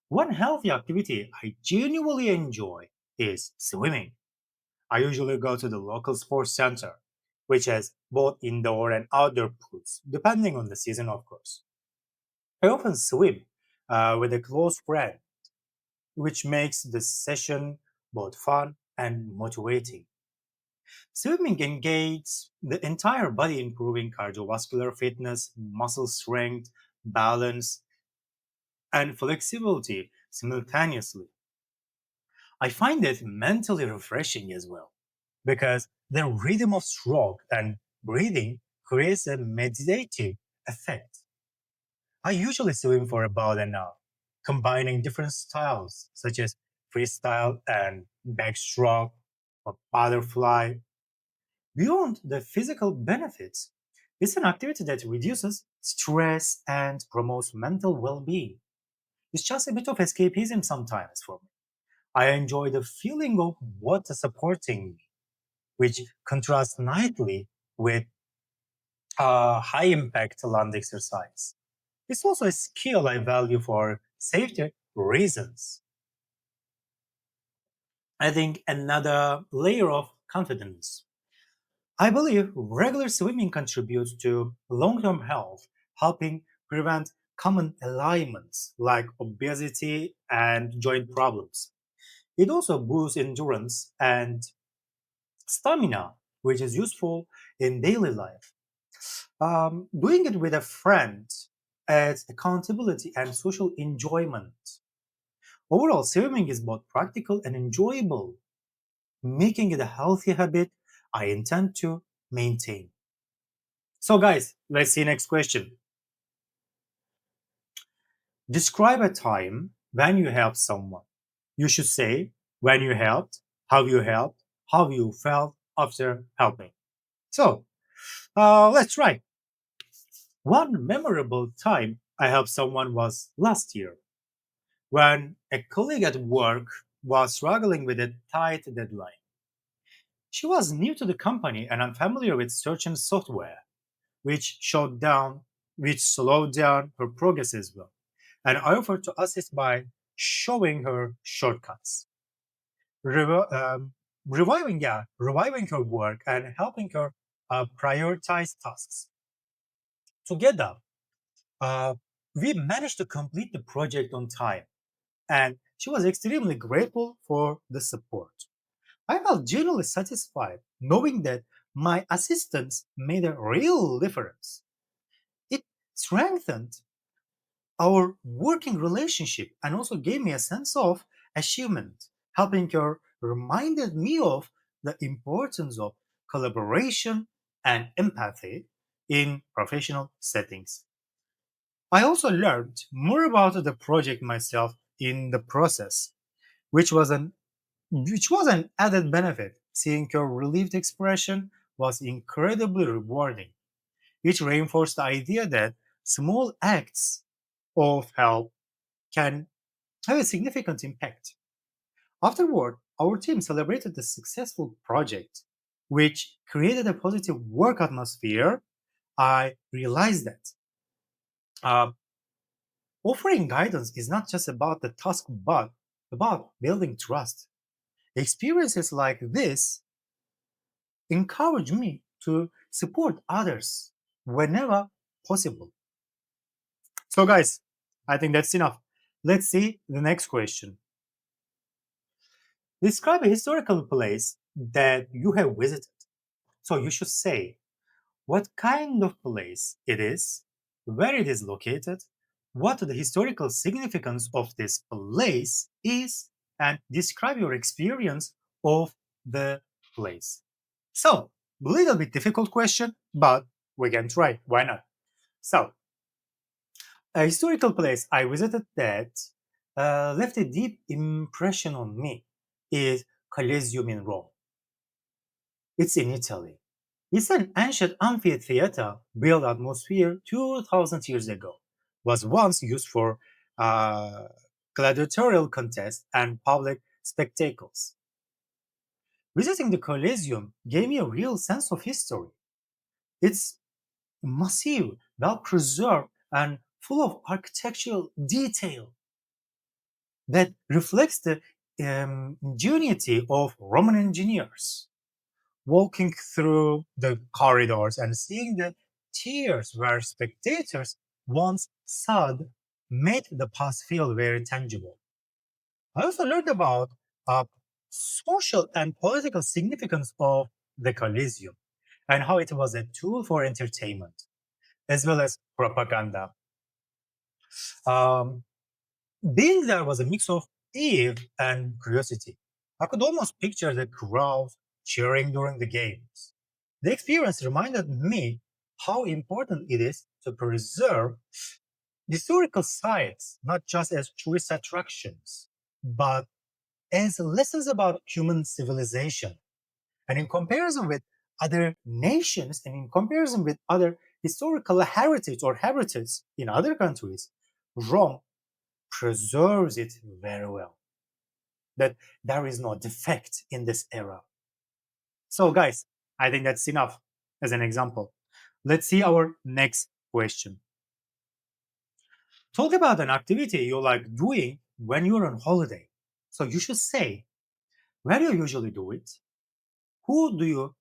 One healthy activity I genuinely enjoy is swimming. I usually go to the local sports center, which has both indoor and outdoor pools, depending on the season, of course. I often swim with a close friend, which makes the session both fun and motivating. Swimming engages the entire body, improving cardiovascular fitness, muscle strength, balance, and flexibility simultaneously. I find it mentally refreshing as well because the rhythm of stroke and breathing creates a meditative effect. I usually swim for about an hour, combining different styles such as freestyle and backstroke or butterfly. Beyond the physical benefits, it's an activity that reduces stress and promotes mental well being. It's just a bit of escapism sometimes for me. I enjoy the feeling of water supporting me, which contrasts nicely with high impact land exercise. It's also a skill I value for safety reasons. I think another layer of confidence. I believe regular swimming contributes to long term health, helping prevent common ailments like obesity and joint problems. It also boosts endurance and stamina, which is useful in daily life. Doing it with a friend adds accountability and social enjoyment. Overall, swimming is both practical and enjoyable, making it a healthy habit I intend to maintain. So, guys, let's see next question. Describe a time when you helped someone. You should say when you helped, how you felt after helping. So let's try. One memorable time I helped someone was last year when a colleague at work was struggling with a tight deadline. She was new to the company and unfamiliar with certain software, which showed down, which slowed down her progress as well. And I offered to assist by showing her shortcuts, revi- um, reviving her work and helping her prioritize tasks. Together, uh, we managed to complete the project on time, and she was extremely grateful for the support. I felt genuinely satisfied knowing that my assistance made a real difference. It strengthened our working relationship and also gave me a sense of achievement. Helping her reminded me of the importance of collaboration and empathy in professional settings. I also learned more about the project myself in the process, which was an added benefit. Seeing her relieved expression was incredibly rewarding. It reinforced the idea that small acts of help can have a significant impact. Afterward, our team celebrated the successful project, which created a positive work atmosphere. I realized that uh, offering guidance is not just about the task, but about building trust. Experiences like this encourage me to support others whenever possible. So, guys, I think that's enough. Let's see the next question. Describe a historical place that you have visited. So, you should say what kind of place it is, where it is located, what the historical significance of this place is, and describe your experience of the place. So, a little bit difficult question, but we can try. Why not? So, a historical place I visited that left a deep impression on me is Colosseum in Rome. It's in Italy. It's an ancient amphitheater built atmosphere 2000 years ago. Was once used for uh, gladiatorial contests and public spectacles. Visiting the Colosseum gave me a real sense of history. It's massive, well preserved, and full of architectural detail that reflects the ingenuity of Roman engineers. Walking through the corridors and seeing the tiers where spectators once stood made the past feel very tangible. I also learned about uh, social and political significance of the Colosseum and how it was a tool for entertainment as well as propaganda. Um, Being there was a mix of awe and curiosity. I could almost picture the crowd cheering during the games. The experience reminded me how important it is to preserve historical sites not just as tourist attractions, but as lessons about human civilization. And in comparison with other nations and in comparison with other historical heritage or heritage in other countries, Rome preserves it very well. That there is no defect in this era. So, guys, I think that's enough as an example. Let's see our next question. Talk about an activity you like doing when you're on holiday. So, you should say where you usually do it, who do you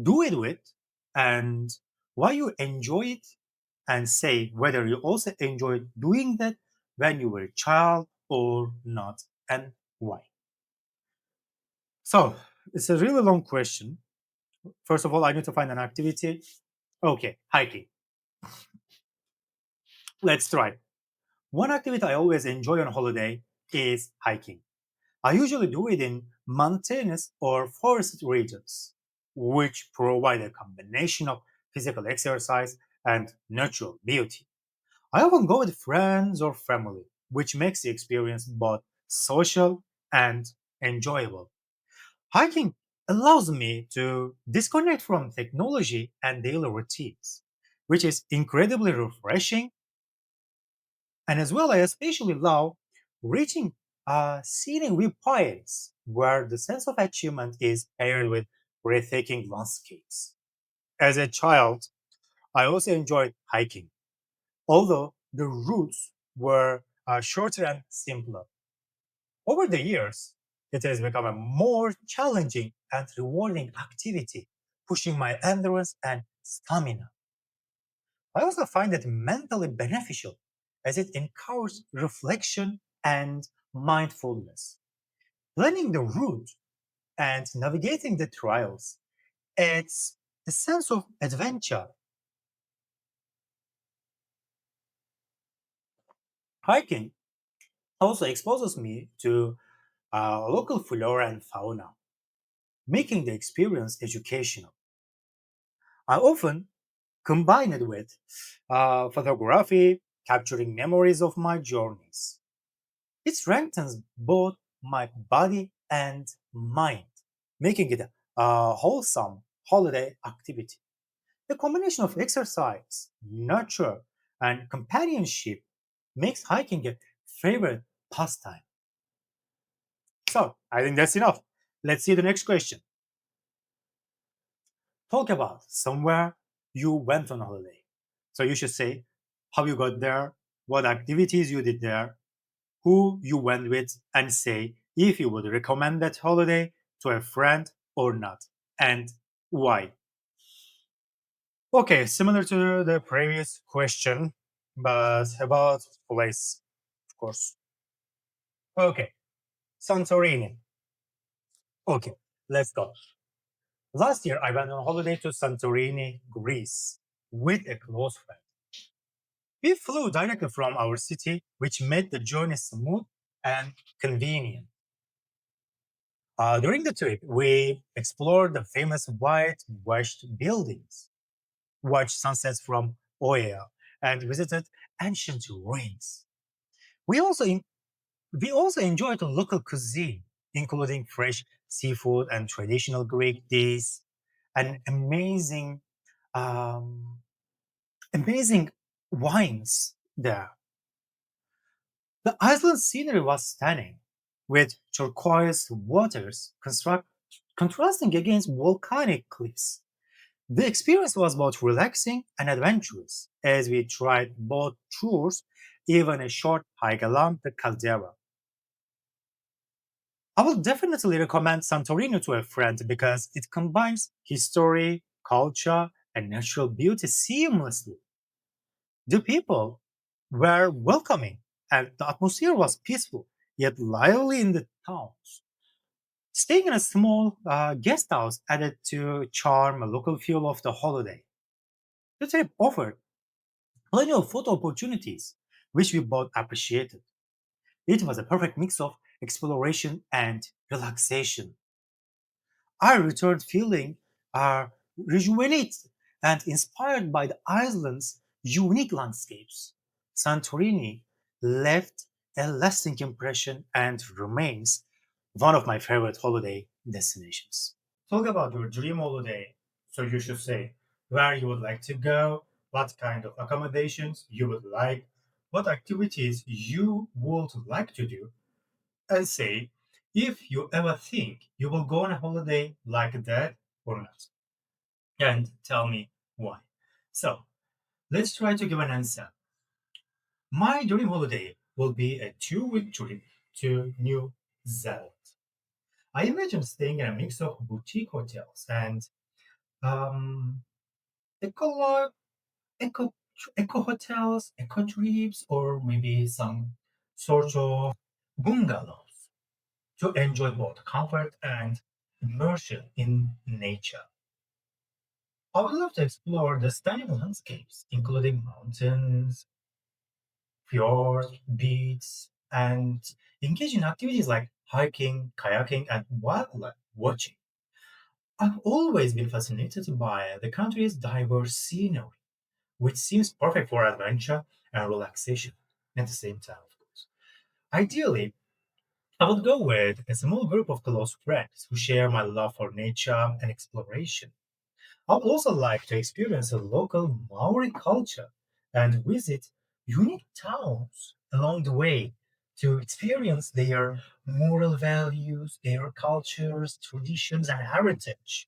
do it with, and why you enjoy it, and say whether you also enjoyed doing that when you were a child or not, and why. So, it's a really long question. First of all, I need to find an activity. Okay, hiking. Let's try. One activity I always enjoy on holiday is hiking. I usually do it in mountainous or forested regions, which provide a combination of physical exercise and natural beauty. I often go with friends or family, which makes the experience both social and enjoyable. Hiking allows me to disconnect from technology and daily routines, which is incredibly refreshing. And as well, I especially love reaching scenic viewpoints where the sense of achievement is paired with breathtaking landscapes. As a child, I also enjoyed hiking, although the routes were shorter and simpler. Over the years, it has become a more challenging and rewarding activity, pushing my endurance and stamina. I also find it mentally beneficial as it encourages reflection and mindfulness. Planning the route and navigating the trails adds a sense of adventure. Hiking also exposes me to local flora and fauna, making the experience educational. I often combine it with photography, capturing memories of my journeys. It strengthens both my body and mind, making it a wholesome holiday activity. The combination of exercise, nurture, and companionship makes hiking a favorite pastime. So, I think that's enough. Let's see the next question. Talk about somewhere you went on holiday. So, you should say how you got there, what activities you did there, who you went with, and say if you would recommend that holiday to a friend or not, and why. Okay, similar to the previous question, but about place, of course. Okay, Santorini. Okay, let's go. Last year, I went on holiday to Santorini, Greece, with a close friend. We flew directly from our city, which made the journey smooth and convenient. During the trip, we explored the famous whitewashed buildings, watched sunsets from Oya, and visited ancient ruins. We also we also enjoyed the local cuisine, including fresh seafood and traditional Greek dishes, and um, amazing wines there. The island scenery was stunning, with turquoise waters contrasting against volcanic cliffs. The experience was both relaxing and adventurous, as we tried both tours, even a short hike along the caldera. I will definitely recommend Santorini to a friend because it combines history, culture, and natural beauty seamlessly. The people were welcoming, and the atmosphere was peaceful yet lively in the towns. Staying in a small guest house added to charm a local feel of the holiday. The trip offered plenty of photo opportunities, which we both appreciated. It was a perfect mix of exploration and relaxation. I returned feeling rejuvenated and inspired by the island's unique landscapes. Santorini left a lasting impression and remains one of my favorite holiday destinations. Talk about your dream holiday. So you should say where you would like to go, what kind of accommodations you would like, what activities you would like to do, and say if you ever think you will go on a holiday like that or not. And tell me why. So let's try to give an answer. My dream holiday will be a 2 week trip to New Zealand. I imagine staying in a mix of boutique hotels and um, eco, eco, eco hotels, eco trips, or maybe some sort of bungalows to enjoy both comfort and immersion in nature. I would love to explore the stunning landscapes, including mountains, fjords, beaches, and engage in activities like hiking, kayaking, and wildlife watching. I've always been fascinated by the country's diverse scenery, which seems perfect for adventure and relaxation at the same time, of course. Ideally, I would go with a small group of close friends who share my love for nature and exploration. I would also like to experience a local Maori culture and visit unique towns along the way to experience their moral values, their cultures, traditions, and heritage.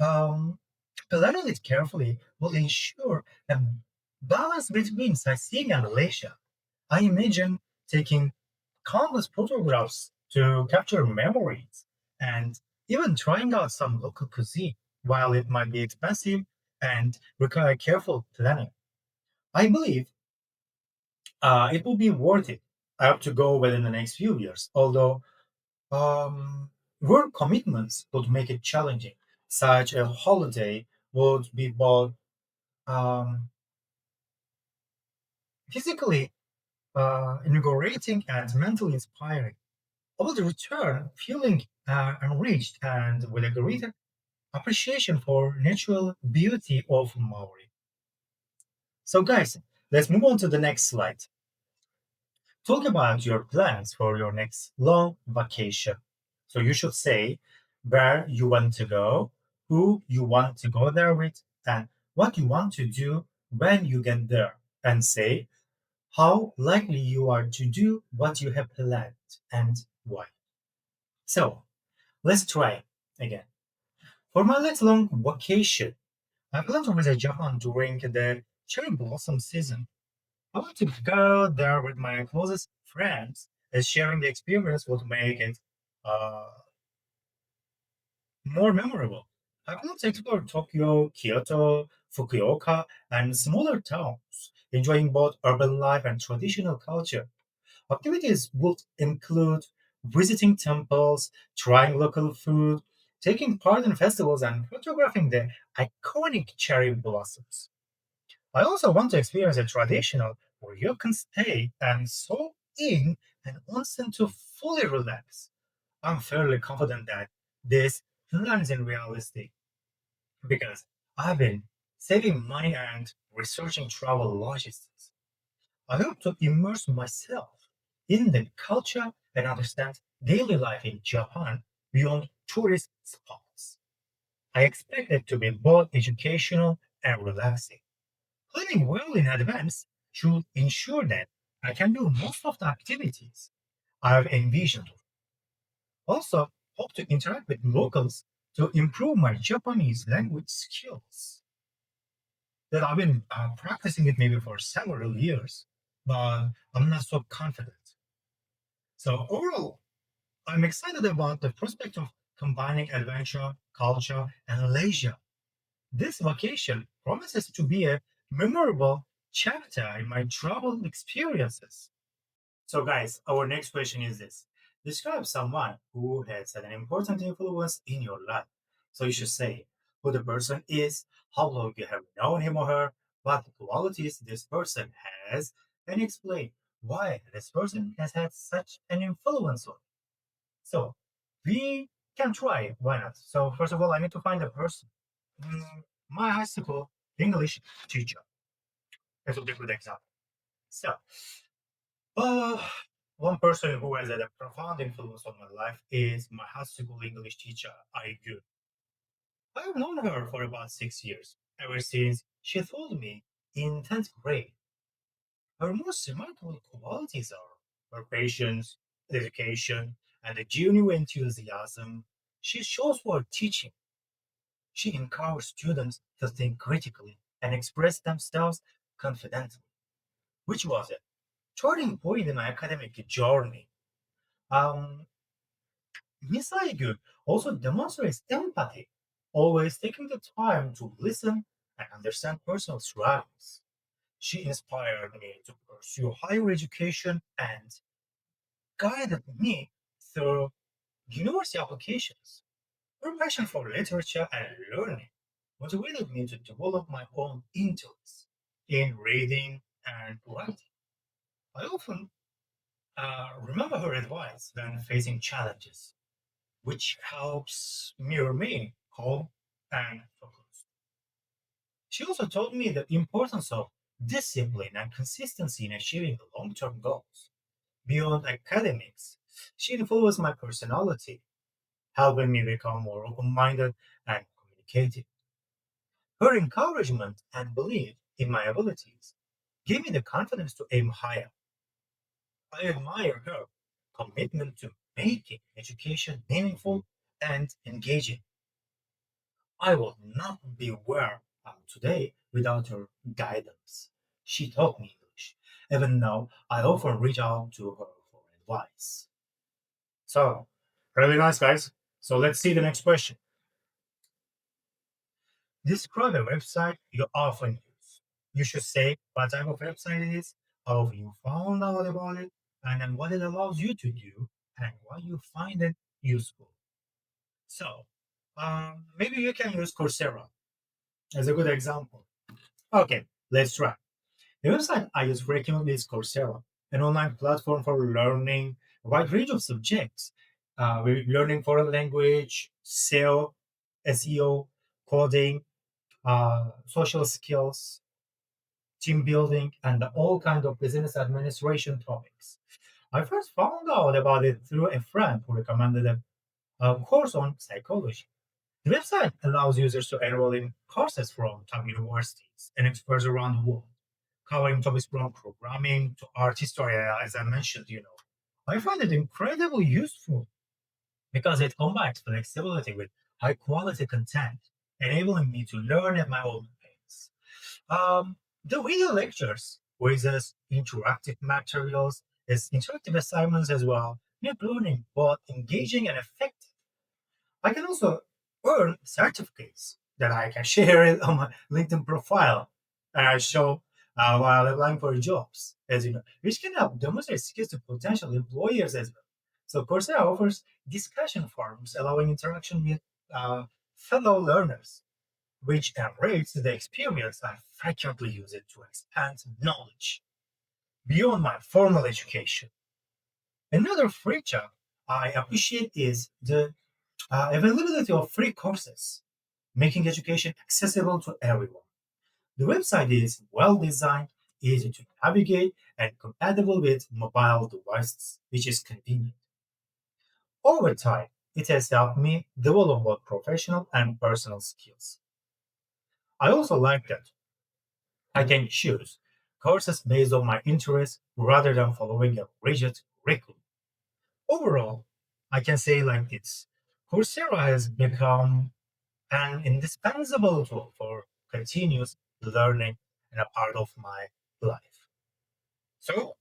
Um, Planning it carefully will ensure a balance between sightseeing and leisure. I imagine taking countless photographs to capture memories and even trying out some local cuisine. While it might be expensive and require careful planning, I believe it will be worth it. I hope to go within the next few years, although work commitments would make it challenging. Such a holiday would be both um, physically invigorating and mentally inspiring. I will return feeling enriched and with a greater appreciation for natural beauty of Maori. So, guys, let's move on to the next slide. Talk about your plans for your next long vacation. So, you should say where you want to go, who you want to go there with, and what you want to do when you get there. And say how likely you are to do what you have planned and why. So, let's try again. For my next long vacation, I plan to visit Japan during the cherry blossom season. I want to go there with my closest friends, as sharing the experience would make it uh, more memorable. I plan to explore Tokyo, Kyoto, Fukuoka, and smaller towns, enjoying both urban life and traditional culture. Activities would include visiting temples, trying local food, taking part in festivals, and photographing the iconic cherry blossoms. I also want to experience a traditional where you can stay and soak in an onsen to fully relax. I'm fairly confident that this plan is realistic because I've been saving money and researching travel logistics. I hope to immerse myself in the culture and understand daily life in Japan beyond tourist spots. I expect it to be both educational and relaxing. Planning well in advance should ensure that I can do most of the activities I've envisioned. Also, hope to interact with locals to improve my Japanese language skills that I've been practicing it maybe for several years, but I'm not so confident. So overall, I'm excited about the prospect of combining adventure, culture, and leisure. This vacation promises to be a memorable chapter in my travel experiences. So, guys, our next question is this: describe someone who has had an important influence in your life. So, you should say who the person is, how long you have known him or her, what qualities this person has, and explain why this person has had such an influence on you. So, we can try. Why not? So, first of all, I need to find a person. My high school English teacher. This will be a good example. So, uh, one person who has had a profound influence on my life is my high school English teacher, IELTS. I've known her for about 6 years, ever since she told me in 10th grade. Her most remarkable qualities are her patience, dedication, and the genuine enthusiasm she shows for teaching. She encourages students to think critically and express themselves confidently, which was a turning point in my academic journey. Um, Miss Aigul also demonstrates empathy, always taking the time to listen and understand personal struggles. She inspired me to pursue higher education and guided me through university applications. Her passion for literature and learning motivated me to develop my own interests in reading and writing. I often remember her advice when facing challenges, which helps me remain calm and focused. She also taught me the importance of discipline and consistency in achieving long term goals beyond academics. She influenced my personality, helping me become more open minded and communicative. Her encouragement and belief in my abilities gave me the confidence to aim higher. I admire her commitment to making education meaningful and engaging. I would not be where I am today without her guidance. She taught me English. Even now, I often reach out to her for advice. So, really nice, guys. So, let's see the next question. Describe a website you often use. You should say what type of website it is, how you found out about it, and then what it allows you to do, and why you find it useful. So, maybe you can use Coursera as a good example. Okay, let's try. The website I use frequently is Coursera, an online platform for learning a wide range of subjects. We're learning foreign language, SEO, coding, social skills, team building, and all kinds of business administration topics. I first found out about it through a friend who recommended a course on psychology. The website allows users to enroll in courses from top universities and experts around the world, covering topics from programming to art history, as I mentioned. I find it incredibly useful because it combines flexibility with high quality content, enabling me to learn at my own pace. The video lectures, quizzes, interactive materials, is interactive assignments as well, make learning both engaging and effective. I can also earn certificates that I can share it on my LinkedIn profile and I show while applying for jobs, as you know, which can help demonstrate skills to potential employers as well. So Coursera offers discussion forums allowing interaction with uh, fellow learners, which enrich the experience. I frequently use it to expand knowledge beyond my formal education. Another feature I appreciate is the availability of free courses, making education accessible to everyone. The website is well designed, easy to navigate, and compatible with mobile devices, which is convenient. Over time, it has helped me develop both professional and personal skills. I also like that I can choose courses based on my interests rather than following a rigid curriculum. Overall, I can say like this: Coursera has become an indispensable tool for continuous learning and a part of my life. So,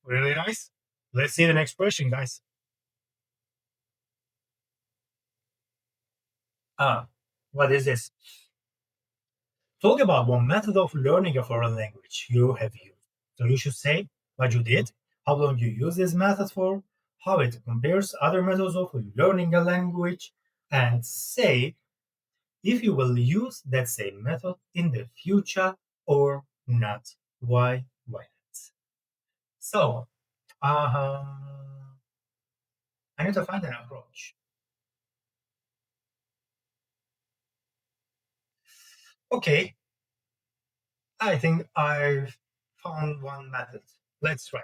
really nice. Let's see the next question, guys. What is this? Talk about one method of learning a foreign language you have used. So you should say what you did, how long you use this method for, how it compares to other methods of learning a language, and say if you will use that same method in the future or not. Why not? So, I need to find an approach. Okay, I think I've found one method. Let's try.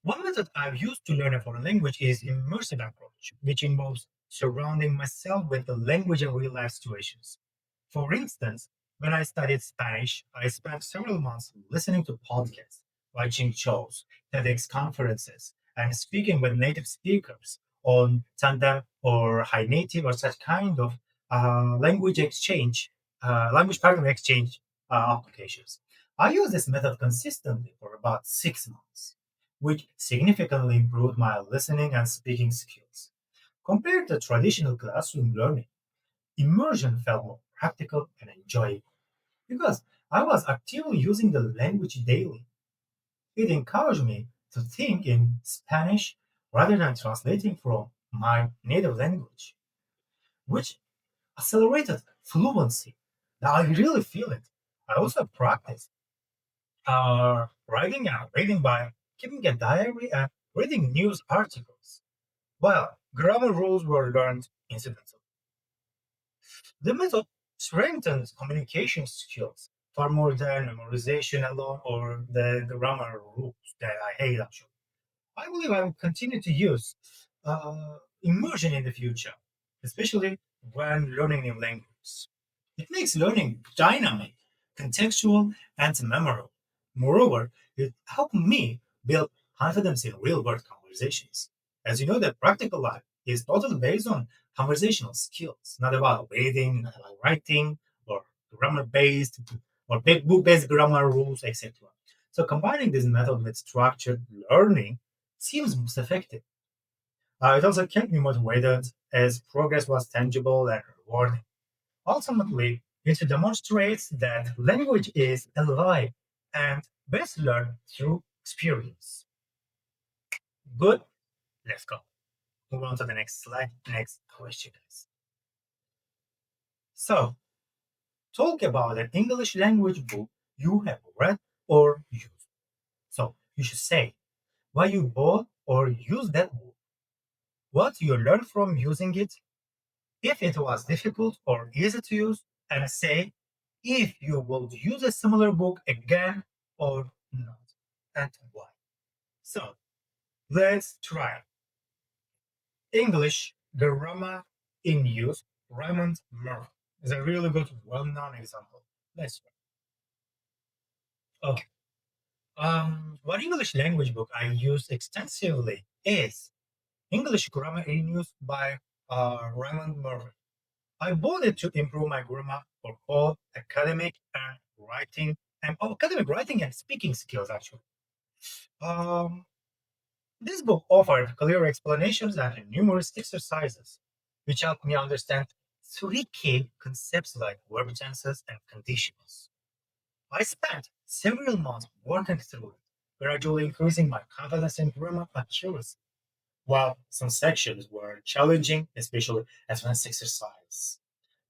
One method I've used to learn a foreign language is immersive approach, which involves surrounding myself with the language and real life situations. For instance, when I studied Spanish, I spent several months listening to podcasts, watching shows, TEDx conferences, and speaking with native speakers on tandem or high native or such kind of language partner exchange applications. I used this method consistently for about 6 months, which significantly improved my listening and speaking skills. Compared to traditional classroom learning, immersion felt more practical and enjoyable because I was actively using the language daily. It encouraged me to think in Spanish rather than translating from my native language, which accelerated fluency. Now I really feel it. I also practice writing and reading by keeping a diary and reading news articles, while grammar rules were learned incidentally. The method strengthens communication skills far more than memorization alone or the grammar rules that I hate actually. I believe I will continue to use immersion in the future, especially when learning new languages. It makes learning dynamic, contextual, and memorable. Moreover, it helped me build confidence in real world conversations. As you know, that practical life is totally based on conversational skills, not about reading, not about writing, or grammar based, or big book based grammar rules, etc. So, combining this method with structured learning seems most effective. It also kept me motivated as progress was tangible and rewarding. Ultimately, it demonstrates that language is alive and best learned through experience. Good, let's go. Move on to the next slide, next question, guys. So, talk about an English language book you have read or used. So, you should say why you bought or used that book, what you learned from using it, if it was difficult or easy to use, and say if you would use a similar book again or not, and why. So let's try. English grammar in use. Raymond Murphy is a really good, well-known example. Let's try. Okay. One English language book I use extensively is English Grammar in Use by Raymond Murphy. I bought it to improve my grammar for all academic writing and speaking skills. Actually, um, this book offered clear explanations and numerous exercises, which helped me understand three key concepts like verb tenses and conditionals. I spent several months working through it, gradually increasing my confidence in grammar accuracy. While some sections were challenging, especially advanced exercise,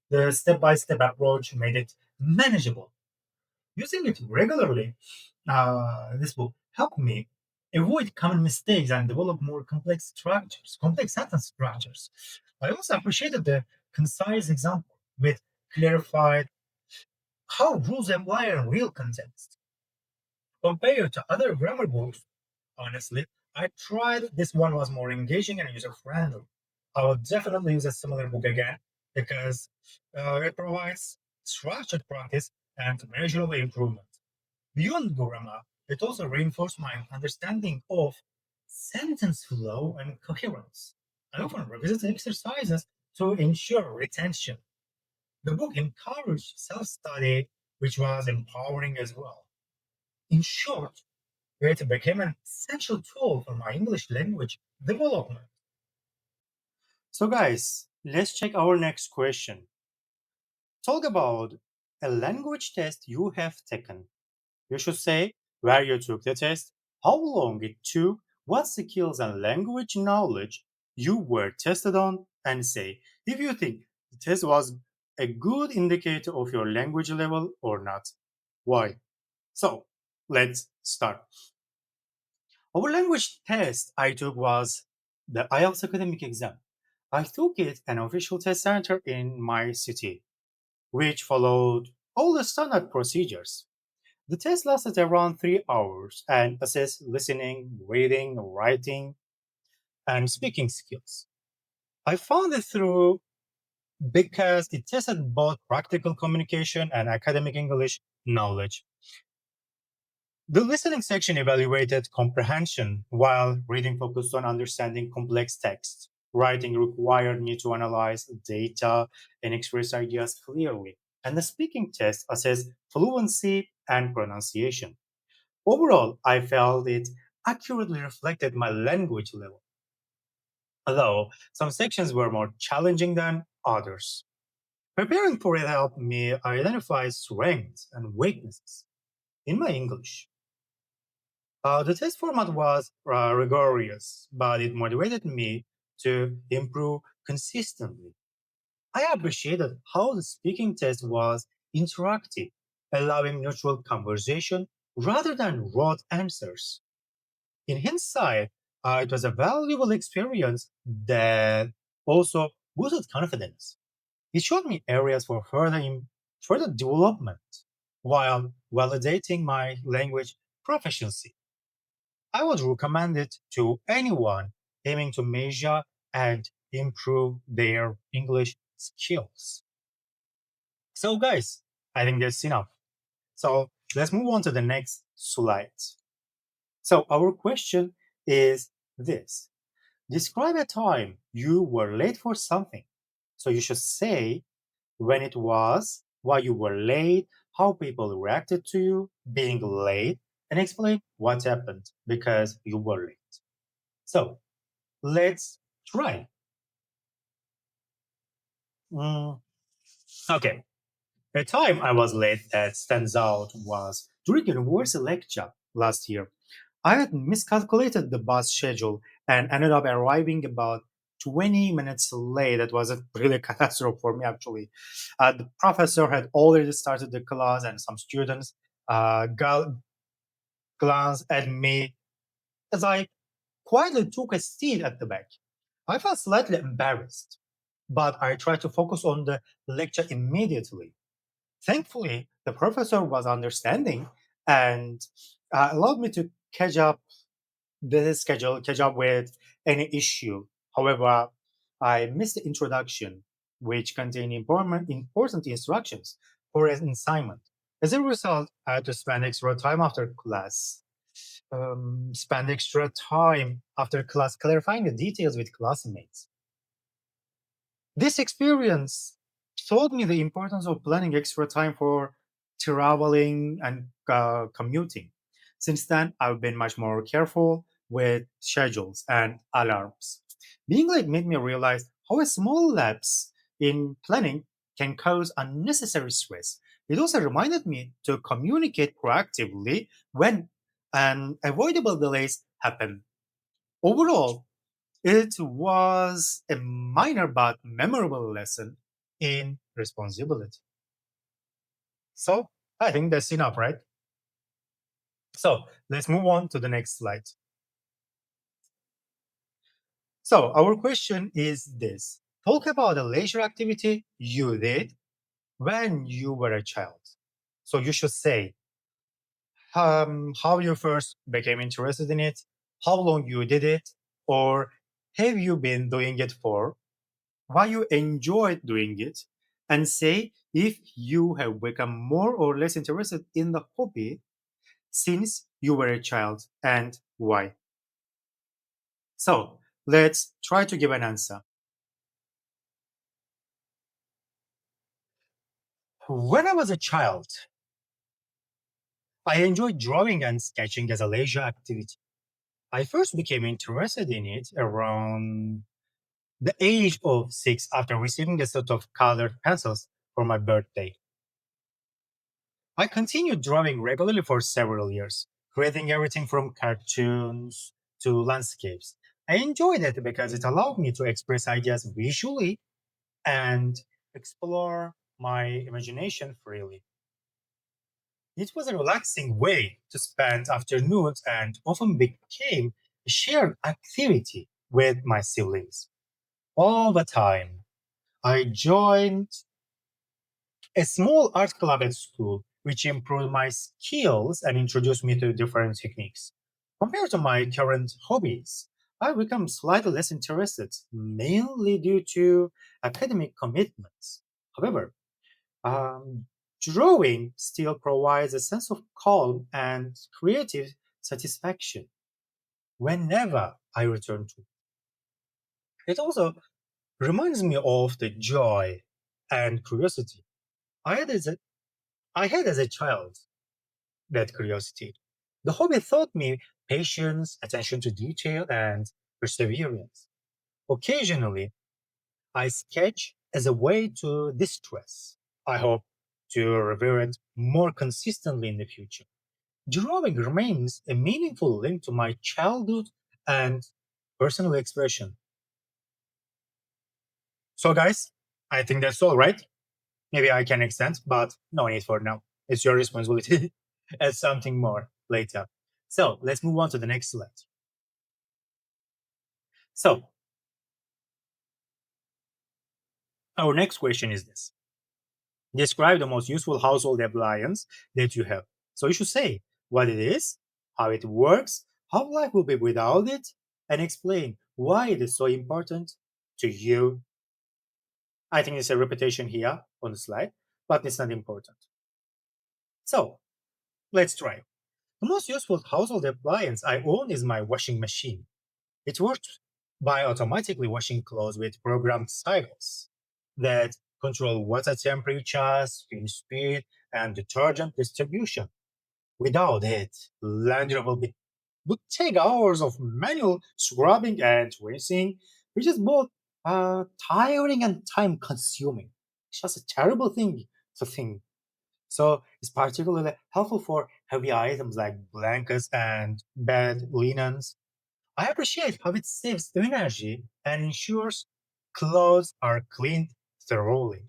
the step by step approach made it manageable. Using it regularly, this book helped me avoid common mistakes and develop more complex sentence structures. I also appreciated the concise example with clarified how rules apply in real context. Compared to other grammar books, honestly, I tried this one was more engaging and user friendly. I will definitely use a similar book again because it provides structured practice and measurable improvement. Beyond grammar, it also reinforced my understanding of sentence flow and coherence. I often revisit exercises to ensure retention. The book encouraged self study, which was empowering as well. In short, it became an essential tool for my English language development. So, guys, let's check our next question. Talk about a language test you have taken. You should say where you took the test, how long it took, what skills and language knowledge you were tested on, and say if you think the test was a good indicator of your language level or not. Why? So, let's start. Our language test I took was the IELTS academic exam. I took it at an official test center in my city, which followed all the standard procedures. The test lasted around 3 hours and assessed listening, reading, writing, and speaking skills. I found it through because it tested both practical communication and academic English knowledge. The listening section evaluated comprehension, while reading focused on understanding complex text. Writing required me to analyze data and express ideas clearly, and the speaking test assessed fluency and pronunciation. Overall, I felt it accurately reflected my language level, although some sections were more challenging than others. Preparing for it helped me identify strengths and weaknesses in my English. The test format was rigorous, but it motivated me to improve consistently. I appreciated how the speaking test was interactive, allowing neutral conversation rather than rote answers. In hindsight, it was a valuable experience that also boosted confidence. It showed me areas for further development while validating my language proficiency. I would recommend it to anyone aiming to measure and improve their English skills. So, guys, I think that's enough. So, let's move on to the next slide. So, our question is this: describe a time you were late for something. So, you should say when it was, why you were late, how people reacted to you being late, and explain what happened because you were late. So, let's try. Mm, okay. A time I was late that stands out was during a university lecture last year. I had miscalculated the bus schedule and ended up arriving about 20 minutes late. That was a really catastrophe for me, actually. The professor had already started the class, and some students glanced at me as I quietly took a seat at the back. I felt slightly embarrassed, but I tried to focus on the lecture immediately. Thankfully, the professor was understanding and allowed me to catch up with any issue. However, I missed the introduction, which contained important instructions for an assignment. As a result, I had to spend extra time after class. Spend extra time after class clarifying the details with classmates. This experience taught me the importance of planning extra time for traveling and commuting. Since then, I've been much more careful with schedules and alarms. Being late made me realize how a small lapse in planning can cause unnecessary stress. It also reminded me to communicate proactively when unavoidable delays happen. Overall, it was a minor but memorable lesson in responsibility. So I think that's enough, right? So let's move on to the next slide. So our question is this: talk about a leisure activity you did when you were a child. So you should say how you first became interested in it, how long you did it, or have you been doing it for, why you enjoyed doing it, and say if you have become more or less interested in the hobby since you were a child and why. So let's try to give an answer. When I was a child, I enjoyed drawing and sketching as a leisure activity. I first became interested in it around the age of 6 after receiving a set of colored pencils for my birthday. I continued drawing regularly for several years, creating everything from cartoons to landscapes. I enjoyed it because it allowed me to express ideas visually and explore my imagination freely. It was a relaxing way to spend afternoons and often became a shared activity with my siblings. All the time, I joined a small art club at school, which improved my skills and introduced me to different techniques. Compared to my current hobbies, I've become slightly less interested, mainly due to academic commitments. However, um, drawing still provides a sense of calm and creative satisfaction whenever I return to it. It also reminds me of the joy and curiosity I had as a, I had as a child. That curiosity. The hobby taught me patience, attention to detail, and perseverance. Occasionally, I sketch as a way to distress. I hope to review it more consistently in the future. Drawing remains a meaningful link to my childhood and personal expression. So, guys, I think that's all right. Maybe I can extend, but no need for now. It's your responsibility. Add something more later. So let's move on to the next slide. So our next question is this: describe the most useful household appliance that you have. So you should say what it is, how it works, how life will be without it and explain why it is so important to you. I think it's a repetition here on the slide, but it's not important. So let's try. The most useful household appliance I own is my washing machine. It works by automatically washing clothes with programmed cycles that control water temperature, spin speed, and detergent distribution. Without it, laundry would take hours of manual scrubbing and rinsing, which is both tiring and time consuming. It's just a terrible thing to think. So it's particularly helpful for heavy items like blankets and bed linens. I appreciate how it saves energy and ensures clothes are cleaned thoroughly.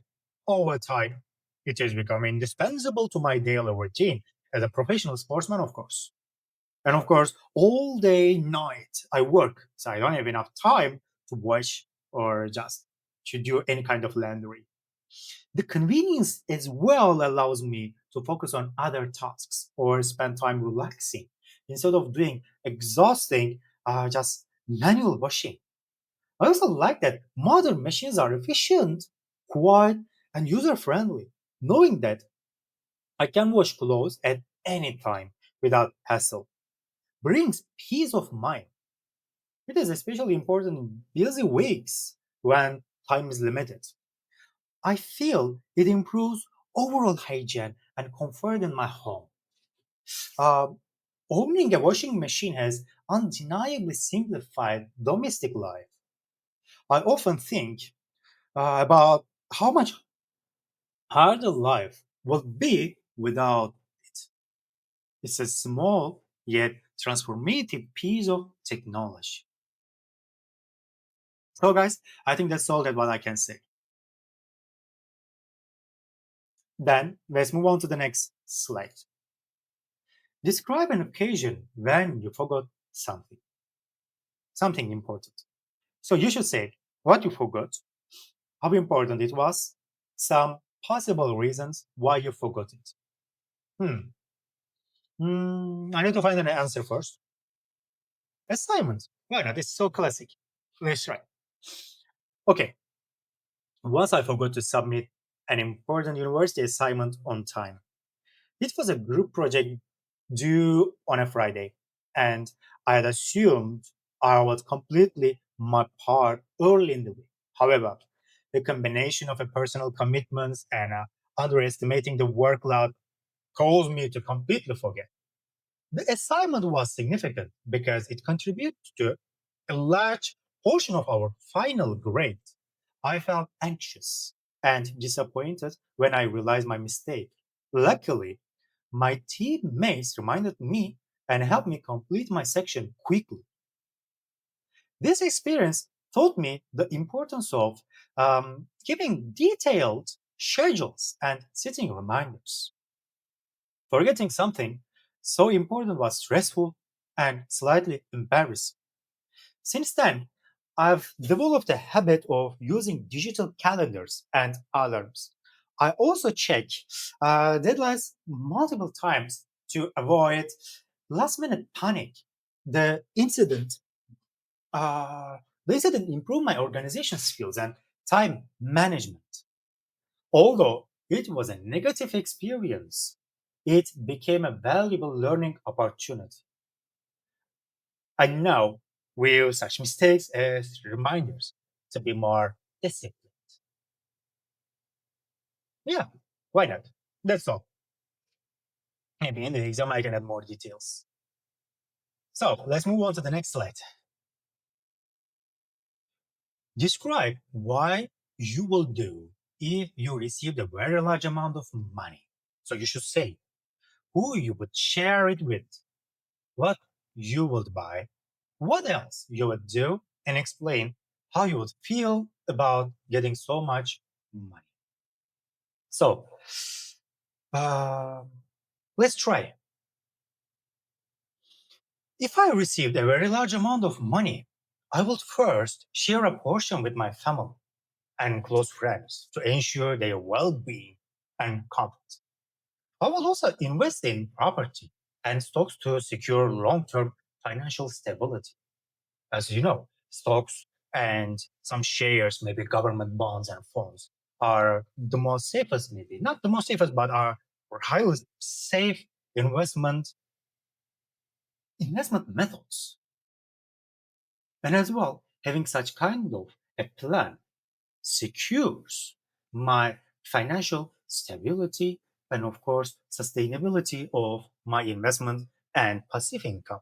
Over time, it has become indispensable to my daily routine as a professional sportsman, of course. And of course, all day, night, I work, so I don't have enough time to wash or just to do any kind of laundry. The convenience as well allows me to focus on other tasks or spend time relaxing instead of doing exhausting, just manual washing. I also like that modern machines are efficient, quiet, and user friendly, knowing that I can wash clothes at any time without hassle brings peace of mind. It is especially important in busy weeks when time is limited. I feel it improves overall hygiene and comfort in my home. Uh, Owning a washing machine has undeniably simplified domestic life. I often think about how much harder life would be without it. It's a small yet transformative piece of technology. So, guys, I think that's all that what I can say. Then let's move on to the next slide. Describe an occasion when you forgot something important. So you should say what you forgot, how important it was, some possible reasons why you forgot it. Hmm. I need to find an answer first. Assignment. Why not? It's so classic. Let's try. Okay. Once I forgot to submit an important university assignment on time. It was a group project due on a Friday, and I had assumed I would completely my part early in the week. However, the combination of a personal commitments and underestimating the workload caused me to completely forget. The assignment was significant because it contributed to a large portion of our final grade. I felt anxious and disappointed when I realized my mistake. Luckily, my teammates reminded me and helped me complete my section quickly. This experience taught me the importance of keeping detailed schedules and setting reminders. Forgetting something so important was stressful and slightly embarrassing. Since then, I've developed a habit of using digital calendars and alarms. I also check deadlines multiple times to avoid last minute panic. The incident, uh, the incident improved my organization skills and time management. Although it was a negative experience, it became a valuable learning opportunity. I now view such mistakes as reminders to be more disciplined. Yeah, why not? That's all. Maybe in the exam I can add more details. So let's move on to the next slide. Describe why you will do if you received a very large amount of money. So you should say who you would share it with, what you would buy, what else you would do, and explain how you would feel about getting so much money. So uh, let's try. If I received a very large amount of money, I would first share a portion with my family and close friends to ensure their well being and comfort. I would also invest in property and stocks to secure long term financial stability. As you know, stocks and some shares, maybe government bonds and funds, are the most safest, maybe not the most safest, but are highly safe investment methods. And as well, having such kind of a plan secures my financial stability and, of course, sustainability of my investment and passive income.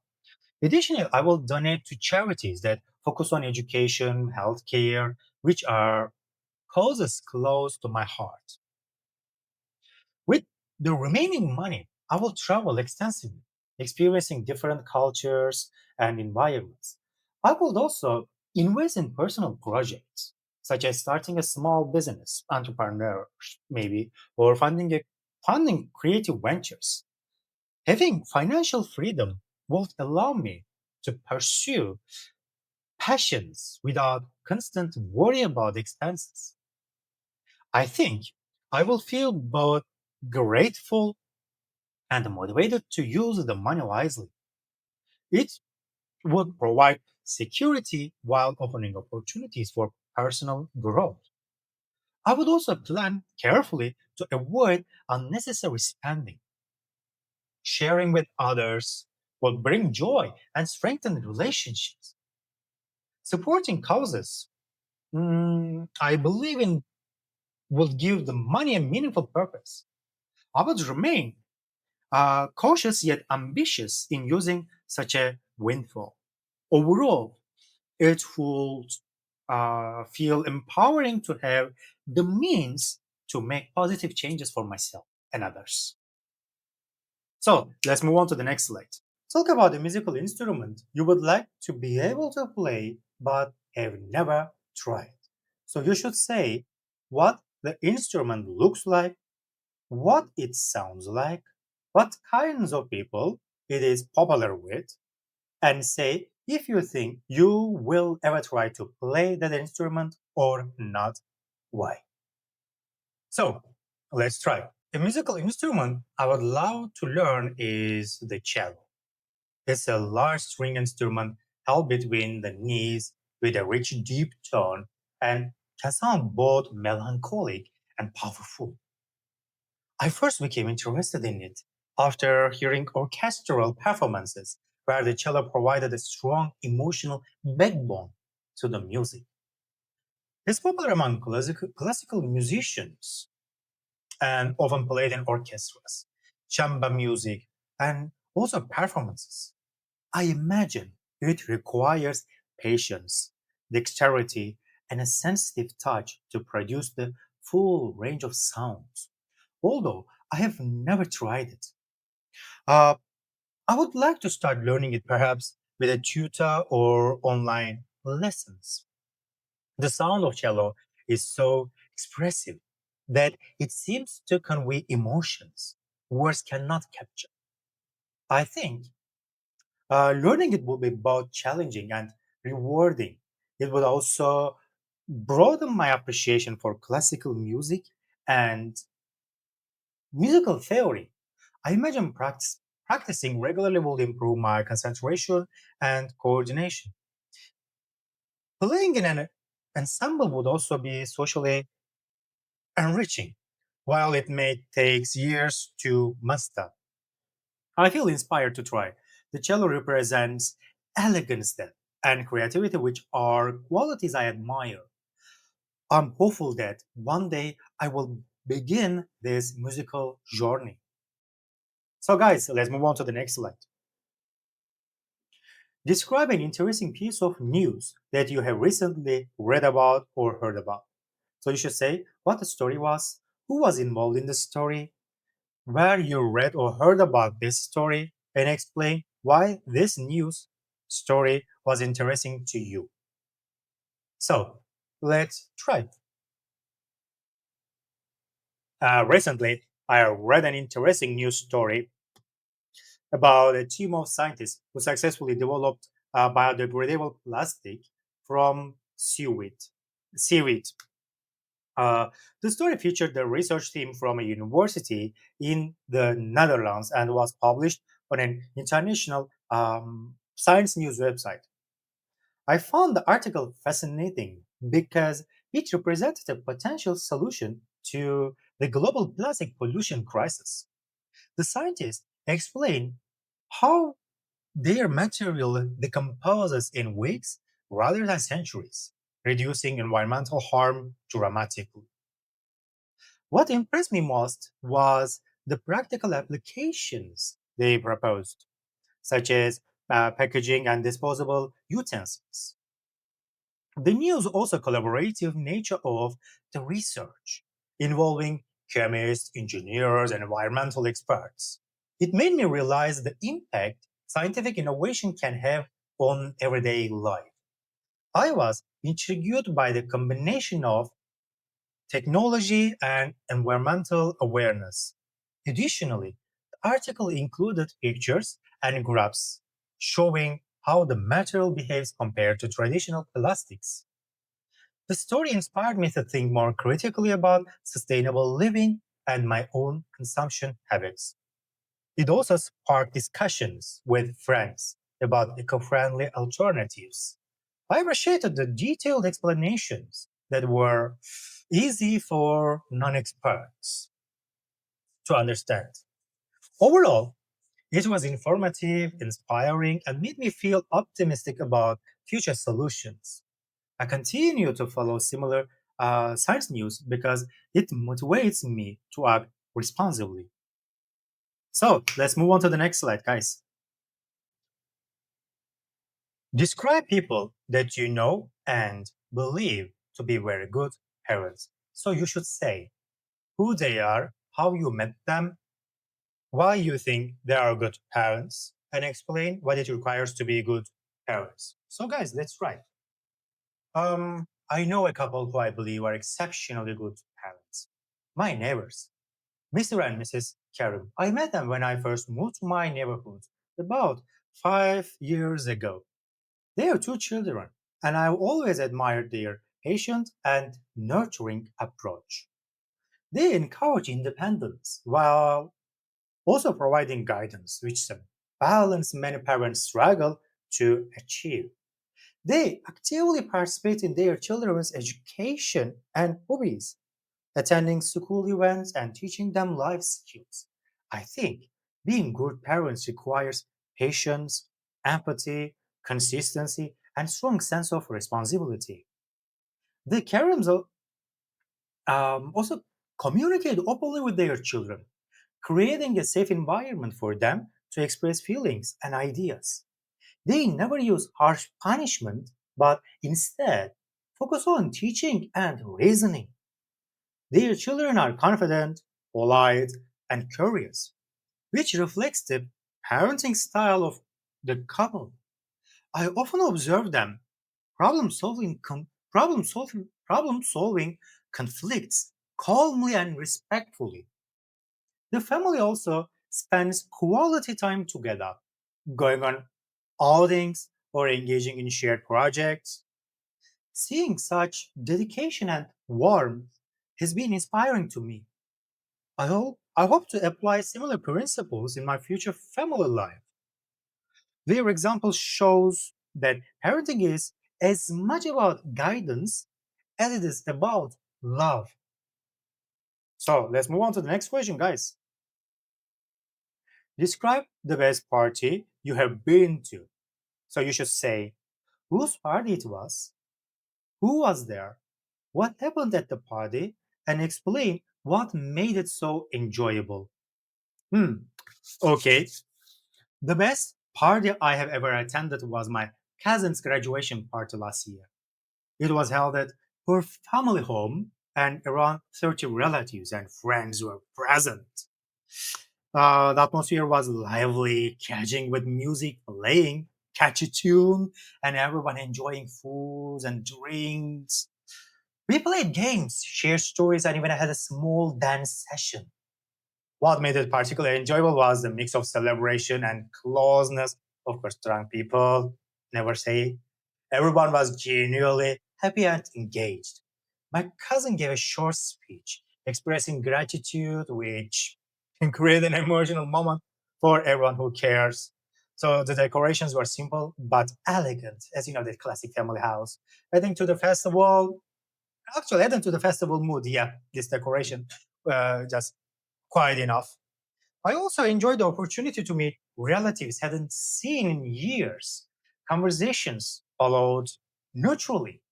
Additionally, I will donate to charities that focus on education, healthcare, which are causes close to my heart. With the remaining money, I will travel extensively, experiencing different cultures and environments. I would also invest in personal projects, such as starting a small business, entrepreneur, maybe, or funding creative ventures. Having financial freedom will allow me to pursue passions without constant worry about expenses. I think I will feel both grateful and motivated to use the money wisely. It would provide security while opening opportunities for personal growth. I would also plan carefully to avoid unnecessary spending. Sharing with others will bring joy and strengthen relationships. Supporting causes, I believe in, will give the money a meaningful purpose. I would remain cautious yet ambitious in using such a windfall. Overall, it would feel empowering to have the means to make positive changes for myself and others. So let's move on to the next slide. Talk about the musical instrument you would like to be able to play but have never tried. So you should say what the instrument looks like, what it sounds like, what kinds of people it is popular with, and say if you think you will ever try to play that instrument or not, why. So let's try. A musical instrument I would love to learn is the cello. It's a large string instrument held between the knees with a rich, deep tone and can sound both melancholic and powerful. I first became interested in it after hearing orchestral performances where the cello provided a strong emotional backbone to the music. It's popular among classical musicians and often played in orchestras, chamber music, and also performances. I imagine it requires patience, dexterity, and a sensitive touch to produce the full range of sounds. Although I have never tried it. Uh, I would like to start learning it perhaps with a tutor or online lessons. The sound of cello is so expressive that it seems to convey emotions words cannot capture. I think learning it will be both challenging and rewarding. It would also broaden my appreciation for classical music and musical theory. I imagine practicing regularly will improve my concentration and coordination. Playing in an ensemble would also be socially enriching, while it may take years to master. I feel inspired to try. The cello represents elegance depth and creativity, which are qualities I admire. I'm hopeful that one day I will begin this musical journey. So, guys, let's move on to the next slide. Describe an interesting piece of news that you have recently read about or heard about. So, you should say what the story was, who was involved in the story, where you read or heard about this story, and explain why this news story was interesting to you. So, let's try. Recently, I read an interesting news story about a team of scientists who successfully developed biodegradable plastic from seaweed. Seaweed. Uh, the story featured the research team from a university in the Netherlands and was published on an international science news website. I found the article fascinating because it represented a potential solution to the global plastic pollution crisis. The scientists explain how their material decomposes in weeks rather than centuries, reducing environmental harm dramatically. What impressed me most was the practical applications they proposed, such as packaging and disposable utensils. The news also collaborative nature of the research, involving chemists, engineers, and environmental experts. It made me realize the impact scientific innovation can have on everyday life. I was intrigued by the combination of technology and environmental awareness. Additionally, the article included pictures and graphs showing how the material behaves compared to traditional plastics. The story inspired me to think more critically about sustainable living and my own consumption habits. It also sparked discussions with friends about eco friendly alternatives. I appreciated the detailed explanations that were easy for non experts to understand. Overall, it was informative, inspiring, and made me feel optimistic about future solutions. I continue to follow similar science news because it motivates me to act responsibly. So let's move on to the next slide, guys. Describe people that you know and believe to be very good parents. So you should say who they are, how you met them, why you think they are good parents, and explain what it requires to be good parents. So, guys, let's try. I know a couple who I believe are exceptionally good parents. My neighbors, Mr. and Mrs. Karim. I met them when I first moved to my neighborhood about 5 years ago. They have two children, and I've always admired their patient and nurturing approach. They encourage independence while also providing guidance, which is a balance many parents struggle to achieve. They actively participate in their children's education and hobbies, attending school events and teaching them life skills. I think being good parents requires patience, empathy, consistency, and strong sense of responsibility. The Karens also communicate openly with their children, creating a safe environment for them to express feelings and ideas. They never use harsh punishment, but instead focus on teaching and reasoning. Their children are confident, polite, and curious, which reflects the parenting style of the couple. I often observe them problem solving conflicts calmly and respectfully. The family also spends quality time together, going on outings or engaging in shared projects. Seeing such dedication and warmth has been inspiring to me. I hope to apply similar principles in my future family life. Their example shows that parenting is as much about guidance as it is about love. So let's move on to the next question, guys. Describe the best party you have been to. So you should say whose party it was, who was there, what happened at the party, and explain what made it so enjoyable. Hmm, okay. The best party I have ever attended was my cousin's graduation party last year. It was held at her family home, and around 30 relatives and friends were present. The atmosphere was lively, catching with music playing, catchy tune, and everyone enjoying foods and drinks. We played games, shared stories, and even had a small dance session. What made it particularly enjoyable was the mix of celebration and closeness. Of course, drunk people never say. Everyone was genuinely happy and engaged. My cousin gave a short speech expressing gratitude, which can create an emotional moment for everyone who cares. So the decorations were simple but elegant, as you know, the classic family house. Adding to the festival, actually adding to the festival mood, yeah, this decoration just quite enough. I also enjoyed the opportunity to meet relatives hadn't seen in years. Conversations followed naturally,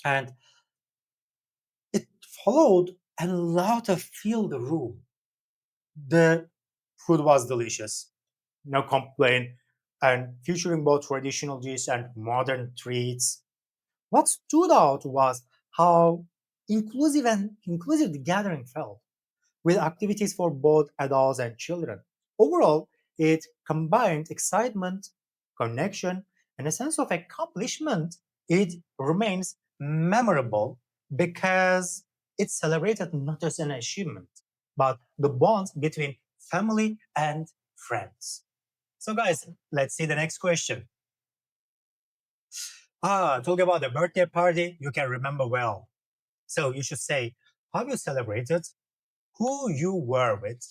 and it followed and allowed to fill the room. The food was delicious, no complaint, and featuring both traditional dishes and modern treats. What stood out was how inclusive the gathering felt, with activities for both adults and children. Overall, it combined excitement, connection, and a sense of accomplishment. It remains memorable because it celebrated not just an achievement, but the bonds between family and friends. So, guys, let's see the next question. Talk about the birthday party you can remember well. So, you should say how you celebrated, who you were with,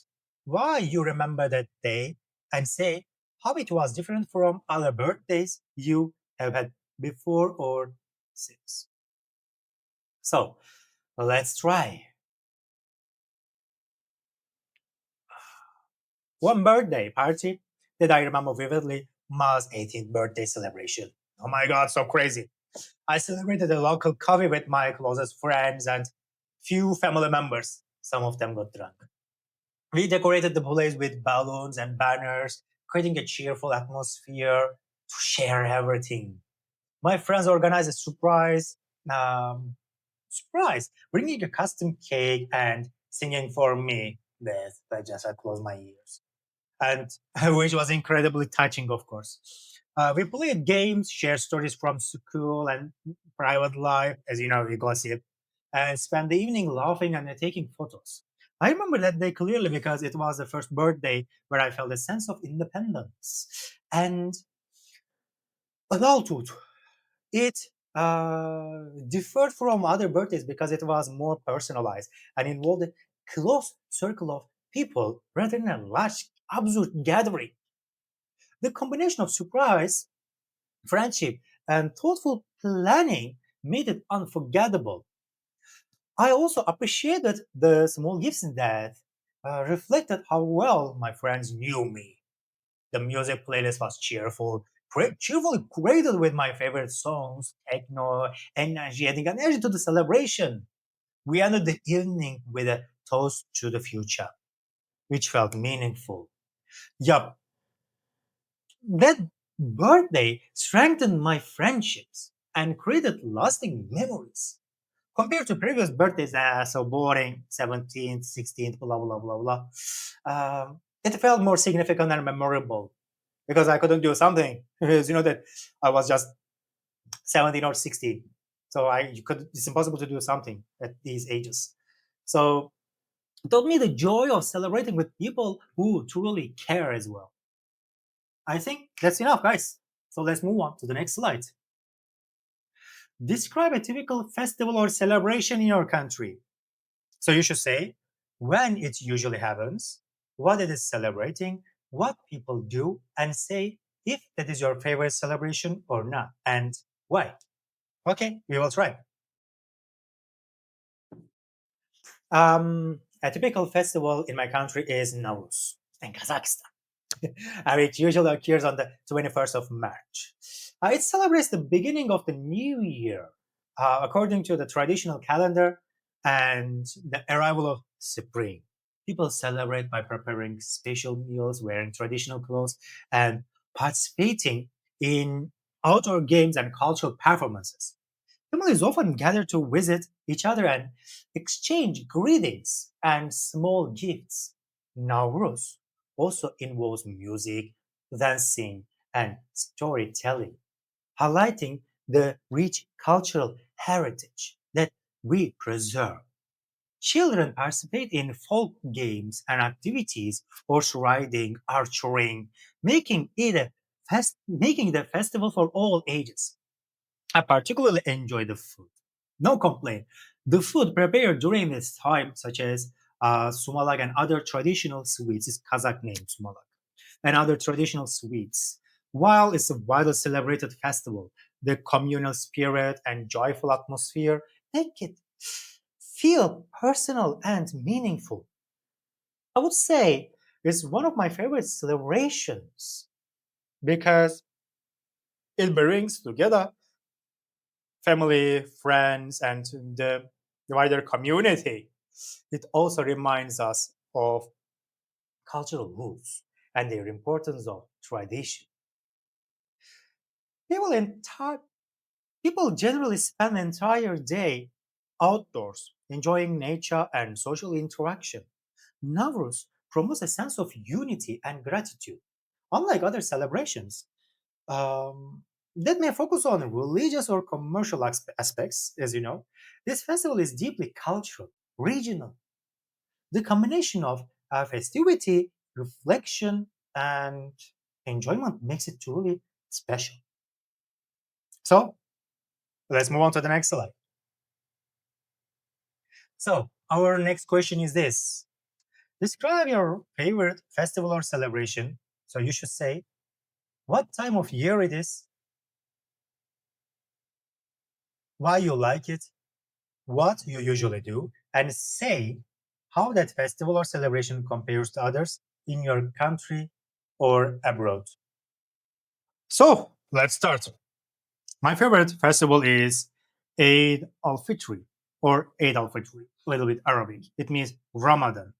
why you remember that day, and say how it was different from other birthdays you have had before or since. So let's try. One birthday party that I remember vividly was 18th birthday celebration. Oh my god, so crazy. I celebrated a local coffee with my closest friends and few family members. Some of them got drunk. We decorated the place with balloons and banners, creating a cheerful atmosphere to share everything. My friends organized a um, bringing a custom cake and singing for me. This, I just I close my ears, and which was incredibly touching, of course. We played games, shared stories from school and private life, as you know, we gossip, and spent the evening laughing and taking photos. I remember that day clearly because it was the first birthday where I felt a sense of independence and adulthood. It differed from other birthdays because it was more personalized and involved a close circle of people rather than a large, absurd gathering. The combination of surprise, friendship, and thoughtful planning made it unforgettable. I also appreciated the small gifts that reflected how well my friends knew me. The music playlist was cheerfully created with my favorite songs, techno, energy, adding energy to the celebration. We ended the evening with a toast to the future, which felt meaningful. Yup, that birthday strengthened my friendships and created lasting memories. Compared to previous birthdays, so boring, 17th, 16th, blah, blah, blah, blah, it felt more significant and memorable because I couldn't do something. Because you know that I was just 17 or 16. So it's impossible to do something at these ages. So it taught me the joy of celebrating with people who truly care as well. I think that's enough, guys. So let's move on to the next slide. Describe a typical festival or celebration in your country. So you should say when it usually happens, what it is celebrating, what people do, and say if that is your favorite celebration or not, and why. Okay, we will try. A typical festival in my country is Nowruz in Kazakhstan. It usually occurs on the 21st of March. It celebrates the beginning of the new year, according to the traditional calendar and the arrival of spring. People celebrate by preparing special meals, wearing traditional clothes, and participating in outdoor games and cultural performances. Families often gather to visit each other and exchange greetings and small gifts. Nowruz also involves music, dancing, and storytelling, highlighting the rich cultural heritage that we preserve. Children participate in folk games and activities, horse riding, archery, making it a festival for all ages. I particularly enjoy the food. No complaint. The food prepared during this time, such as sumalak and other traditional sweets, is Kazakh name sumalak. and other traditional sweets. While it's a widely celebrated festival, the communal spirit and joyful atmosphere make it feel personal and meaningful. I would say it's one of my favorite celebrations because it brings together family, friends, and the wider community. It also reminds us of cultural roots and their importance of tradition. People, enti- People generally spend the entire day outdoors, enjoying nature and social interaction. Navruz promotes a sense of unity and gratitude. Unlike other celebrations, that may focus on religious or commercial aspects, as you know, this festival is deeply cultural, regional. The combination of festivity, reflection, and enjoyment makes it truly special. So let's move on to the next slide. So our next question is this: describe your favorite festival or celebration. So you should say what time of year it is, why you like it, what you usually do, and say how that festival or celebration compares to others in your country or abroad. So let's start. My favorite festival is Eid al-Fitr or Eid al-Fitr, a little bit Arabic. It means Ramadan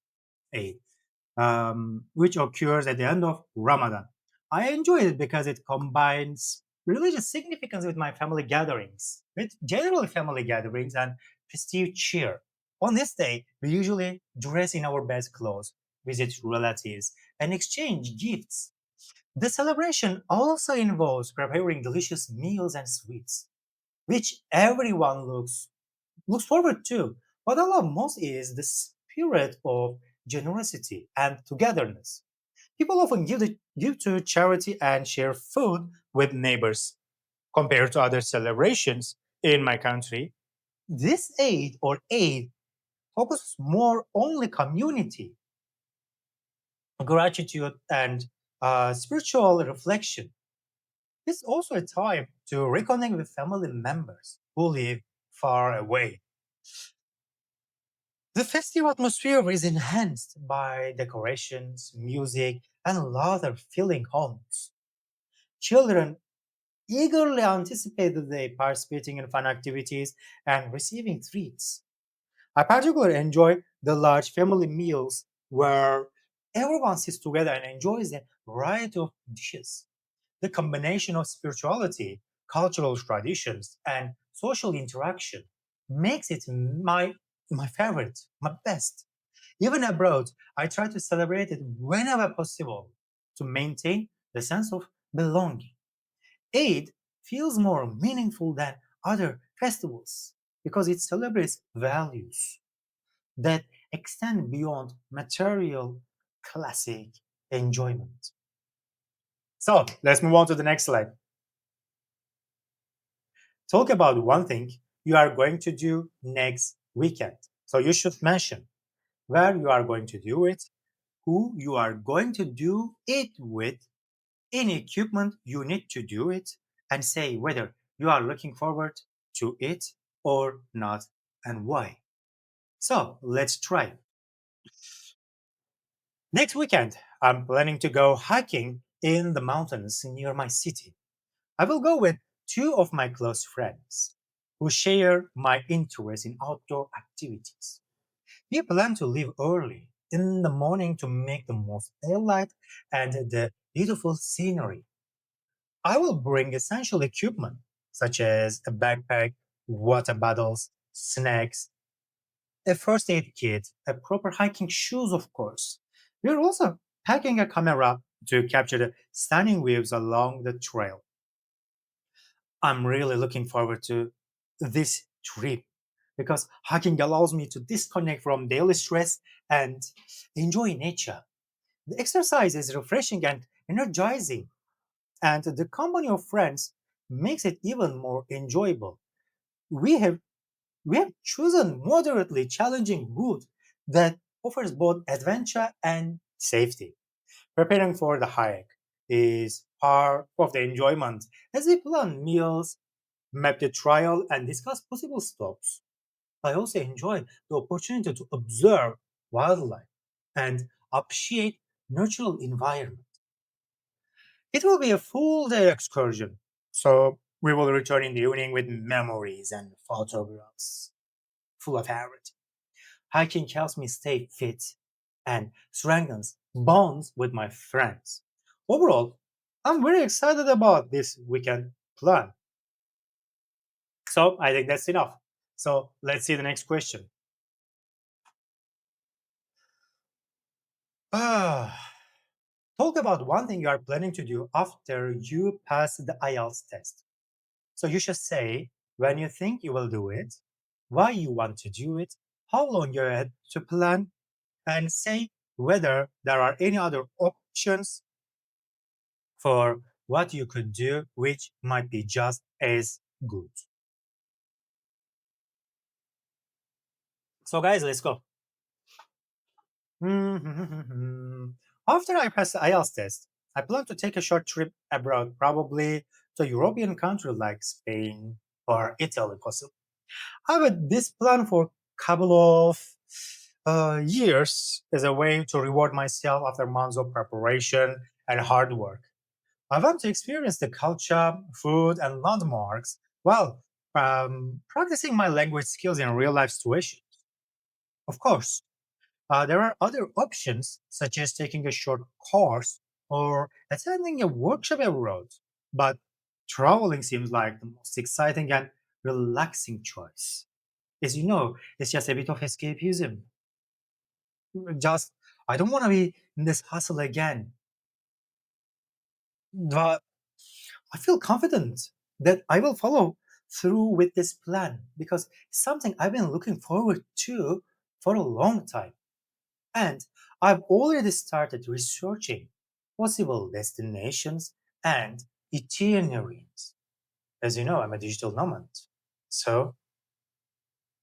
Eid, which occurs at the end of Ramadan. I enjoy it because it combines religious significance with my family gatherings, with general family gatherings and festive cheer. On this day, we usually dress in our best clothes, visit relatives, and exchange gifts. The celebration also involves preparing delicious meals and sweets, which everyone looks forward to. What I love most is the spirit of generosity and togetherness. People often give to charity and share food with neighbors. Compared to other celebrations in my country, this aid focuses more on the community, gratitude, and spiritual reflection. It's also a time to reconnect with family members who live far away. The festive atmosphere is enhanced by decorations, music, and laughter filling homes. Children eagerly anticipate the day, participating in fun activities and receiving treats. I particularly enjoy the large family meals where everyone sits together and enjoys a variety of dishes. The combination of spirituality, cultural traditions, and social interaction makes it my favorite, my best. Even abroad, I try to celebrate it whenever possible to maintain the sense of belonging. Eid feels more meaningful than other festivals because it celebrates values that extend beyond material classic enjoyment. So let's move on to the next slide. Talk about one thing you are going to do next weekend. So you should mention where you are going to do it, who you are going to do it with, any equipment you need to do it, and say whether you are looking forward to it or not and why. So let's try. Next weekend, I'm planning to go hiking in the mountains near my city. I will go with two of my close friends who share my interest in outdoor activities. We plan to leave early in the morning to make the most daylight and the beautiful scenery. I will bring essential equipment such as a backpack, water bottles, snacks, a first aid kit, a proper hiking shoes, of course. We are also packing a camera to capture the stunning views along the trail. I'm really looking forward to this trip because hiking allows me to disconnect from daily stress and enjoy nature. The exercise is refreshing and energizing, and the company of friends makes it even more enjoyable. We have we have chosen moderately challenging route that offers both adventure and safety. Preparing for the hike is part of the enjoyment as we plan meals, map the trial, and discuss possible stops. I also enjoy the opportunity to observe wildlife and appreciate natural environment. It will be a full day excursion, so we will return in the evening with memories and photographs full of heritage. Hiking helps me stay fit and strengthens bonds with my friends. Overall, I'm very excited about this weekend plan. So I think that's enough. So let's see the next question. Ah, talk about one thing you are planning to do after you pass the IELTS test. So you should say when you think you will do it, why you want to do it, how long you had to plan, and say whether there are any other options for what you could do, which might be just as good. So, guys, let's go. After I pass the IELTS test, I plan to take a short trip abroad, probably to a European country like Spain or Italy, possibly. I had this plan for a couple of years as a way to reward myself after months of preparation and hard work. I want to experience the culture, food, and landmarks while practicing my language skills in real life situations. Of course, there are other options, such as taking a short course or attending a workshop abroad, but traveling seems like the most exciting and relaxing choice. As you know, it's just a bit of escapism. Just, I don't want to be in this hustle again. But I feel confident that I will follow through with this plan because it's something I've been looking forward to for a long time. And I've already started researching possible destinations and itineraries. As you know, I'm a digital nomad. So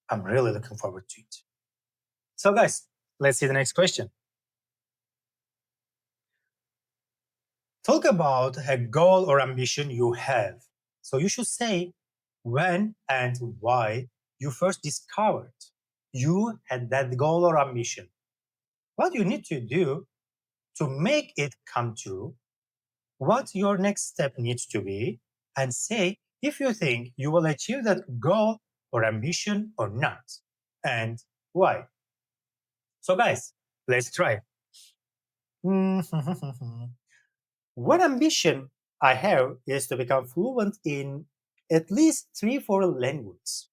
I'm really looking forward to it. So, guys, let's see the next question. Talk about a goal or ambition you have. So you should say when and why you first discovered you had that goal or ambition. What you need to do to make it come true, what your next step needs to be, and say if you think you will achieve that goal or ambition or not, and why. So, guys, let's try. One ambition I have is to become fluent in at least three foreign languages.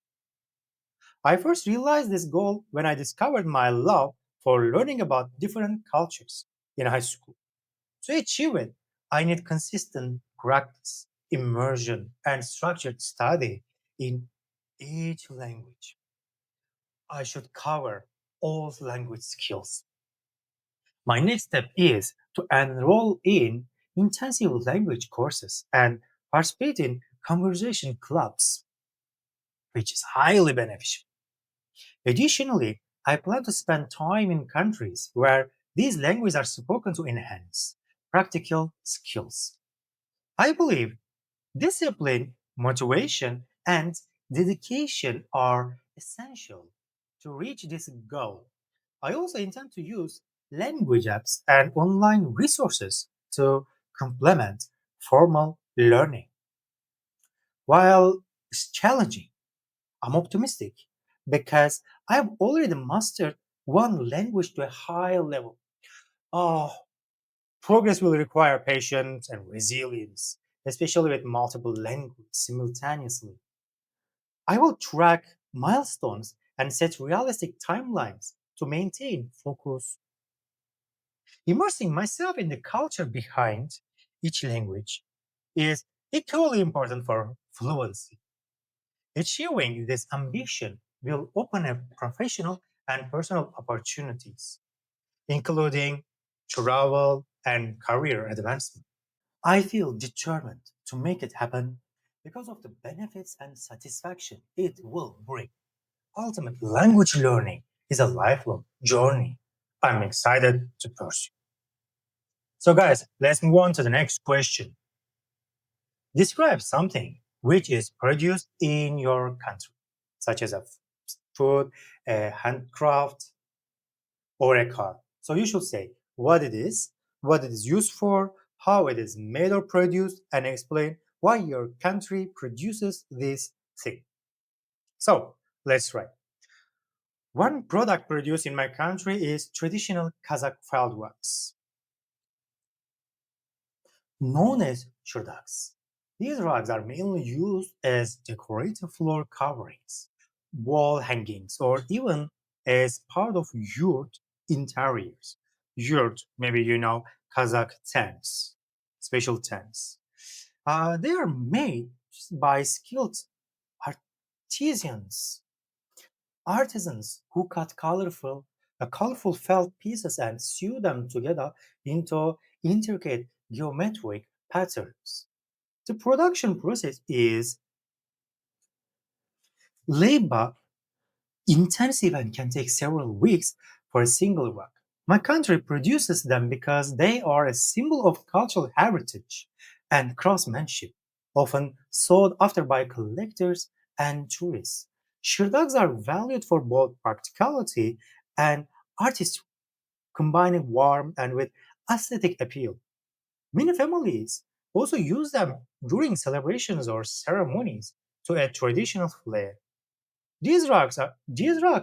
I first realized this goal when I discovered my love for learning about different cultures in high school. To achieve it, I need consistent practice, immersion, and structured study in each language. I should cover all language skills. My next step is to enroll in intensive language courses and participate in conversation clubs, which is highly beneficial. Additionally, I plan to spend time in countries where these languages are spoken to enhance practical skills. I believe discipline, motivation, and dedication are essential to reach this goal. I also intend to use language apps and online resources to complement formal learning. While it's challenging, I'm optimistic because I've already mastered one language to a high level. Oh, progress will require patience and resilience, especially with multiple languages simultaneously. I will track milestones and set realistic timelines to maintain focus. Immersing myself in the culture behind each language is equally important for fluency. Achieving this ambition will open up professional and personal opportunities, including travel and career advancement. I feel determined to make it happen because of the benefits and satisfaction it will bring. Ultimate language learning is a lifelong journey I'm excited to pursue. So, guys, let's move on to the next question. Describe something which is produced in your country, such as a food, a handcraft, or a car. So you should say what it is, what it is used for, how it is made or produced, and explain why your country produces this thing. So let's try. One product produced in my country is traditional Kazakh felt wax, known as shurdaks. These rugs are mainly used as decorative floor coverings, wall hangings, or even as part of yurt interiors. Yurt, maybe you know, Kazakh tents, special tents. They are made by skilled artisans, artisans who cut colorful felt pieces and sew them together into intricate geometric patterns. The production process is labor intensive and can take several weeks for a single rug. My country produces them because they are a symbol of cultural heritage and craftsmanship, often sought after by collectors and tourists. Shirdogs are valued for both practicality and artistry, combining warmth and with aesthetic appeal. Many families also use them during celebrations or ceremonies to add traditional flair. These rugs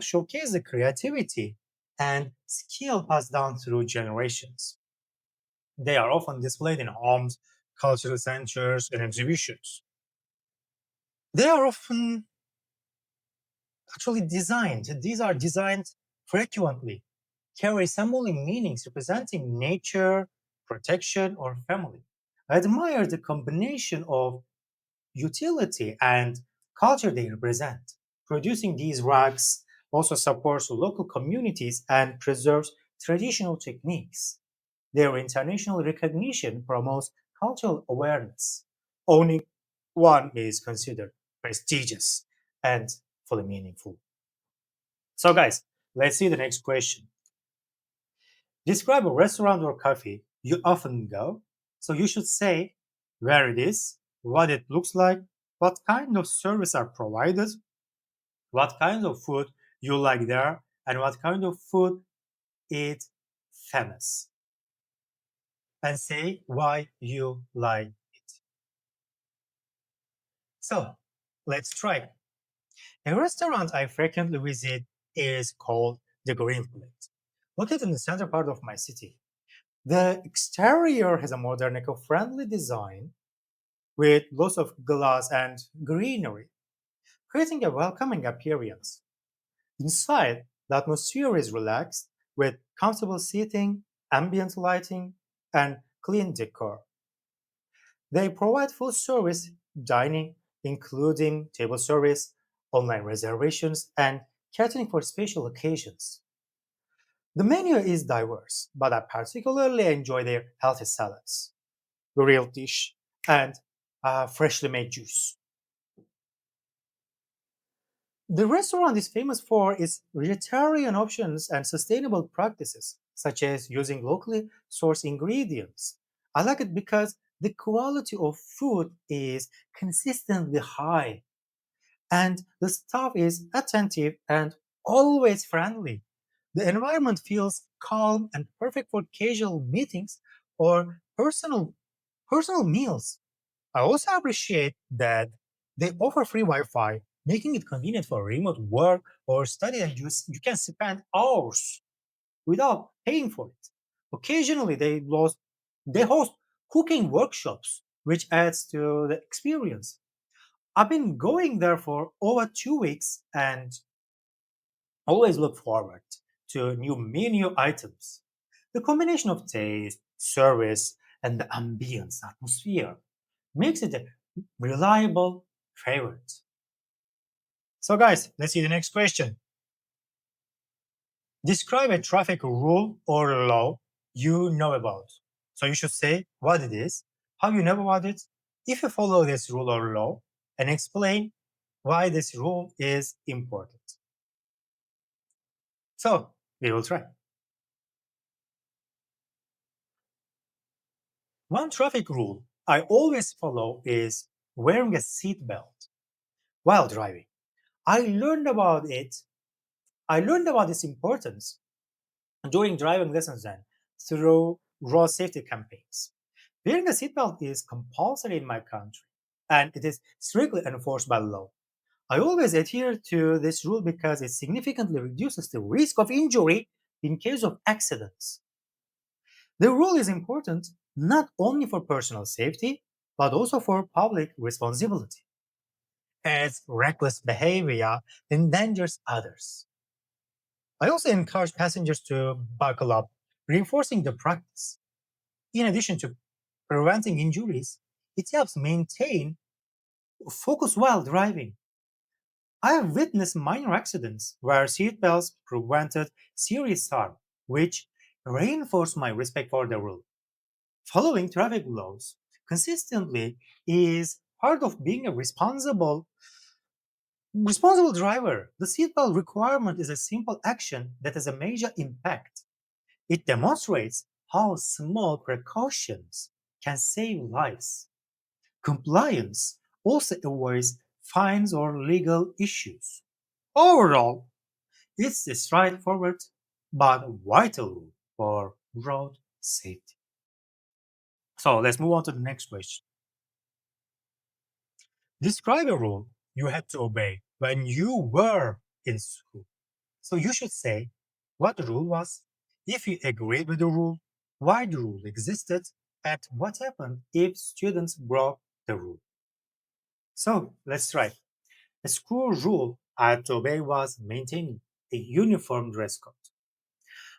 showcase the creativity and skill passed down through generations. They are often displayed in homes, cultural centers, and exhibitions. They are often actually designed. These are designed frequently, carry symbolic meanings representing nature, protection, or family. I admire the combination of utility and culture they represent. Producing these rugs also supports local communities and preserves traditional techniques. Their international recognition promotes cultural awareness. Owning one is considered prestigious and fully meaningful. So, guys, let's see the next question. Describe a restaurant or cafe you often go. So, you should say where it is, what it looks like, what kind of service are provided, what kind of food you like there, and what kind of food is famous. And say why you like it. So, let's try. A restaurant I frequently visit is called the Green Plate, located in the center part of my city. The exterior has a modern, eco-friendly design with lots of glass and greenery, creating a welcoming appearance. Inside, the atmosphere is relaxed with comfortable seating, ambient lighting, and clean decor. They provide full service dining, including table service, online reservations, and catering for special occasions. The menu is diverse, but I particularly enjoy their healthy salads, grilled dish, and freshly made juice. The restaurant is famous for its vegetarian options and sustainable practices, such as using locally sourced ingredients. I like it because the quality of food is consistently high, and the staff is attentive and always friendly. The environment feels calm and perfect for casual meetings or personal meals. I also appreciate that they offer free Wi-Fi, making it convenient for remote work or study, and you can spend hours without paying for it. Occasionally, they host cooking workshops, which adds to the experience. I've been going there for over 2 weeks and always look forward to new menu items. The combination of taste, service, and the ambience atmosphere makes it a reliable favorite. So, guys, let's see the next question. Describe a traffic rule or law you know about. So, you should say what it is, how you know about it, if you follow this rule or law, and explain why this rule is important. So, we will try. One traffic rule I always follow is wearing a seatbelt while driving. I learned about it. I learned about its importance during driving lessons and through road safety campaigns. Wearing a seatbelt is compulsory in my country, and it is strictly enforced by law. I always adhere to this rule because it significantly reduces the risk of injury in case of accidents. The rule is important not only for personal safety, but also for public responsibility, as reckless behavior endangers others. I also encourage passengers to buckle up, reinforcing the practice. In addition to preventing injuries, it helps maintain focus while driving. I have witnessed minor accidents where seatbelts prevented serious harm, which reinforced my respect for the rule. Following traffic laws consistently is part of being a responsible driver. The seatbelt requirement is a simple action that has a major impact. It demonstrates how small precautions can save lives. Compliance also avoids fines or legal issues. Overall, it's a straightforward but vital rule for road safety. So let's move on to the next question. Describe a rule you had to obey when you were in school. So you should say what the rule was, if you agreed with the rule, why the rule existed, and what happened if students broke the rule. So let's try. A school rule I had to obey was maintaining a uniform dress code.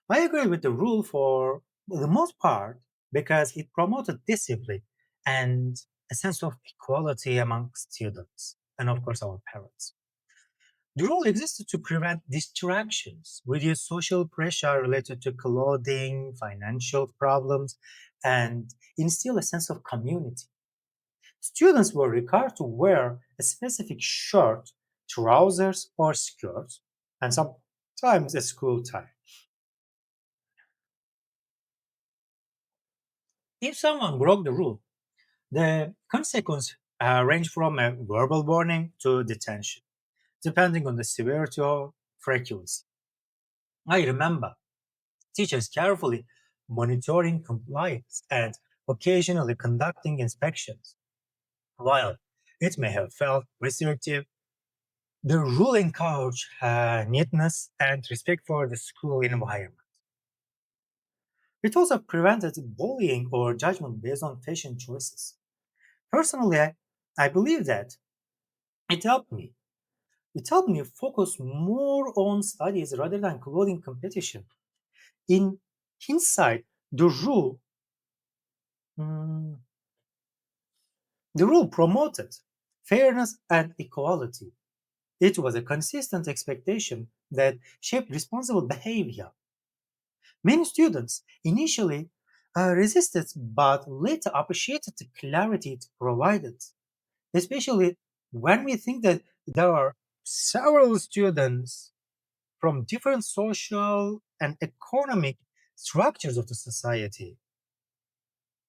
I agree with the rule for the most part because it promoted discipline and a sense of equality among students and, of course, our parents. The rule existed to prevent distractions, reduce social pressure related to clothing, financial problems, and instill a sense of community. Students were required to wear a specific shirt, trousers, or skirt, and sometimes a school tie. If someone broke the rule, the consequence ranged from a verbal warning to detention, depending on the severity or frequency. I remember teachers carefully monitoring compliance and occasionally conducting inspections. While it may have felt restrictive, the rule encouraged neatness and respect for the school environment. It also prevented bullying or judgment based on fashion choices. Personally, I believe that it helped me. It helped me focus more on studies rather than clothing competition. In hindsight, mm, the rule promoted fairness and equality. It was a consistent expectation that shaped responsible behavior. Many students initially resisted but later appreciated the clarity it provided, especially when we think that there are several students from different social and economic structures of the society.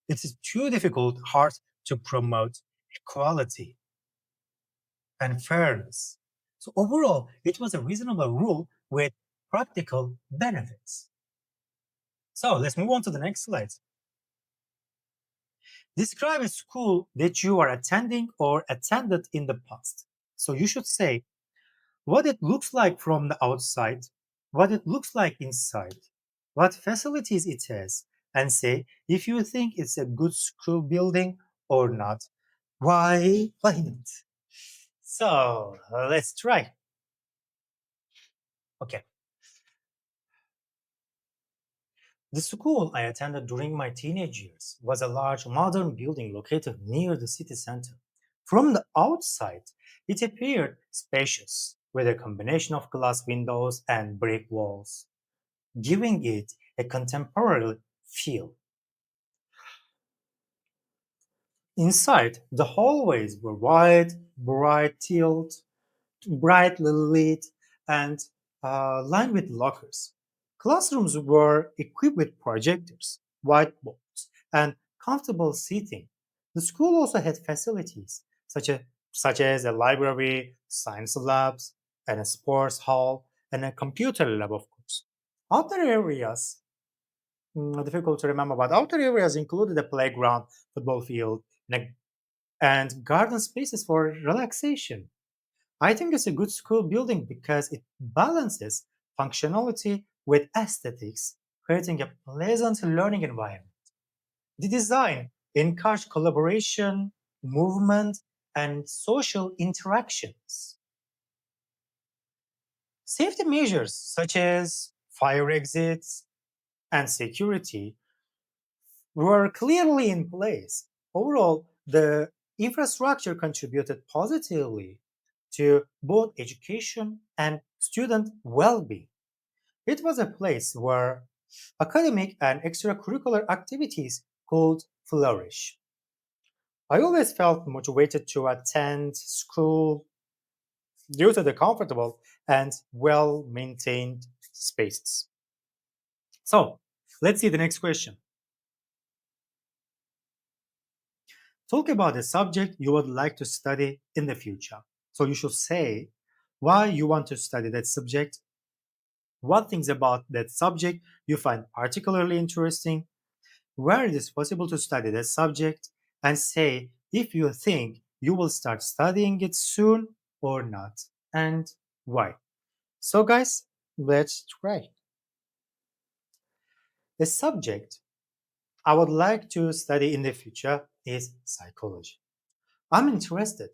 It is too difficult, hard to promote equality and fairness. So overall, it was a reasonable rule with practical benefits. So let's move on to the next slide. Describe a school that you are attending or attended in the past. So you should say what it looks like from the outside, what it looks like inside, what facilities it has, and say if you think it's a good school building or not. Why not? So let's try. Okay. The school I attended during my teenage years was a large modern building located near the city center. From the outside, it appeared spacious, with a combination of glass windows and brick walls, giving it a contemporary feel. Inside, the hallways were wide, brightly lit, and lined with lockers. Classrooms were equipped with projectors, whiteboards, and comfortable seating. The school also had facilities such as a library, science labs, and a sports hall, and a computer lab, of course. Outer areas, difficult to remember, but outer areas included a playground, football field, and garden spaces for relaxation. I think it's a good school building because it balances functionality with aesthetics, creating a pleasant learning environment. The design encouraged collaboration, movement, and social interactions. Safety measures such as fire exits and security were clearly in place. Overall, the infrastructure contributed positively to both education and student well being. It was a place where academic and extracurricular activities could flourish. I always felt motivated to attend school due to the comfortable and well maintained spaces. So, let's see the next question. Talk about a subject you would like to study in the future. So, you should say why you want to study that subject, what things about that subject you find particularly interesting, where it is possible to study that subject, and say if you think you will start studying it soon or not, and why. So, guys, let's try. The subject I would like to study in the future is psychology. I'm interested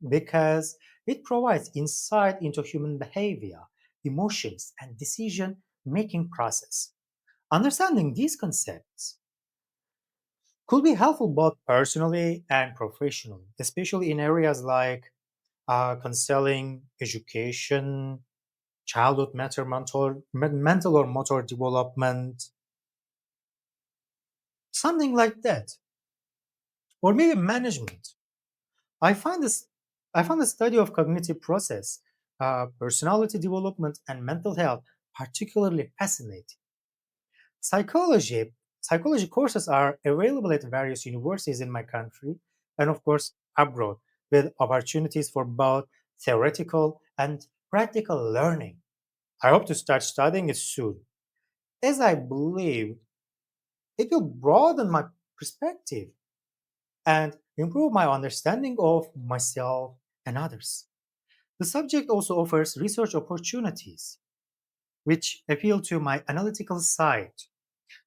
because it provides insight into human behavior, emotions, and decision making process. Understanding these concepts could be helpful both personally and professionally, especially in areas like counseling, education, childhood mental or motor development, something like that, or maybe management. I find this I find the study of cognitive process, personality development, and mental health particularly fascinating. Psychology Psychology courses are available at various universities in my country and of course abroad, with opportunities for both theoretical and practical learning. I hope to start studying it soon, as I believe it will broaden my perspective and improve my understanding of myself and others. The subject also offers research opportunities, which appeal to my analytical side.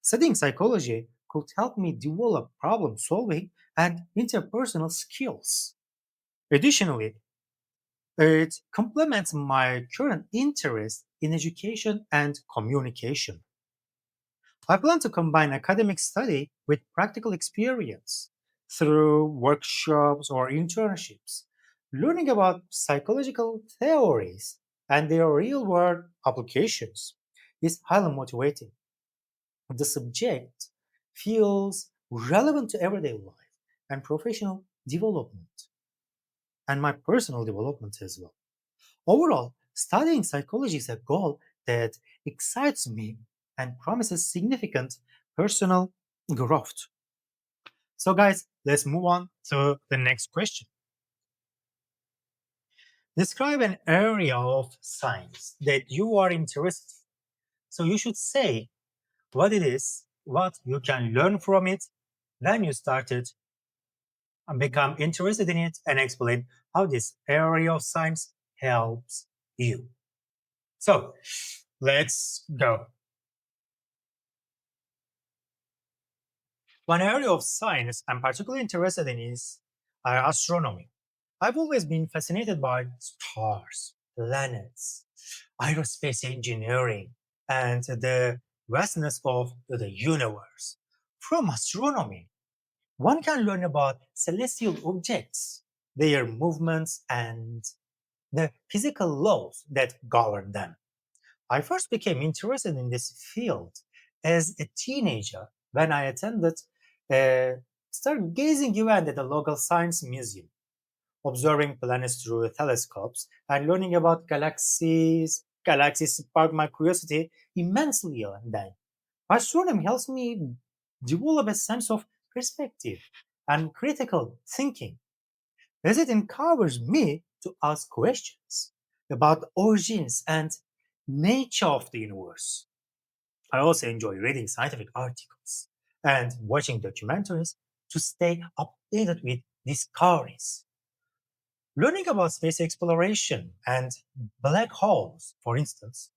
Studying psychology could help me develop problem solving and interpersonal skills. Additionally, it complements my current interest in education and communication. I plan to combine academic study with practical experience through workshops or internships. Learning about psychological theories and their real world applications is highly motivating. The subject feels relevant to everyday life and professional development, and my personal development as well. Overall, studying psychology is a goal that excites me and promises significant personal growth. So, guys, let's move on to the next question. Describe an area of science that you are interested in. So, you should say what it is, what you can learn from it, then you started and become interested in it, and explain how this area of science helps you. So, let's go. One area of science I'm particularly interested in is astronomy. I've always been fascinated by stars, planets, aerospace engineering, and the vastness of the universe. From astronomy, one can learn about celestial objects, their movements, and the physical laws that govern them. I first became interested in this field as a teenager when I attended a stargazing event at the local science museum. Observing planets through telescopes and learning about galaxies sparked my curiosity immensely. And then astronomy helps me develop a sense of perspective and critical thinking, as it encourages me to ask questions about the origins and nature of the universe. I also enjoy reading scientific articles and watching documentaries to stay updated with discoveries. Learning about space exploration and black holes, for instance,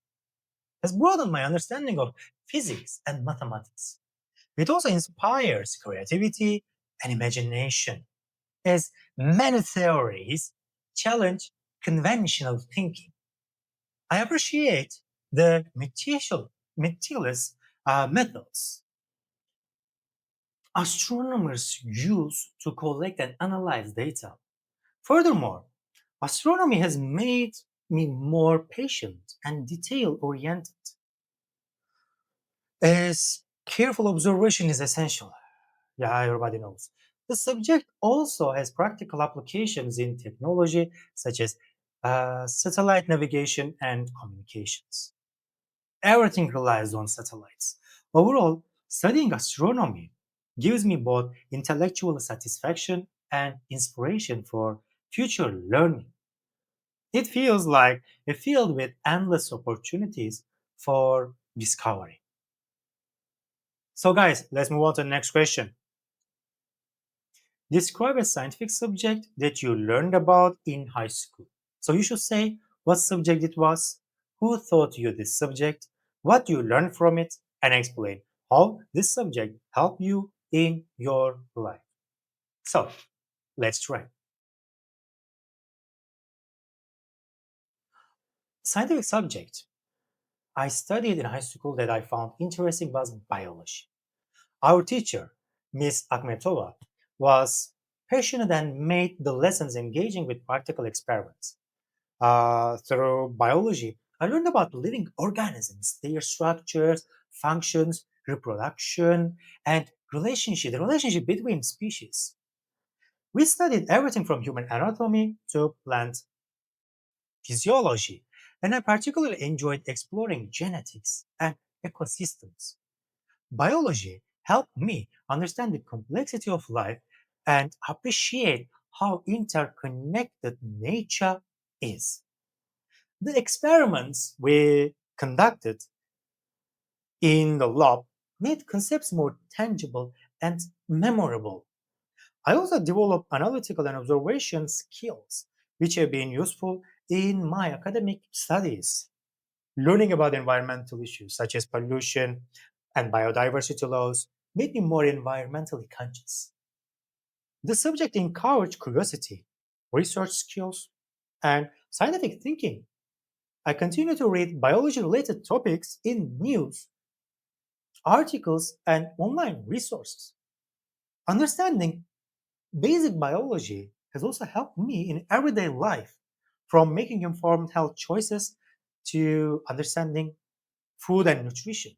has broadened my understanding of physics and mathematics. It also inspires creativity and imagination, as many theories challenge conventional thinking. I appreciate the meticulous methods astronomers use to collect and analyze data. Furthermore, astronomy has made me more patient and detail oriented, as careful observation is essential. Yeah, everybody knows. The subject also has practical applications in technology such as satellite navigation and communications. Everything relies on satellites. Overall, studying astronomy gives me both intellectual satisfaction and inspiration for future learning. It feels like a field with endless opportunities for discovery. So, guys, let's move on to the next question. Describe a scientific subject that you learned about in high school. So, you should say what subject it was, who taught you this subject, what you learned from it, and explain how this subject helped you in your life. So, let's try. Scientific subject I studied in high school that I found interesting was biology. Our teacher, Miss Akhmetova, was passionate and made the lessons engaging with practical experiments. Through biology, I learned about living organisms, their structures, functions, reproduction, and the relationship between species. We studied everything from human anatomy to plant physiology, and I particularly enjoyed exploring genetics and ecosystems. Biology helped me understand the complexity of life and appreciate how interconnected nature is. The experiments we conducted in the lab made concepts more tangible and memorable. I also developed analytical and observation skills, which have been useful in my academic studies. Learning about environmental issues such as pollution and biodiversity loss made me more environmentally conscious. The subject encouraged curiosity, research skills, and scientific thinking. I continue to read biology related topics in news, articles, and online resources. Understanding basic biology has also helped me in everyday life, from making informed health choices to understanding food and nutrition.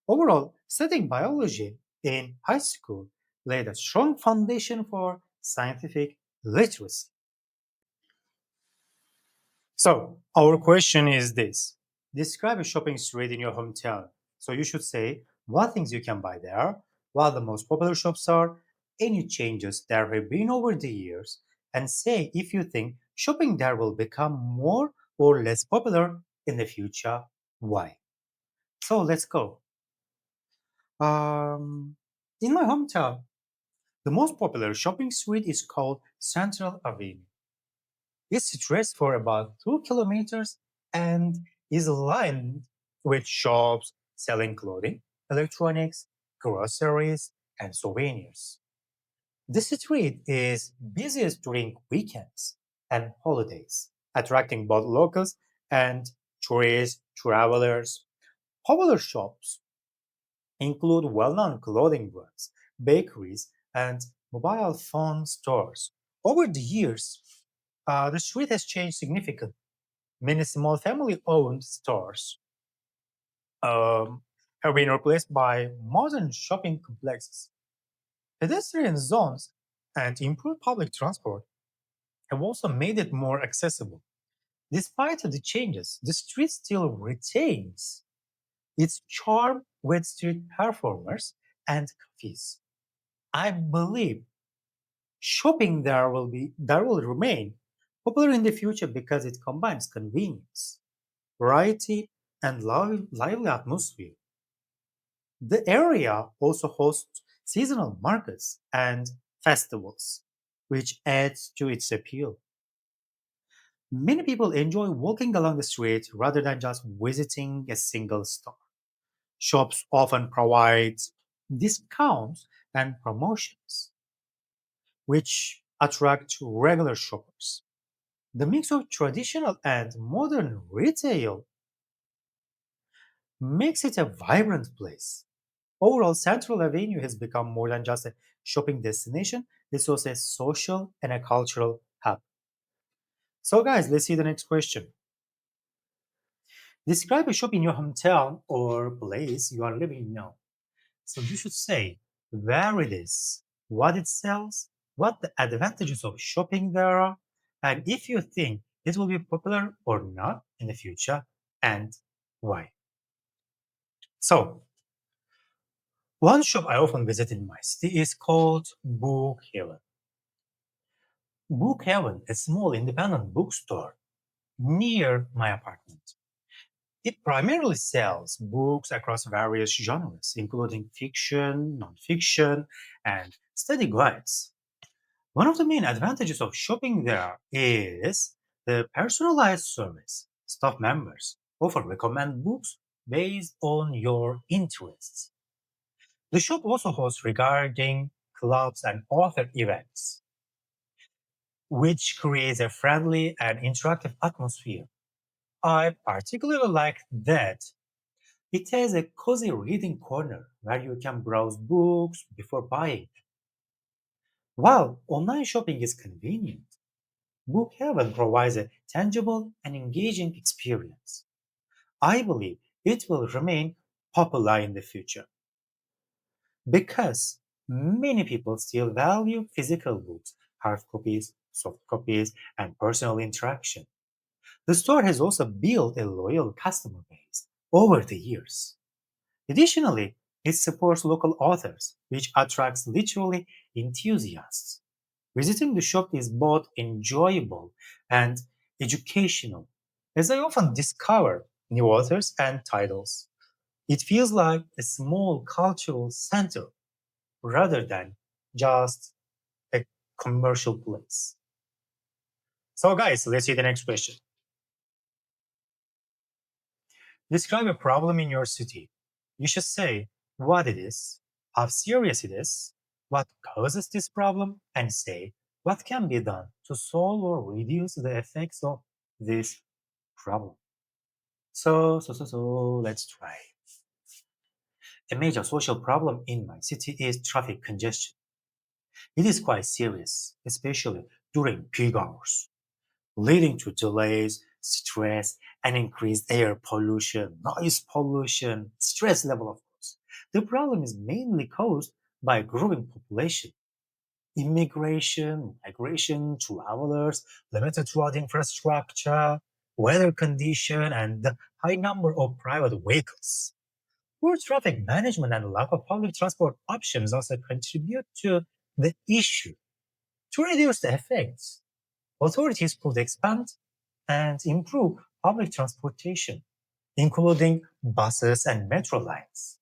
Overall, studying biology in high school laid a strong foundation for scientific literacy. So, our question is this: describe a shopping street in your hometown. So, you should say what things you can buy there, what the most popular shops are, any changes there have been over the years, and say if you think shopping there will become more or less popular in the future. Why? So, let's go. Um, in my hometown, the most popular shopping street is called Central Avenue. It's stretched for about 2 kilometers and is lined with shops selling clothing, electronics, groceries, and souvenirs. The street is busiest during weekends and holidays, attracting both locals and tourist travelers. Popular shops include well-known clothing brands, bakeries, and mobile phone stores. Over the years, the street has changed significantly. Many small family-owned stores um, have been replaced by modern shopping complexes. Pedestrian zones and improved public transport have also made it more accessible. Despite the changes, the street still retains its charm with street performers and cafes. I believe shopping there will remain popular in the future because it combines convenience, variety, and lively atmosphere. The area also hosts seasonal markets and festivals, which adds to its appeal. Many people enjoy walking along the street rather than just visiting a single store. Shops often provide discounts and promotions, which attract regular shoppers. The mix of traditional and modern retail makes it a vibrant place. Overall, Central Avenue has become more than just a shopping destination, it's also a social and a cultural hub. So, guys, let's see the next question. Describe a shop in your hometown or place you are living in now. So, you should say where it is, what it sells, what the advantages of shopping there are, and if you think it will be popular or not in the future, and why. So, one shop I often visit in my city is called Book Heaven. Book Heaven, a small independent bookstore near my apartment. It primarily sells books across various genres, including fiction, nonfiction, and study guides. One of the main advantages of shopping there is the personalized service. Staff members often recommend books based on your interests. The shop also hosts regarding clubs and author events, which creates a friendly and interactive atmosphere. I particularly like that it has a cozy reading corner where you can browse books before buying. While online shopping is convenient, Bookhaven provides a tangible and engaging experience. I believe it will remain popular in the future because many people still value physical books, hard copies, soft copies, and personal interaction. The store has also built a loyal customer base over the years. Additionally, it supports local authors, which attracts literary enthusiasts. Visiting the shop is both enjoyable and educational, as I often discover new authors and titles. It feels like a small cultural center rather than just a commercial place. So, guys, let's see the next question. Describe a problem in your city. You should say what it is, how serious it is, what causes this problem, and say what can be done to solve or reduce the effects of this problem. So, let's try. A major social problem in my city is traffic congestion. It is quite serious, especially during peak hours, leading to delays, stress, and increased air pollution, noise pollution, stress level, of course. The problem is mainly caused by growing population, immigration, migration, travelers, limited road infrastructure, weather condition, and the high number of private vehicles. Poor traffic management and lack of public transport options also contribute to the issue. To reduce the effects, authorities could expand and improve public transportation, including buses and metro lines.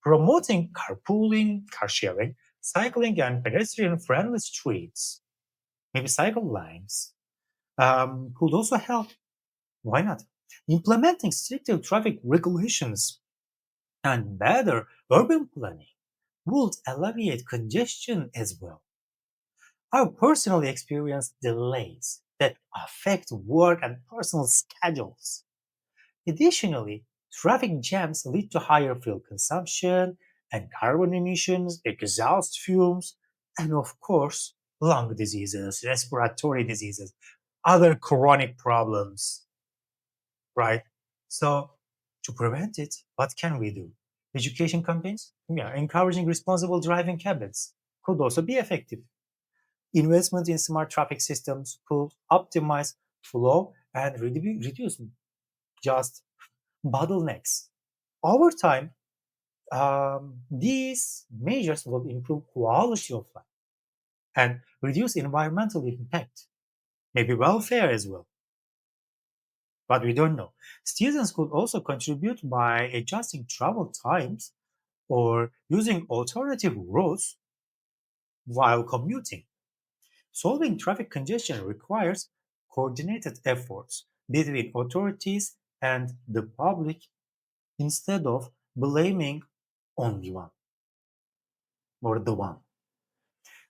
Promoting carpooling, car sharing, cycling, and pedestrian friendly streets, maybe cycle lines, could also help. Why not? Implementing stricter traffic regulations and better urban planning would alleviate congestion as well. I've personally experienced delays that affect work and personal schedules. Additionally, traffic jams lead to higher fuel consumption and carbon emissions, exhaust fumes, and of course, lung diseases, respiratory diseases, other chronic problems, right? So, to prevent it, what can we do? Education campaigns? Yeah, encouraging responsible driving habits could also be effective. Investment in smart traffic systems could optimize flow and reduce just bottlenecks. Over time, These measures will improve quality of life and reduce environmental impact, maybe welfare as well, but we don't know. Students could also contribute by adjusting travel times or using alternative routes while commuting. Solving traffic congestion requires coordinated efforts between authorities and the public instead of blaming only one or the one.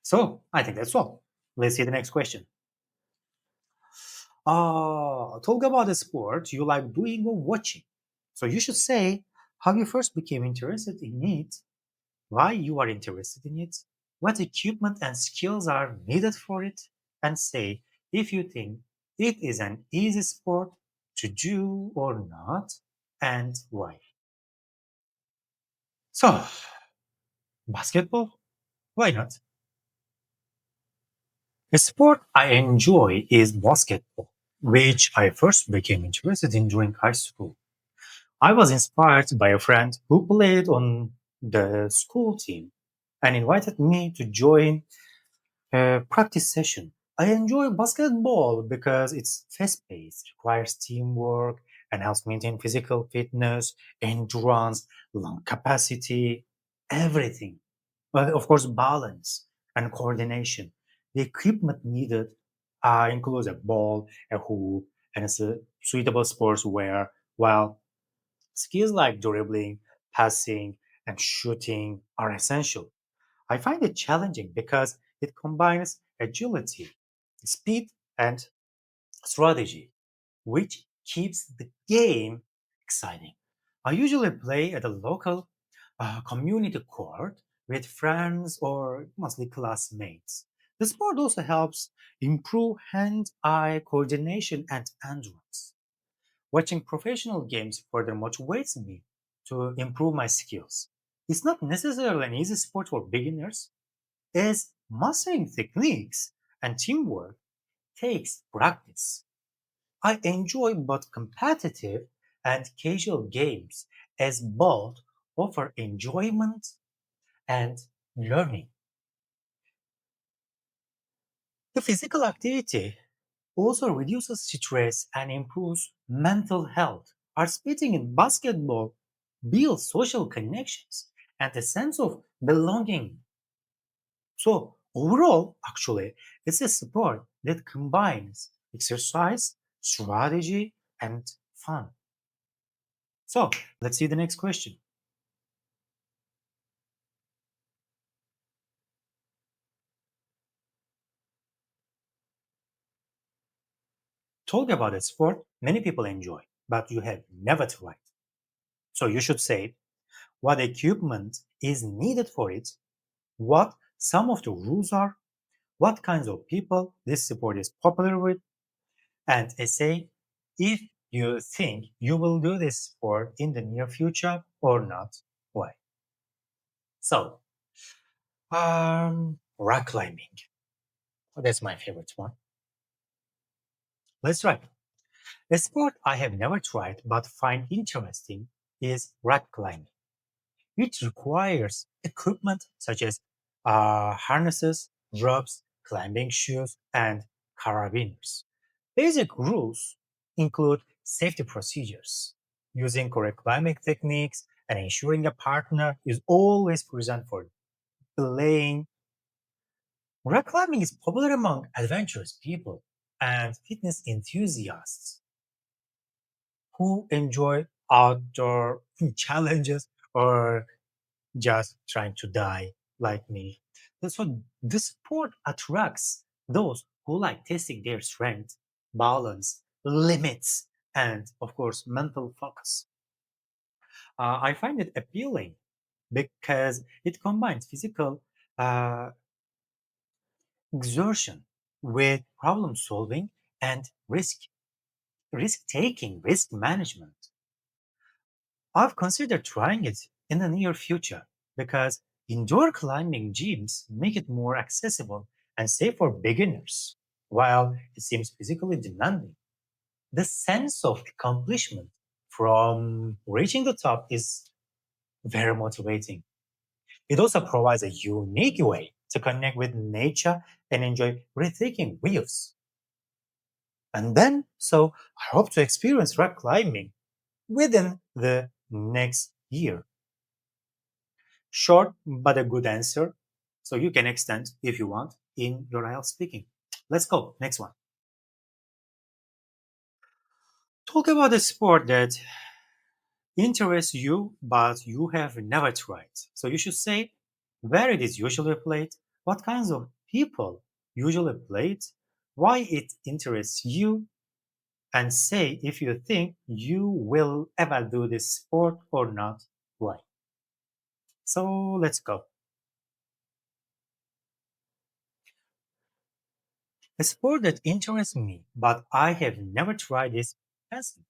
So I think that's all. Let's see the next question. Talk about a sport you like doing or watching. So you should say how you first became interested in it, why you are interested in it, what equipment and skills are needed for it, and say if you think it is an easy sport to do or not, and why. So, basketball? Why not? A sport I enjoy is basketball, which I first became interested in during high school. I was inspired by a friend who played on the school team and invited me to join a practice session. I enjoy basketball because it's fast paced, requires teamwork, and helps maintain physical fitness, endurance, lung capacity, everything. But of course, balance and coordination. The equipment needed includes a ball, a hoop, and suitable sportswear, while skills like dribbling, passing, and shooting are essential. I find it challenging because it combines agility, speed, and strategy, which keeps the game exciting. I usually play at a local community court with friends or mostly classmates. The sport also helps improve hand eye coordination and endurance. Watching professional games further motivates me to improve my skills. It's not necessarily an easy sport for beginners, as mastering techniques and teamwork takes practice. I enjoy both competitive and casual games as both offer enjoyment and learning. The physical activity also reduces stress and improves mental health. Participating in basketball builds social connections and a sense of belonging. So, overall, actually, it's a sport that combines exercise, strategy, and fun. So, let's see the next question. Talk about a sport many people enjoy, but you have never tried. So, you should say what equipment is needed for it, what some of the rules are, what kinds of people this sport is popular with, and essay if you think you will do this sport in the near future or not. Why? So, rock climbing. That's my favorite one. Let's try. A sport I have never tried but find interesting is rock climbing. It requires equipment such as harnesses, ropes, climbing shoes, and carabiners. Basic rules include safety procedures, using correct climbing techniques, and ensuring a partner is always present for belaying. Rock climbing is popular among adventurous people and fitness enthusiasts who enjoy outdoor challenges or just trying to die like me. So this sport attracts those who like testing their strength, balance, limits, and of course, mental focus. I find it appealing because it combines physical uh, exertion with problem solving and risk taking, risk management. I've considered trying it in the near future because indoor climbing gyms make it more accessible and safe for beginners, while it seems physically demanding. The sense of accomplishment from reaching the top is very motivating. It also provides a unique way to connect with nature and enjoy breathtaking views. And then, so I hope to experience rock climbing within the next year. Short but a good answer. So you can extend if you want in your IELTS speaking. Let's go. Next one. Talk about a sport that interests you but you have never tried. So you should say where it is usually played, what kinds of people usually play it, why it interests you, and say if you think you will ever do this sport or not, why. So let's go. A sport that interests me, but I have never tried is fencing.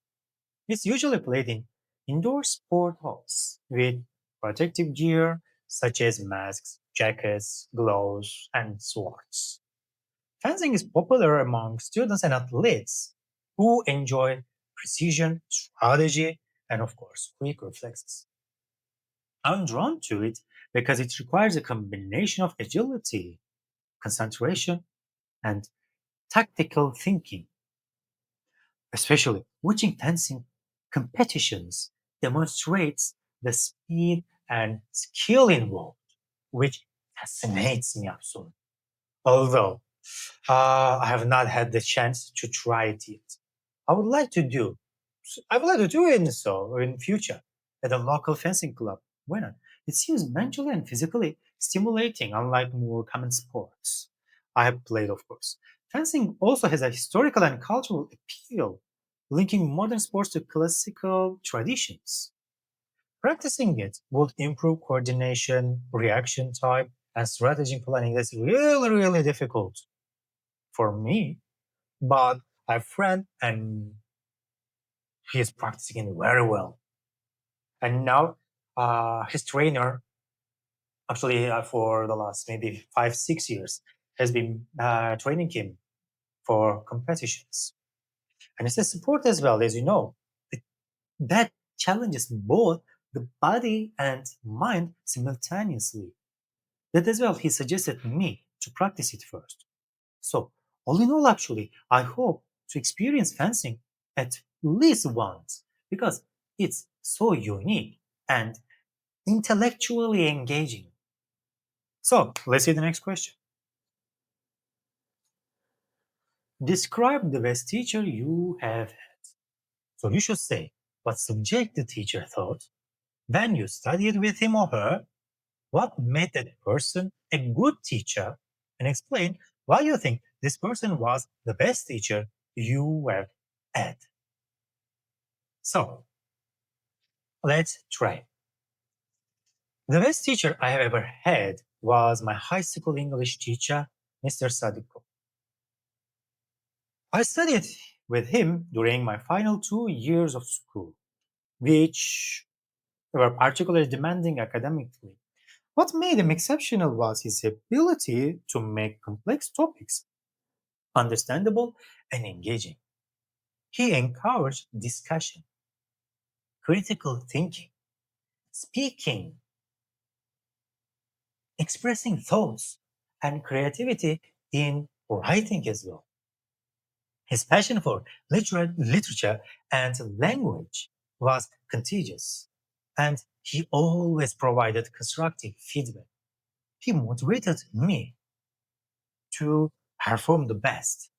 It's usually played in indoor sport halls with protective gear such as masks, jackets, gloves, and swords. Fencing is popular among students and athletes who enjoy precision, strategy, and of course, quick reflexes. I'm drawn to it because it requires a combination of agility, concentration, and tactical thinking. Especially watching fencing competitions demonstrates the speed and skill involved, which fascinates me absolutely. Although I have not had the chance to try it yet. I would like to do. I would like to do it so in future at a local fencing club. Why not? It seems mentally and physically stimulating, unlike more common sports I have played, of course. Fencing also has a historical and cultural appeal, linking modern sports to classical traditions. Practicing it would improve coordination, reaction time, and strategic planning. That's really, really difficult for me, but I have a friend and he is practicing it very well. And now his trainer, actually for the last maybe 5, 6 years, has been training him for competitions. And it's a sport as well, as you know, that challenges both the body and mind simultaneously. That as well, he suggested me to practice it first. So, all in all, actually, I hope to experience fencing at least once because it's so unique and intellectually engaging. So, let's see the next question. Describe the best teacher you have had. So, you should say what subject the teacher taught, when you studied with him or her, what made that person a good teacher, and explain why you think this person was the best teacher you have had. So, let's try. The best teacher I have ever had was my high school English teacher, Mr. Sadiko. I studied with him during my final 2 years of school, which were particularly demanding academically. What made him exceptional was his ability to make complex topics understandable and engaging. He encouraged discussion, critical thinking, speaking, expressing thoughts, and creativity in writing as well. His passion for literature and language was contagious, and he always provided constructive feedback. He motivated me to perform the best.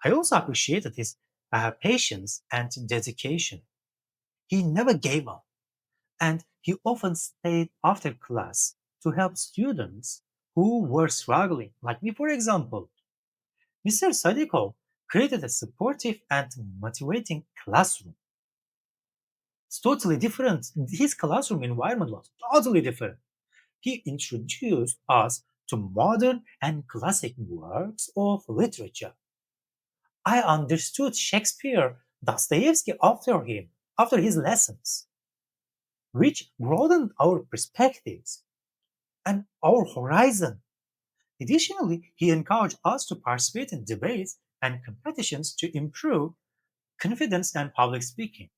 I also appreciated his patience and dedication. He never gave up, and he often stayed after class to help students who were struggling, like me, for example. Mr. Sadiko created a supportive and motivating classroom. It's totally different. His classroom environment was totally different. He introduced us to modern and classic works of literature. I understood Shakespeare, Dostoevsky after his lessons, which broadened our perspectives and our horizon. Additionally, he encouraged us to participate in debates and competitions to improve confidence and public speaking.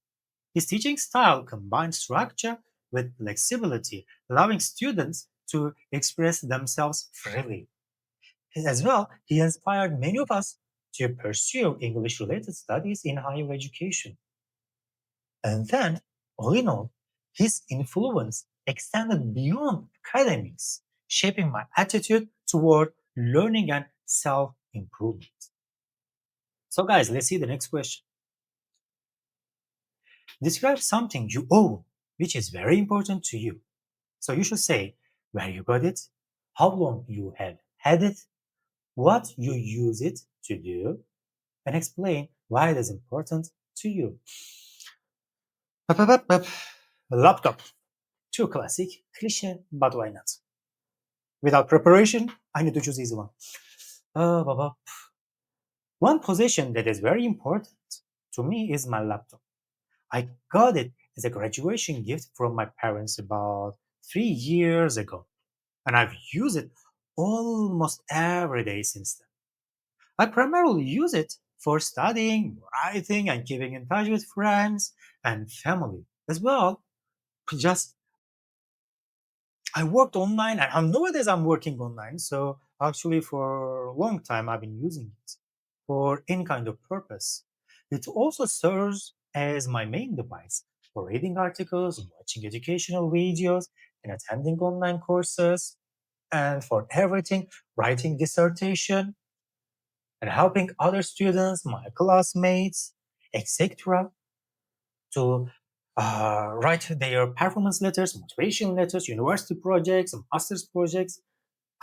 His teaching style combined structure with flexibility, allowing students to express themselves freely. As well, he inspired many of us to pursue English related studies in higher education. And then, all in all, his influence extended beyond academics, shaping my attitude toward learning and self improvement. So, guys, let's see the next question. Describe something you own, which is very important to you. So, you should say where you got it, how long you have had it, what you use it to do, and explain why it is important to you. Up, up, up, up. Laptop. Too classic, cliche, but why not? Without preparation, I need to choose easy one. Ba, ba. One possession that is very important to me is my laptop. I got it as a graduation gift from my parents about 3 years ago, and I've used it almost every day since then. I primarily use it for studying, writing, and keeping in touch with friends and family. As well, just I worked online and nowadays I'm working online. So actually for a long time I've been using it for any kind of purpose. It also serves as my main device for reading articles, watching educational videos, and attending online courses, and for everything, writing dissertation and helping other students, my classmates, etc., to write their performance letters, motivation letters, university projects, and master's projects.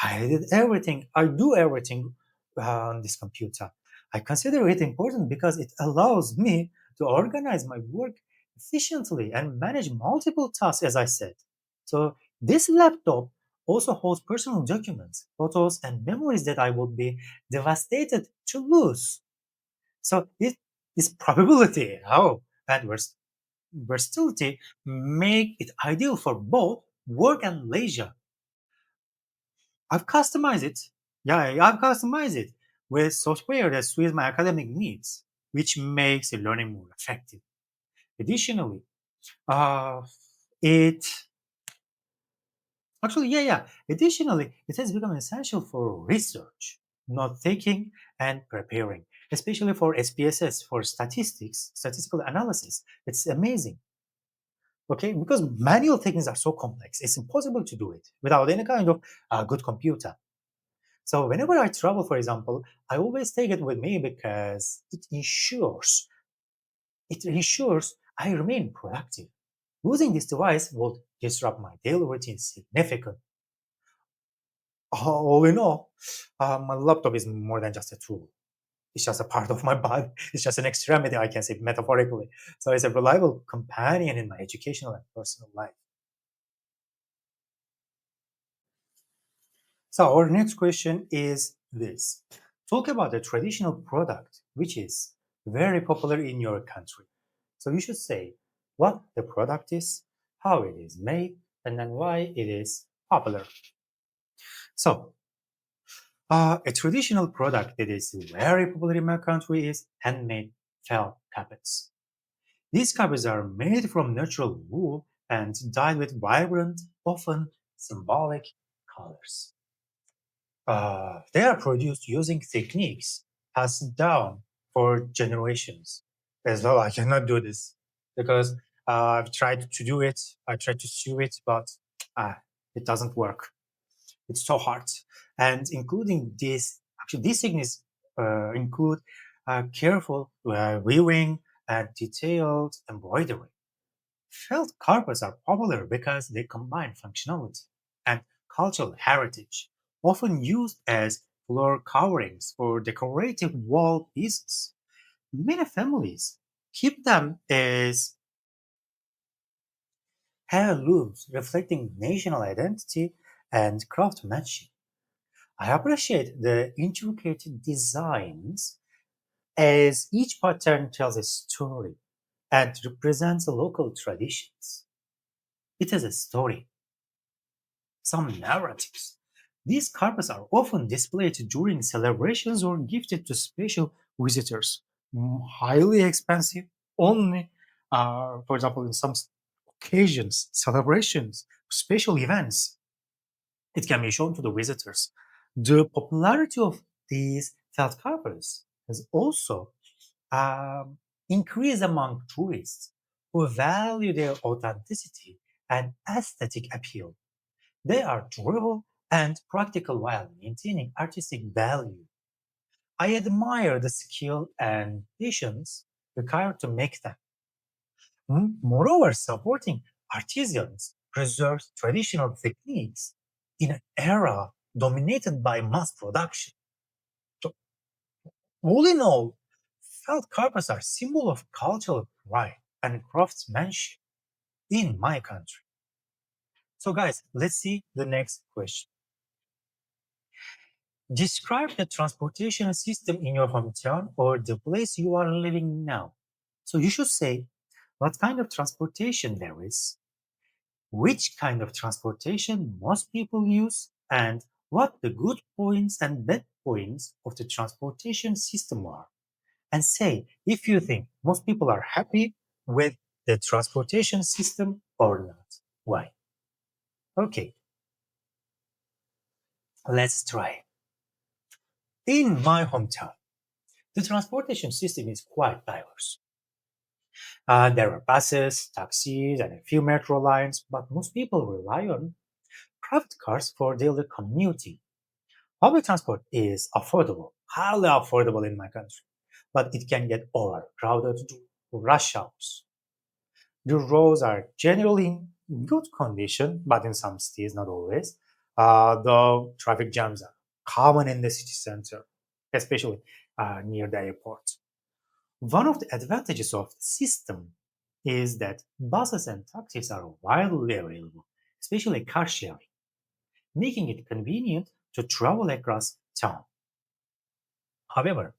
I did everything. I do everything on this computer. I consider it important because it allows me to organize my work efficiently and manage multiple tasks, as I said. So this laptop also holds personal documents, photos, and memories that I would be devastated to lose. So it is probability, and versatility make it ideal for both work and leisure. I've customized it. Yeah, I've customized it with software that suits my academic needs, which makes the learning more effective. Additionally, uh, it Additionally, it has become essential for research, note taking, and preparing, especially for SPSS, for statistical analysis. It's amazing. Okay, because manual techniques are so complex, it's impossible to do it without any kind of good computer. So whenever I travel, for example, I always take it with me because it ensures I remain productive. Losing this device will disrupt my daily routine significantly. All in all, my laptop is more than just a tool. It's just a part of my body. It's just an extremity, I can say metaphorically. So it's a reliable companion in my educational and personal life. So our next question is this. Talk about a traditional product which is very popular in your country. So you should say what the product is, how it is made, and then why it is popular. So a traditional product that is very popular in my country is handmade felt carpets. These carpets are made from natural wool and dyed with vibrant, often symbolic colors. They are produced using techniques passed down for generations. As well, I cannot do this because I've tried to do it. I tried to sew it, but uh, it doesn't work. It's so hard. And including this, actually, these techniques include careful weaving and detailed embroidery. Felt carpets are popular because they combine functionality and cultural heritage, often used as floor coverings or decorative wall pieces. Many families keep them as heirlooms reflecting national identity and craftsmanship. I appreciate the intricate designs as each pattern tells a story and represents local traditions. It is a story, some narratives. These carpets are often displayed during celebrations or gifted to special visitors. Highly expensive, only, for example, in some occasions, celebrations, special events. It can be shown to the visitors. The popularity of these felt carpets has also um, increased among tourists who value their authenticity and aesthetic appeal. They are durable and practical while maintaining artistic value. I admire the skill and patience required to make them. Moreover, supporting artisans preserves traditional techniques in an era dominated by mass production. So, all in all, felt carpets are symbol of cultural pride and craftsmanship in my country. So, guys, let's see the next question. Describe the transportation system in your hometown or the place you are living now. So, you should say what kind of transportation there is, which kind of transportation most people use, and what the good points and bad points of the transportation system are. And say if you think most people are happy with the transportation system or not. Why? Okay, let's try. In my hometown, the transportation system is quite diverse. There are buses, taxis, and a few metro lines, but most people rely on private cars for daily commuting. Public transport is affordable, highly affordable in my country, but it can get overcrowded due to rush hours. The roads are generally in good condition, but in some cities, not always. The traffic jams are common in the city center, especially near the airport. One of the advantages of the system is that buses and taxis are widely available, especially car sharing, making it convenient to travel across town. However,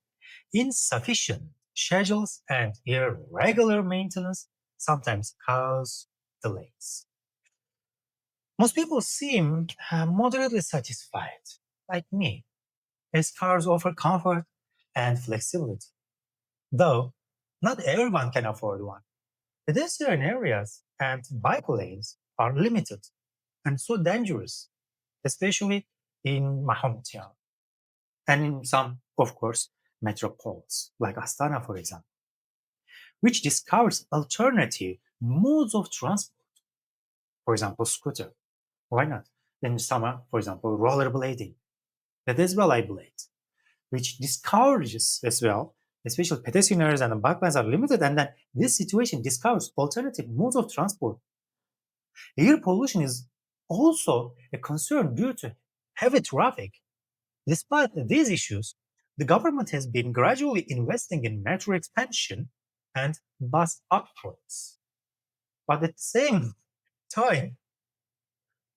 insufficient schedules and irregular maintenance sometimes cause delays. Most people seem moderately satisfied, like me, as cars offer comfort and flexibility. Though not everyone can afford one. Pedestrian areas and bike lanes are limited and so dangerous, especially in my hometown and in some, of course, metropoles like Astana, for example, which discovers alternative modes of transport, for example, scooter. Why not? In summer, for example, rollerblading. That as well I blade, which discourages as well, especially pedestrians and bike lanes are limited, and then this situation discovers alternative modes of transport. Air pollution is also a concern due to heavy traffic. Despite these issues, the government has been gradually investing in metro expansion and bus upgrades. But at the same time,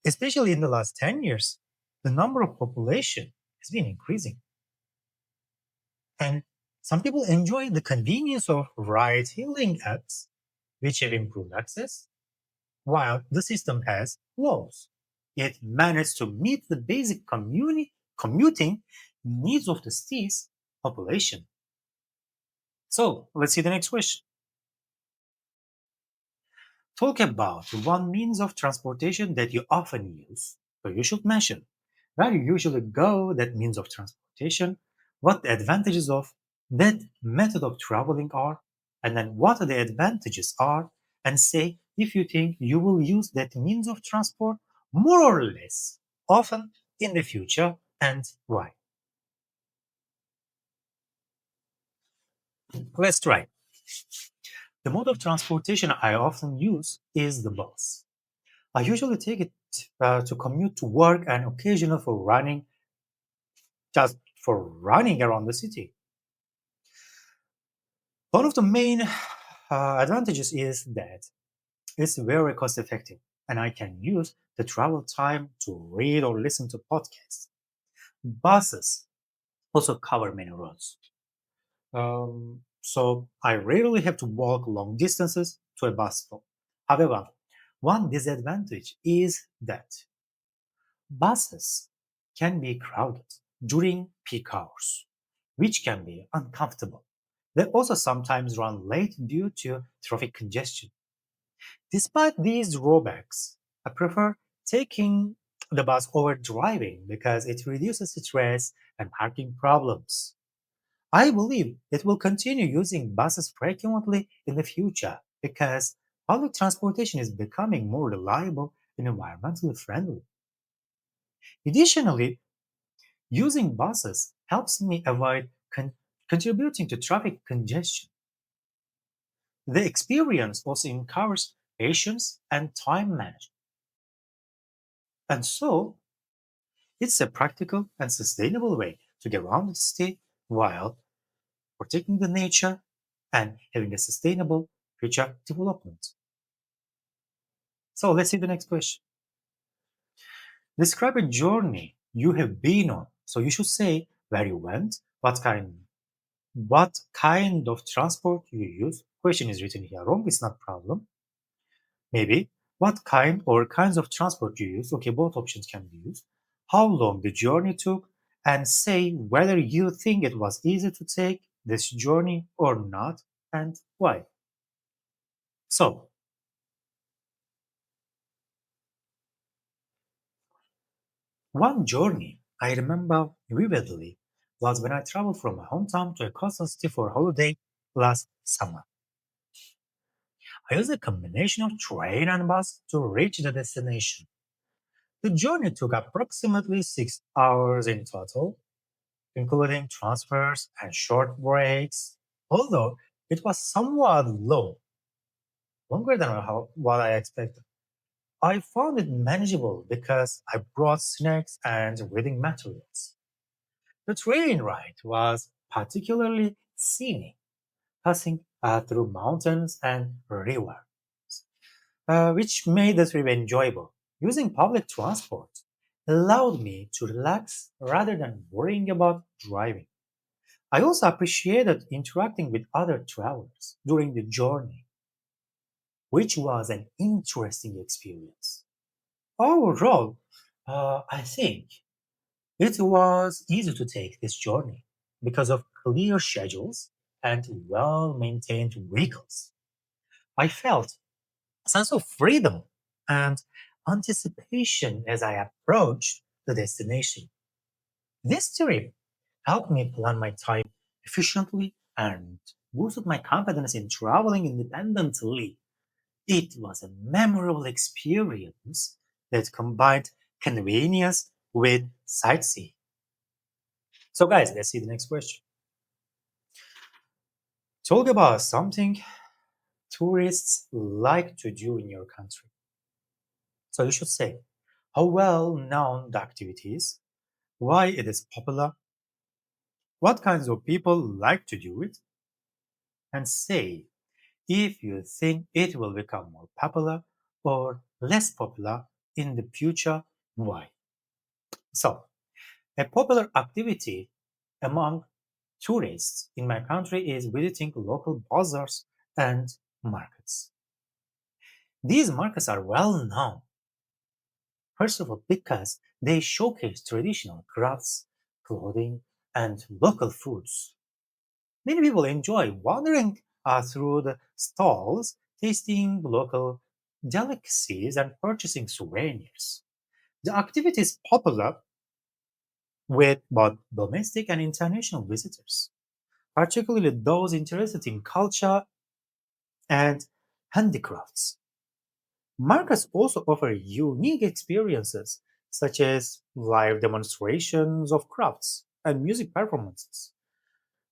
especially in the last 10 years, the number of population has been increasing. And some people enjoy the convenience of ride hailing apps, which have improved access, while the system has flaws. It managed to meet the basic commuting needs of the city's population. So let's see the next question. Talk about one means of transportation that you often use. So you should mention where you usually go, that means of transportation, what the advantages of that method of traveling are, and then what the advantages are, and say if you think you will use that means of transport more or less often in the future and why. Let's try. The mode of transportation I often use is the bus. I usually take it to commute to work and occasionally for running, just for running around the city. One of the main advantages is that it's very cost effective and I can use the travel time to read or listen to podcasts. Buses also cover many roads. So I rarely have to walk long distances to a bus stop. However, one disadvantage is that buses can be crowded during peak hours, which can be uncomfortable. They also sometimes run late due to traffic congestion. Despite these drawbacks, I prefer taking the bus over driving because it reduces stress and parking problems. I believe it will continue using buses frequently in the future because public transportation is becoming more reliable and environmentally friendly. Additionally, using buses helps me avoid contributing to traffic congestion. The experience also encourages patience and time management. And so, it's a practical and sustainable way to get around the city while protecting the nature and having a sustainable future development. So, let's see the next question. Describe a journey you have been on. So, you should say where you went, what kind of transport you use. Question is written here wrong, it's not problem. Maybe what kind or kinds of transport you use. Okay, both options can be used. How long the journey took, and say whether you think it was easy to take this journey or not, and why. So, one journey I remember vividly was when I traveled from my hometown to a coastal city for a holiday last summer. I used a combination of train and bus to reach the destination. The journey took approximately 6 hours in total, including transfers and short breaks, although it was somewhat longer than what I expected. I found it manageable because I brought snacks and reading materials. The train ride was particularly scenic, passing through mountains and rivers, which made the trip enjoyable. Using public transport allowed me to relax rather than worrying about driving. I also appreciated interacting with other travelers during the journey, which was an interesting experience. Overall, I think it was easy to take this journey because of clear schedules and well maintained vehicles. I felt a sense of freedom and anticipation as I approached the destination. This trip helped me plan my time efficiently and boosted my confidence in traveling independently. It was a memorable experience that combined convenience with sightseeing. So, guys, let's see the next question. Talk about something tourists like to do in your country. So, you should say how well known the activity is, why it is popular, what kinds of people like to do it, and say if you think it will become more popular or less popular in the future, why. So, a popular activity among tourists in my country is visiting local bazaars and markets. These markets are well known, first of all, because they showcase traditional crafts, clothing, and local foods. Many people enjoy wandering through the stalls, tasting local delicacies, and purchasing souvenirs. The activity is popular with both domestic and international visitors, particularly those interested in culture and handicrafts. Markets also offer unique experiences, such as live demonstrations of crafts and music performances.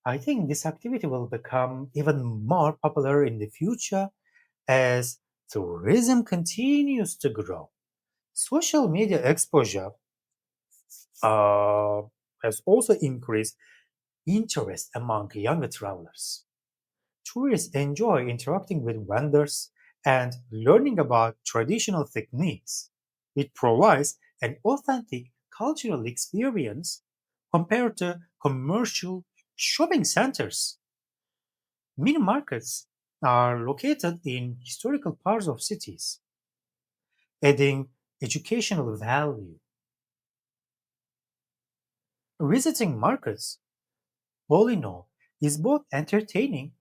I think this activity will become even more popular in the future as tourism continues to grow. Social media exposure uh, has also increased interest among younger travelers. Tourists enjoy interacting with vendors and learning about traditional techniques. It provides an authentic cultural experience compared to commercial shopping centers. Mini markets are located in historical parts of cities, adding educational value. Visiting markets, all in all, is both entertaining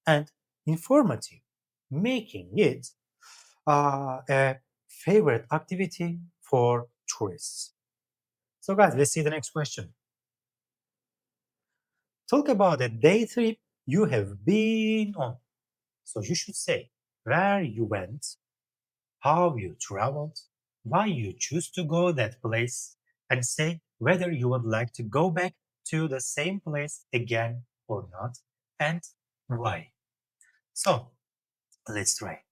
and informative, making it a favorite activity for tourists. So, guys, let's see the next question. Talk about a day trip you have been on. So, you should say where you went, how you traveled, why you choose to go that place, and say whether you would like to go back to the same place again or not, and why. So, let's try.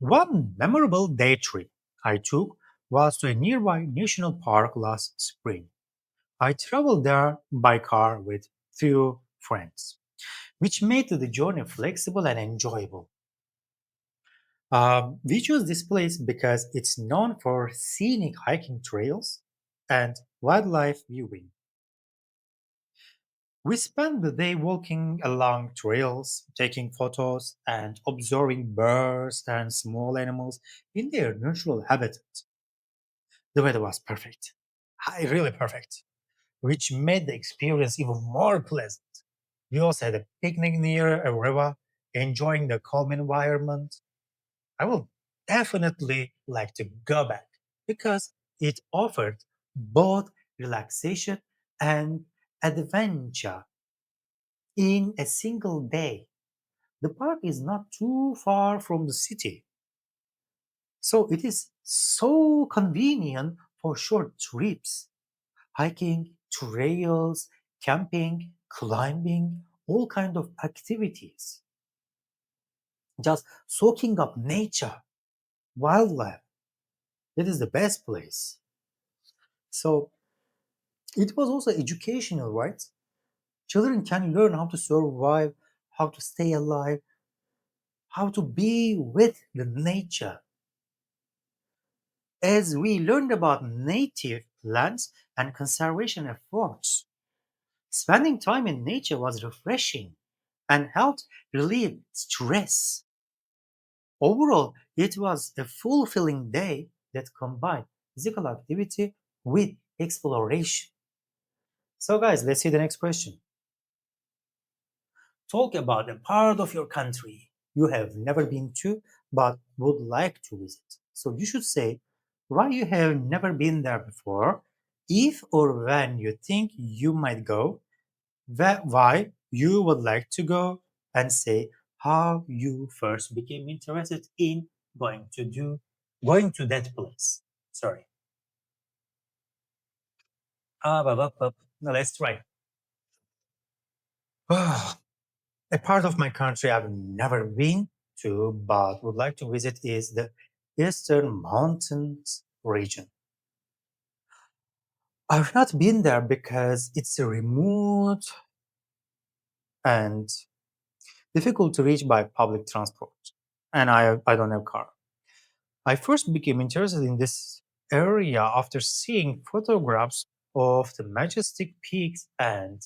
One memorable day trip I took was to a nearby national park last spring. I traveled there by car with few friends, which made the journey flexible and enjoyable. We chose this place because it's known for scenic hiking trails and wildlife viewing. We spent the day walking along trails, taking photos, and observing birds and small animals in their natural habitat. The weather was perfect, really perfect, which made the experience even more pleasant. We also had a picnic near a river, enjoying the calm environment. I will definitely like to go back because it offered both relaxation and adventure in a single day. The park is not too far from the city, so it is so convenient for short trips, hiking, trails, camping, climbing, all kind of activities. Just soaking up nature, wildlife. That is the best place. So it was also educational, right? Children can learn how to survive, how to stay alive, how to be with the nature. As we learned about native plants and conservation efforts, spending time in nature was refreshing and helped relieve stress. Overall, it was a fulfilling day that combined physical activity with exploration. So, guys, let's see the next question. Talk about a part of your country you have never been to but would like to visit. So, you should say why you have never been there before, if or when you think you might go, why you would like to go, and say how you first became interested in going to that place. Sorry. Now let's try. A part of my country I've never been to but would like to visit is the Eastern Mountains region. I've not been there because it's remote and difficult to reach by public transport, and I don't have a car. I first became interested in this area after seeing photographs of the majestic peaks and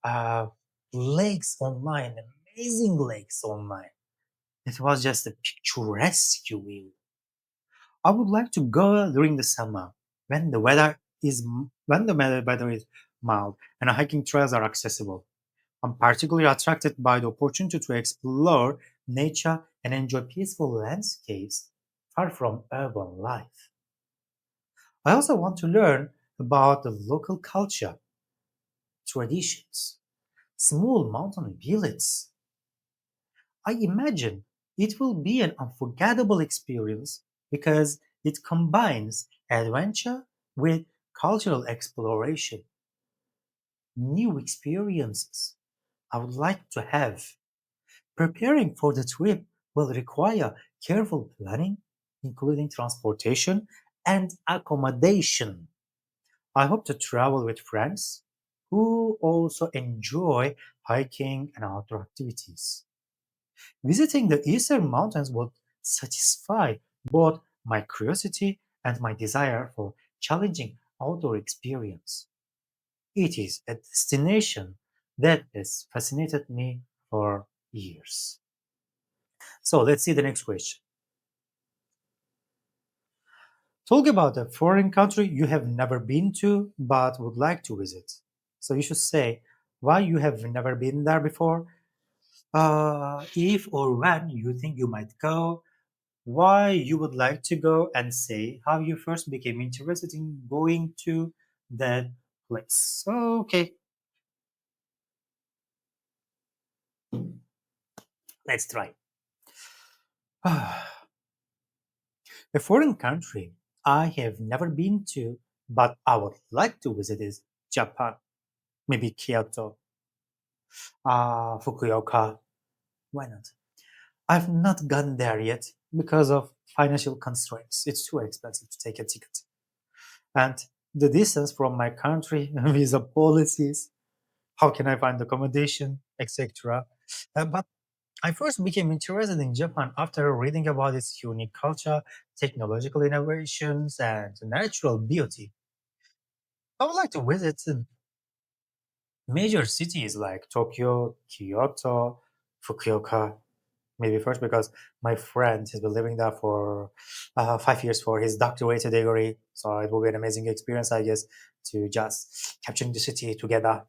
uh, lakes online, amazing lakes online. It was just a picturesque view. I would like to go during the summer when the weather is mild and hiking trails are accessible. I'm particularly attracted by the opportunity to explore nature and enjoy peaceful landscapes far from urban life. I also want to learn about the local culture, traditions, small mountain villages. I imagine it will be an unforgettable experience because it combines adventure with cultural exploration, new experiences I would like to have. Preparing for the trip will require careful planning, including transportation and accommodation. I hope to travel with friends who also enjoy hiking and outdoor activities. Visiting the Eastern Mountains would satisfy both my curiosity and my desire for challenging outdoor experience. It is a destination that has fascinated me for years. So let's see the next question. Talk about a foreign country you have never been to but would like to visit. So you should say why you have never been there before, If or when you think you might go, why you would like to go, and say how you first became interested in going to that place. Okay, let's try. A foreign country I have never been to, but I would like to visit is Japan. Maybe Kyoto, Fukuoka. Why not? I've not gone there yet because of financial constraints. It's too expensive to take a ticket. And the distance from my country, visa policies, how can I find accommodation, etc. But I first became interested in Japan after reading about its unique culture, technological innovations, and natural beauty. I would like to visit major cities like Tokyo, Kyoto, Fukuoka, maybe first because my friend has been living there for 5 years for his doctorate degree. So it will be an amazing experience, I guess, to just capturing the city together.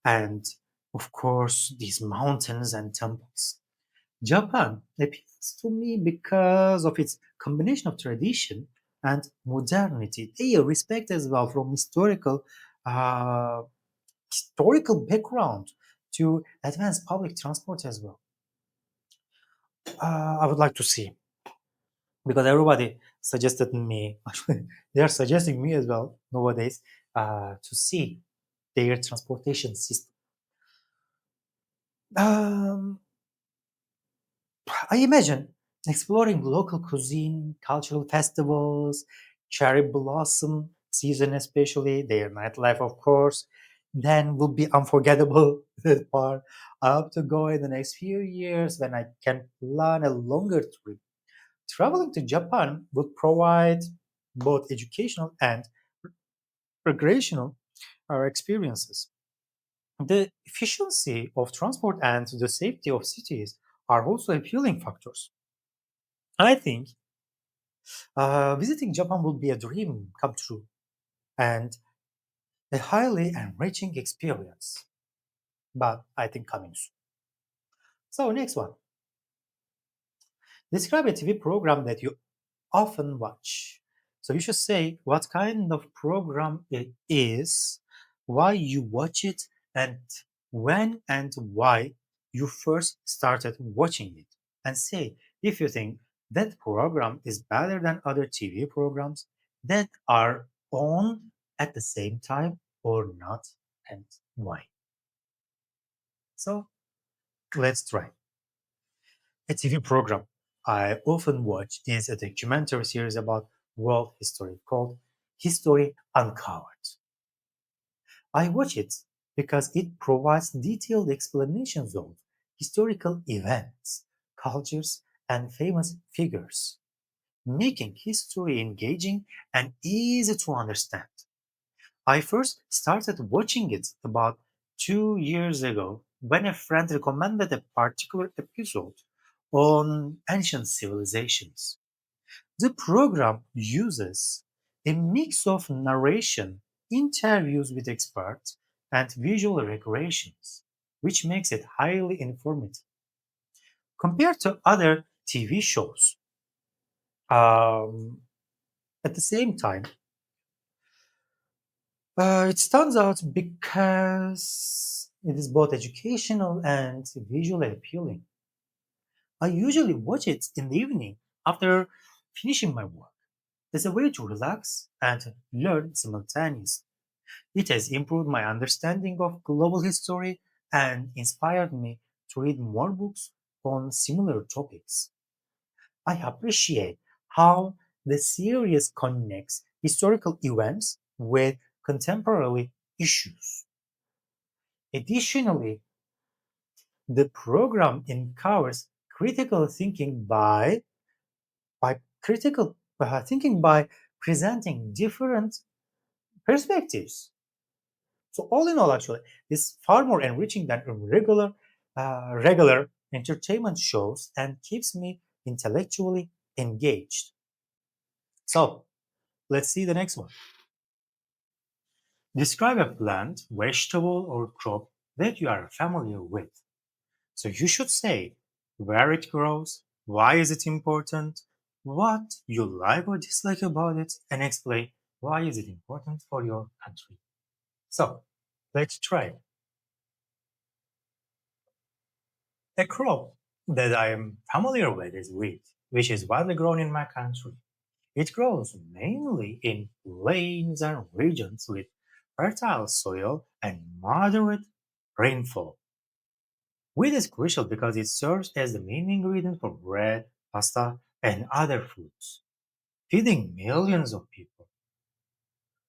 And of course, these mountains and temples. Japan appeals to me because of its combination of tradition and modernity. They respect as well from uh, historical background to advanced public transport as well. I would like to see because everybody suggested me. Actually, they are suggesting me as well nowadays to see their transportation system. Um, I imagine exploring local cuisine, cultural festivals, cherry blossom season, especially their nightlife, of course. Then will be unforgettable that part. I hope to go in the next few years when I can plan a longer trip. Traveling to Japan would provide both educational and recreational experiences. The efficiency of transport and the safety of cities are also appealing factors. I think visiting Japan would be a dream come true and a highly enriching experience. But I think coming soon. So next one, describe a TV program that you often watch. So you should say what kind of program it is, why you watch it, and when and why you first started watching it. And say if you think that program is better than other TV programs that are on at the same time or not, and why. So let's try. A TV program I often watch is a documentary series about world history called History Uncovered. I watch it because it provides detailed explanations of historical events, cultures, and famous figures, making history engaging and easy to understand. I first started watching it about 2 years ago when a friend recommended a particular episode on ancient civilizations. The program uses a mix of narration, interviews with experts, and visual recreations, which makes it highly informative. Compared to other TV shows, um, at the same time, it stands out because it is both educational and visually appealing. I usually watch it in the evening after finishing my work as a way to relax and learn simultaneously. It has improved my understanding of global history and inspired me to read more books on similar topics. I appreciate how the series connects historical events with contemporary issues. Additionally, the program empowers critical thinking by critical thinking by presenting different perspectives. So all in all, actually, it's far more enriching than regular entertainment shows and keeps me intellectually engaged. So let's see the next one. Describe a plant, vegetable, or crop that you are familiar with. So you should say where it grows, why is it important, what you like or dislike about it, and explain why is it important for your country. So let's try. A crop that I am familiar with is wheat, which is widely grown in my country. It grows mainly in plains and regions with fertile soil and moderate rainfall. Wheat is crucial because it serves as the main ingredient for bread, pasta, and other foods, feeding millions of people.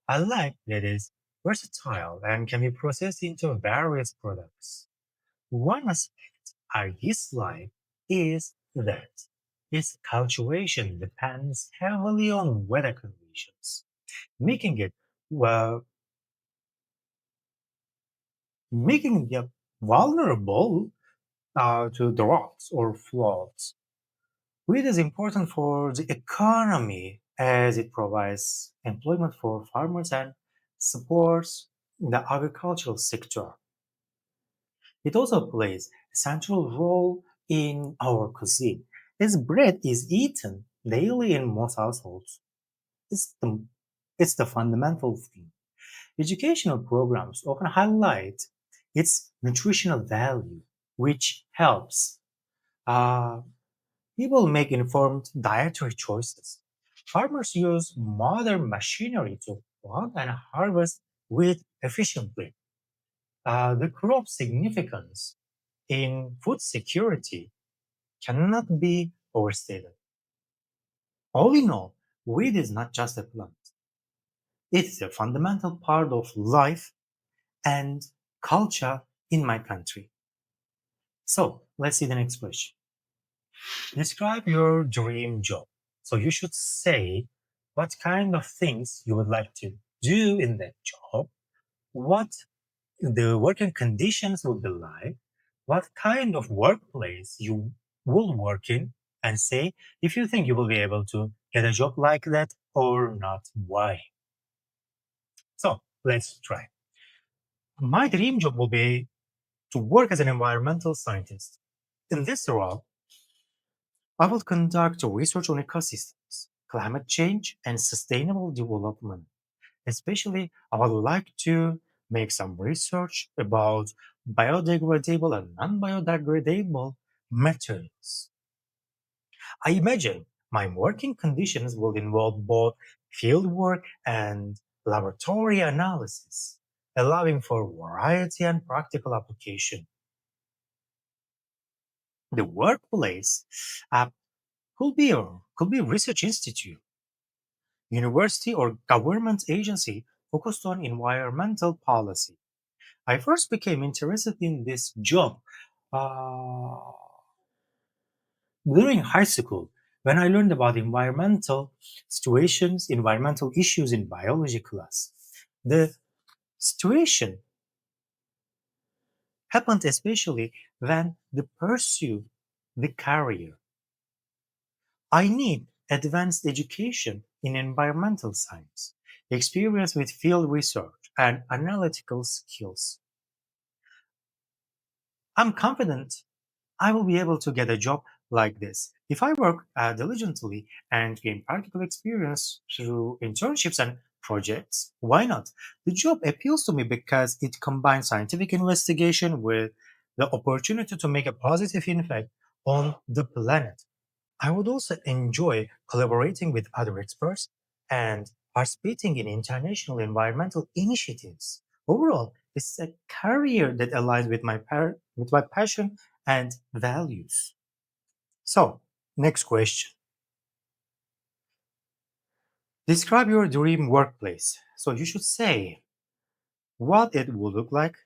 I like that it is versatile and can be processed into various products. One aspect I dislike is that its cultivation depends heavily on weather conditions, making it well, making it vulnerable to droughts or floods. Wheat is important for the economy as it provides employment for farmers and supports the agricultural sector. It also plays a central role in our cuisine, as bread is eaten daily in most households. It's the, it's the fundamental thing. Educational programs often highlight its nutritional value, which helps uh, people make informed dietary choices. Farmers use modern machinery to plant and harvest wheat efficiently. The crop's significance in food security cannot be overstated. All in all, wheat is not just a plant, it's a fundamental part of life and culture in my country. So, let's see the next question. Describe your dream job. So, you should say what kind of things you would like to do in that job, what the working conditions will be like, what kind of workplace you will work in, and say if you think you will be able to get a job like that or not, why. So let's try. My dream job will be to work as an environmental scientist. In this role, I will conduct research on ecosystems, climate change, and sustainable development. Especially, I would like to make some research about biodegradable and non-biodegradable materials. I imagine my working conditions will involve both fieldwork and laboratory analysis, allowing for variety and practical application. The workplace uh, could be a research institute, university, or government agency focused on environmental policy. I first became interested in this job uh, during high school when I learned about environmental situations, environmental issues in biology class. The situation happened especially when the pursue the career. I need advanced education in environmental science, experience with field research, and analytical skills. I'm confident I will be able to get a job like this if I work diligently and gain practical experience through internships and projects. Why not? The job appeals to me because it combines scientific investigation with the opportunity to make a positive impact on the planet. I would also enjoy collaborating with other experts and participating in international environmental initiatives. Overall, it's a career that aligns with with my passion and values. So, next question. Describe your dream workplace. So you should say what it will look like,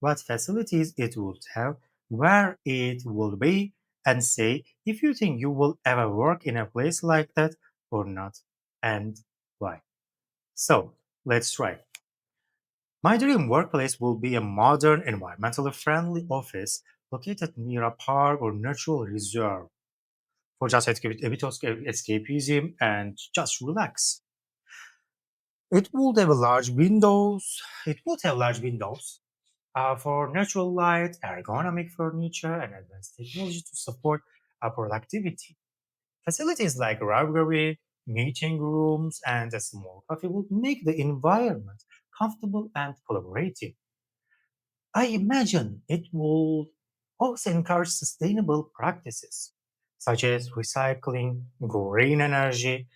what facilities it would have, where it will be, and say if you think you will ever work in a place like that or not, and why. So let's try. My dream workplace will be a modern, environmentally friendly office located near a park or natural reserve for just a bit of escapism and just relax. It would have large windows. It would have large windows for natural light, ergonomic furniture, and advanced technology to support productivity. Facilities like a library, meeting rooms, and a small cafe will make the environment comfortable and collaborative. I imagine it will also encourage sustainable practices such as recycling, green energy,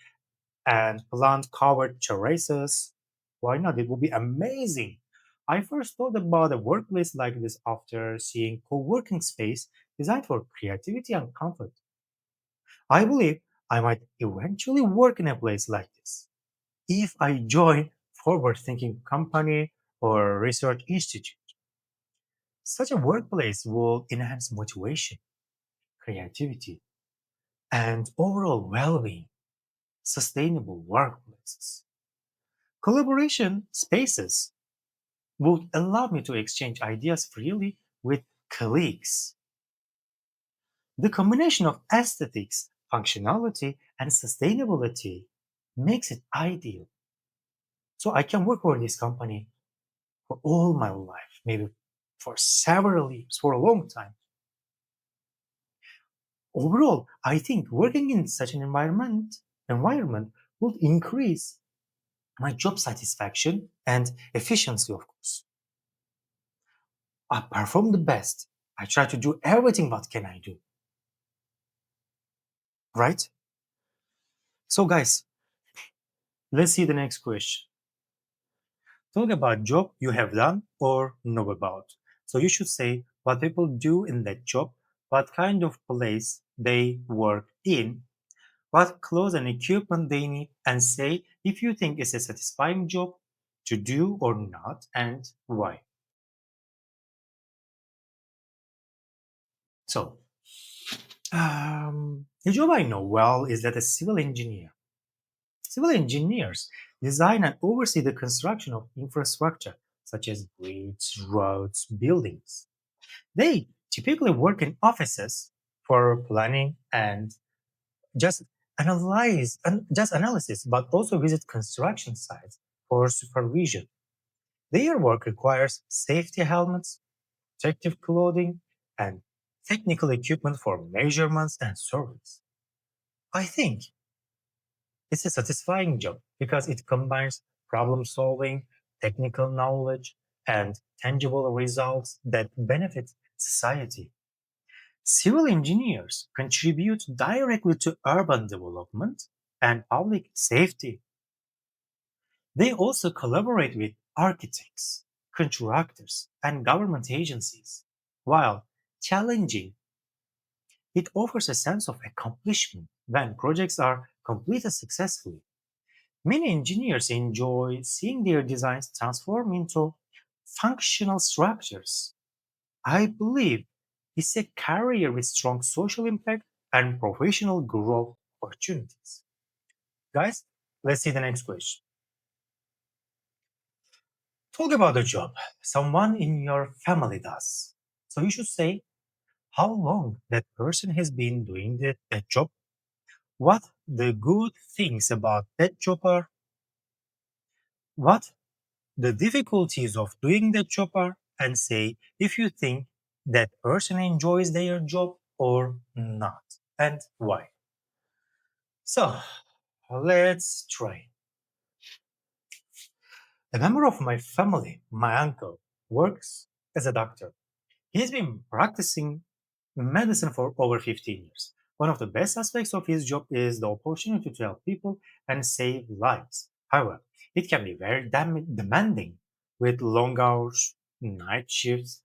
and plant covered terraces. Why not? It would be amazing. I first thought about a workplace like this after seeing co working space designed for creativity and comfort. I believe I might eventually work in a place like this if I join forward thinking company or research institute. Such a workplace will enhance motivation, creativity, and overall well being. Sustainable workplaces. Collaboration spaces would allow me to exchange ideas freely with colleagues. The combination of aesthetics, functionality, and sustainability makes it ideal. So I can work for this company for all my life, maybe for several years, for a long time. Overall, I think working in such an environment would increase my job satisfaction and efficiency, of course. I perform the best. I try to do everything what can I do, right? So guys, let's see the next question. Talk about job you have done or know about. So you should say what people do in that job, what kind of place they work in, what clothes and equipment they need, and say if you think it's a satisfying job to do or not and why. So, the job I know well is that a civil engineer. Civil engineers design and oversee the construction of infrastructure such as bridges, roads, buildings. They typically work in offices for planning and just just analysis, but also visit construction sites for supervision. Their work requires safety helmets, protective clothing, and technical equipment for measurements and surveys. I think it's a satisfying job because it combines problem solving, technical knowledge, and tangible results that benefit society. Civil engineers contribute directly to urban development and public safety. They also collaborate with architects, contractors, and government agencies. While challenging, it offers a sense of accomplishment when projects are completed successfully. Many engineers enjoy seeing their designs transform into functional structures. I believe it's a career with strong social impact and professional growth opportunities. Guys, let's see the next question. Talk about a job someone in your family does. So you should say how long that person has been doing that job, what the good things about that job are, what the difficulties of doing that job are, and say if you think that person enjoys their job or not, and why. So let's try. A member of my family, my uncle, works as a doctor. He's been practicing medicine for over 15 years. One of the best aspects of his job is the opportunity to help people and save lives. However, it can be very demanding with long hours, night shifts,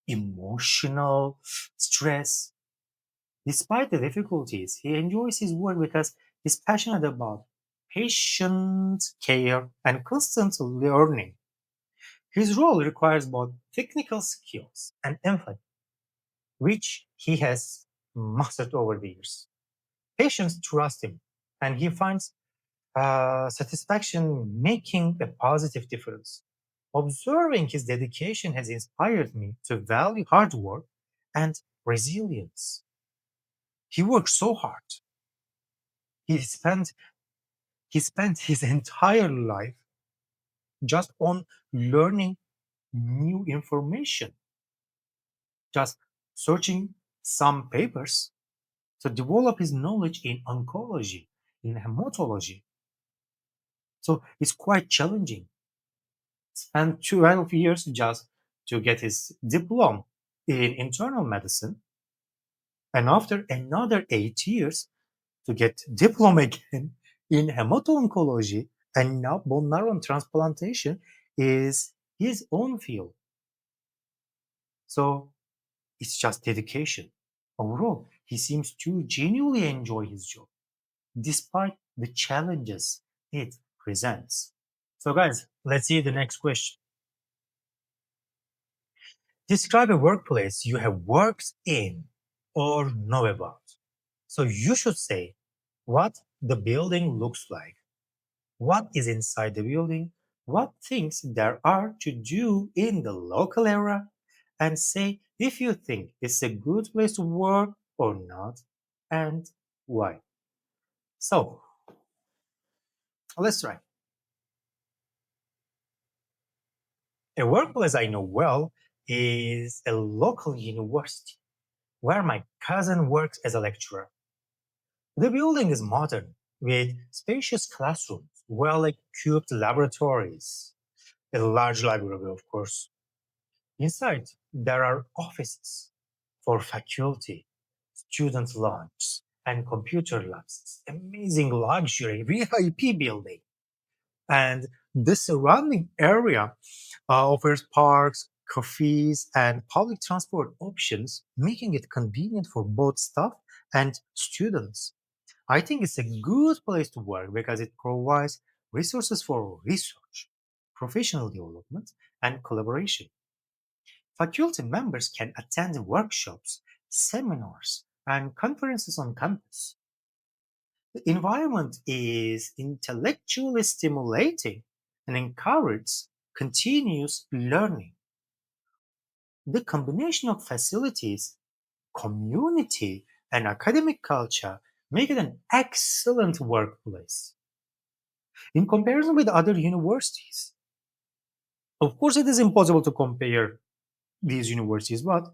emotional stress. Despite the difficulties, he enjoys his work because he's passionate about patient care and constant learning. His role requires both technical skills and empathy, which he has mastered over the years. Patients trust him, and he finds satisfaction making a positive difference. Observing his dedication has inspired me to value hard work and resilience. He works so hard. He spent he spent his entire life just on learning new information, just searching some papers to develop his knowledge in oncology, in hematology. So it's quite challenging. Spent 12 years just to get his diploma in internal medicine, and after another 8 years to get diploma again in hemato-oncology, and now bone marrow transplantation is his own field. So it's just dedication. Overall, he seems to genuinely enjoy his job, despite the challenges it presents. So, guys, let's see the next question. Describe a workplace you have worked in or know about. So, you should say what the building looks like, what is inside the building, what things there are to do in the local area, and say if you think it's a good place to work or not, and why. So, let's try. A workplace I know well is a local university where my cousin works as a lecturer. The building is modern with spacious classrooms, well equipped laboratories, a large library, of course. Inside, there are offices for faculty, student lounges, and computer labs. Amazing luxury VIP building. And the surrounding area offers parks, cafes, and public transport options, making it convenient for both staff and students. I think it's a good place to work because it provides resources for research, professional development, and collaboration. Faculty members can attend workshops, seminars, and conferences on campus. The environment is intellectually stimulating and encourages continuous learning. The combination of facilities, community, and academic culture make it an excellent workplace. In comparison with other universities, of course, it is impossible to compare these universities, but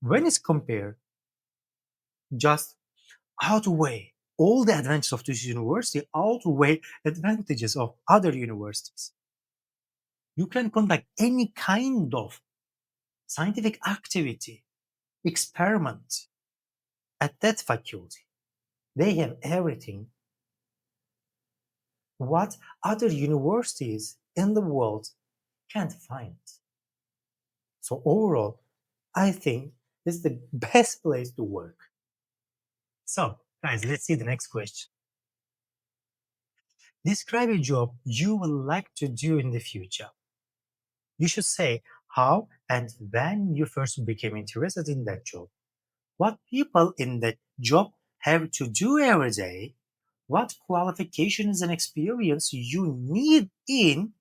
when it's compared, just outweigh all the advantages of this university outweigh advantages of other universities. You can conduct any kind of scientific activity, experiment at that faculty. They have everything what other universities in the world can't find. So overall, I think this is the best place to work. So, guys, let's see the next question. Describe a job you would like to do in the future. You should say how and when you first became interested in that job. What people in that job have to do every day. What qualifications and experience you need in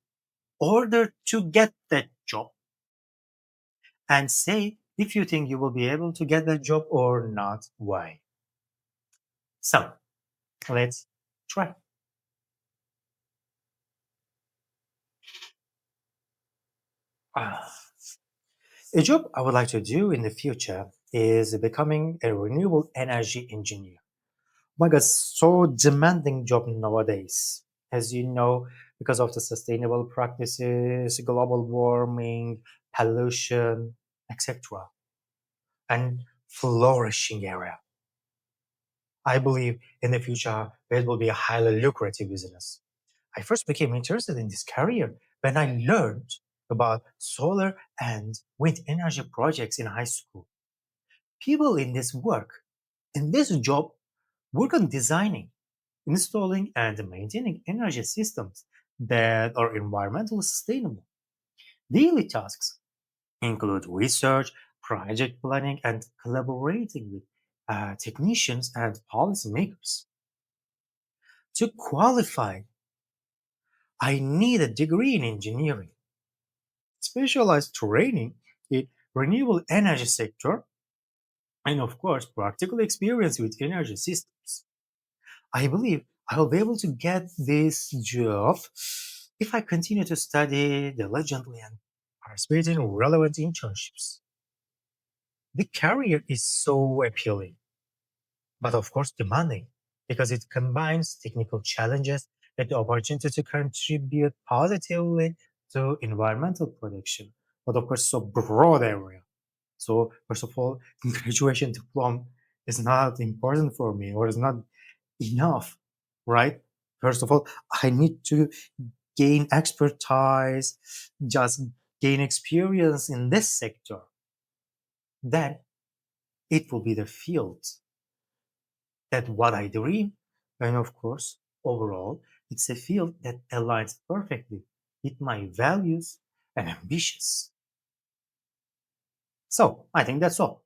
order to get that job. And say if you think you will be able to get that job or not, why. So, let's try. Ah, a job I would like to do in the future is becoming a renewable energy engineer. My God, so demanding job nowadays. As you know, because of the sustainable practices, global warming, pollution, etc. And flourishing area. I believe in the future it will be a highly lucrative business. I first became interested in this career when I learned about solar and wind energy projects in high school. People in this job, work on designing, installing, and maintaining energy systems that are environmentally sustainable. Daily tasks include research, project planning, and collaborating with technicians and policymakers. To qualify, I need a degree in engineering, specialized training in renewable energy sector, and of course, practical experience with energy systems. I believe I will be able to get this job if I continue to study diligently and participating in relevant internships. The career is so appealing, but of course demanding because it combines technical challenges with the opportunity to contribute positively to environmental protection. But of course, so broad area. So first of all, graduation diploma is not important for me or is not enough, right? First of all, I need to gain expertise, just gain experience in this sector. Then it will be the field that what I dream. And of course, overall, it's a field that aligns perfectly with my values and ambitions. So I think that's all.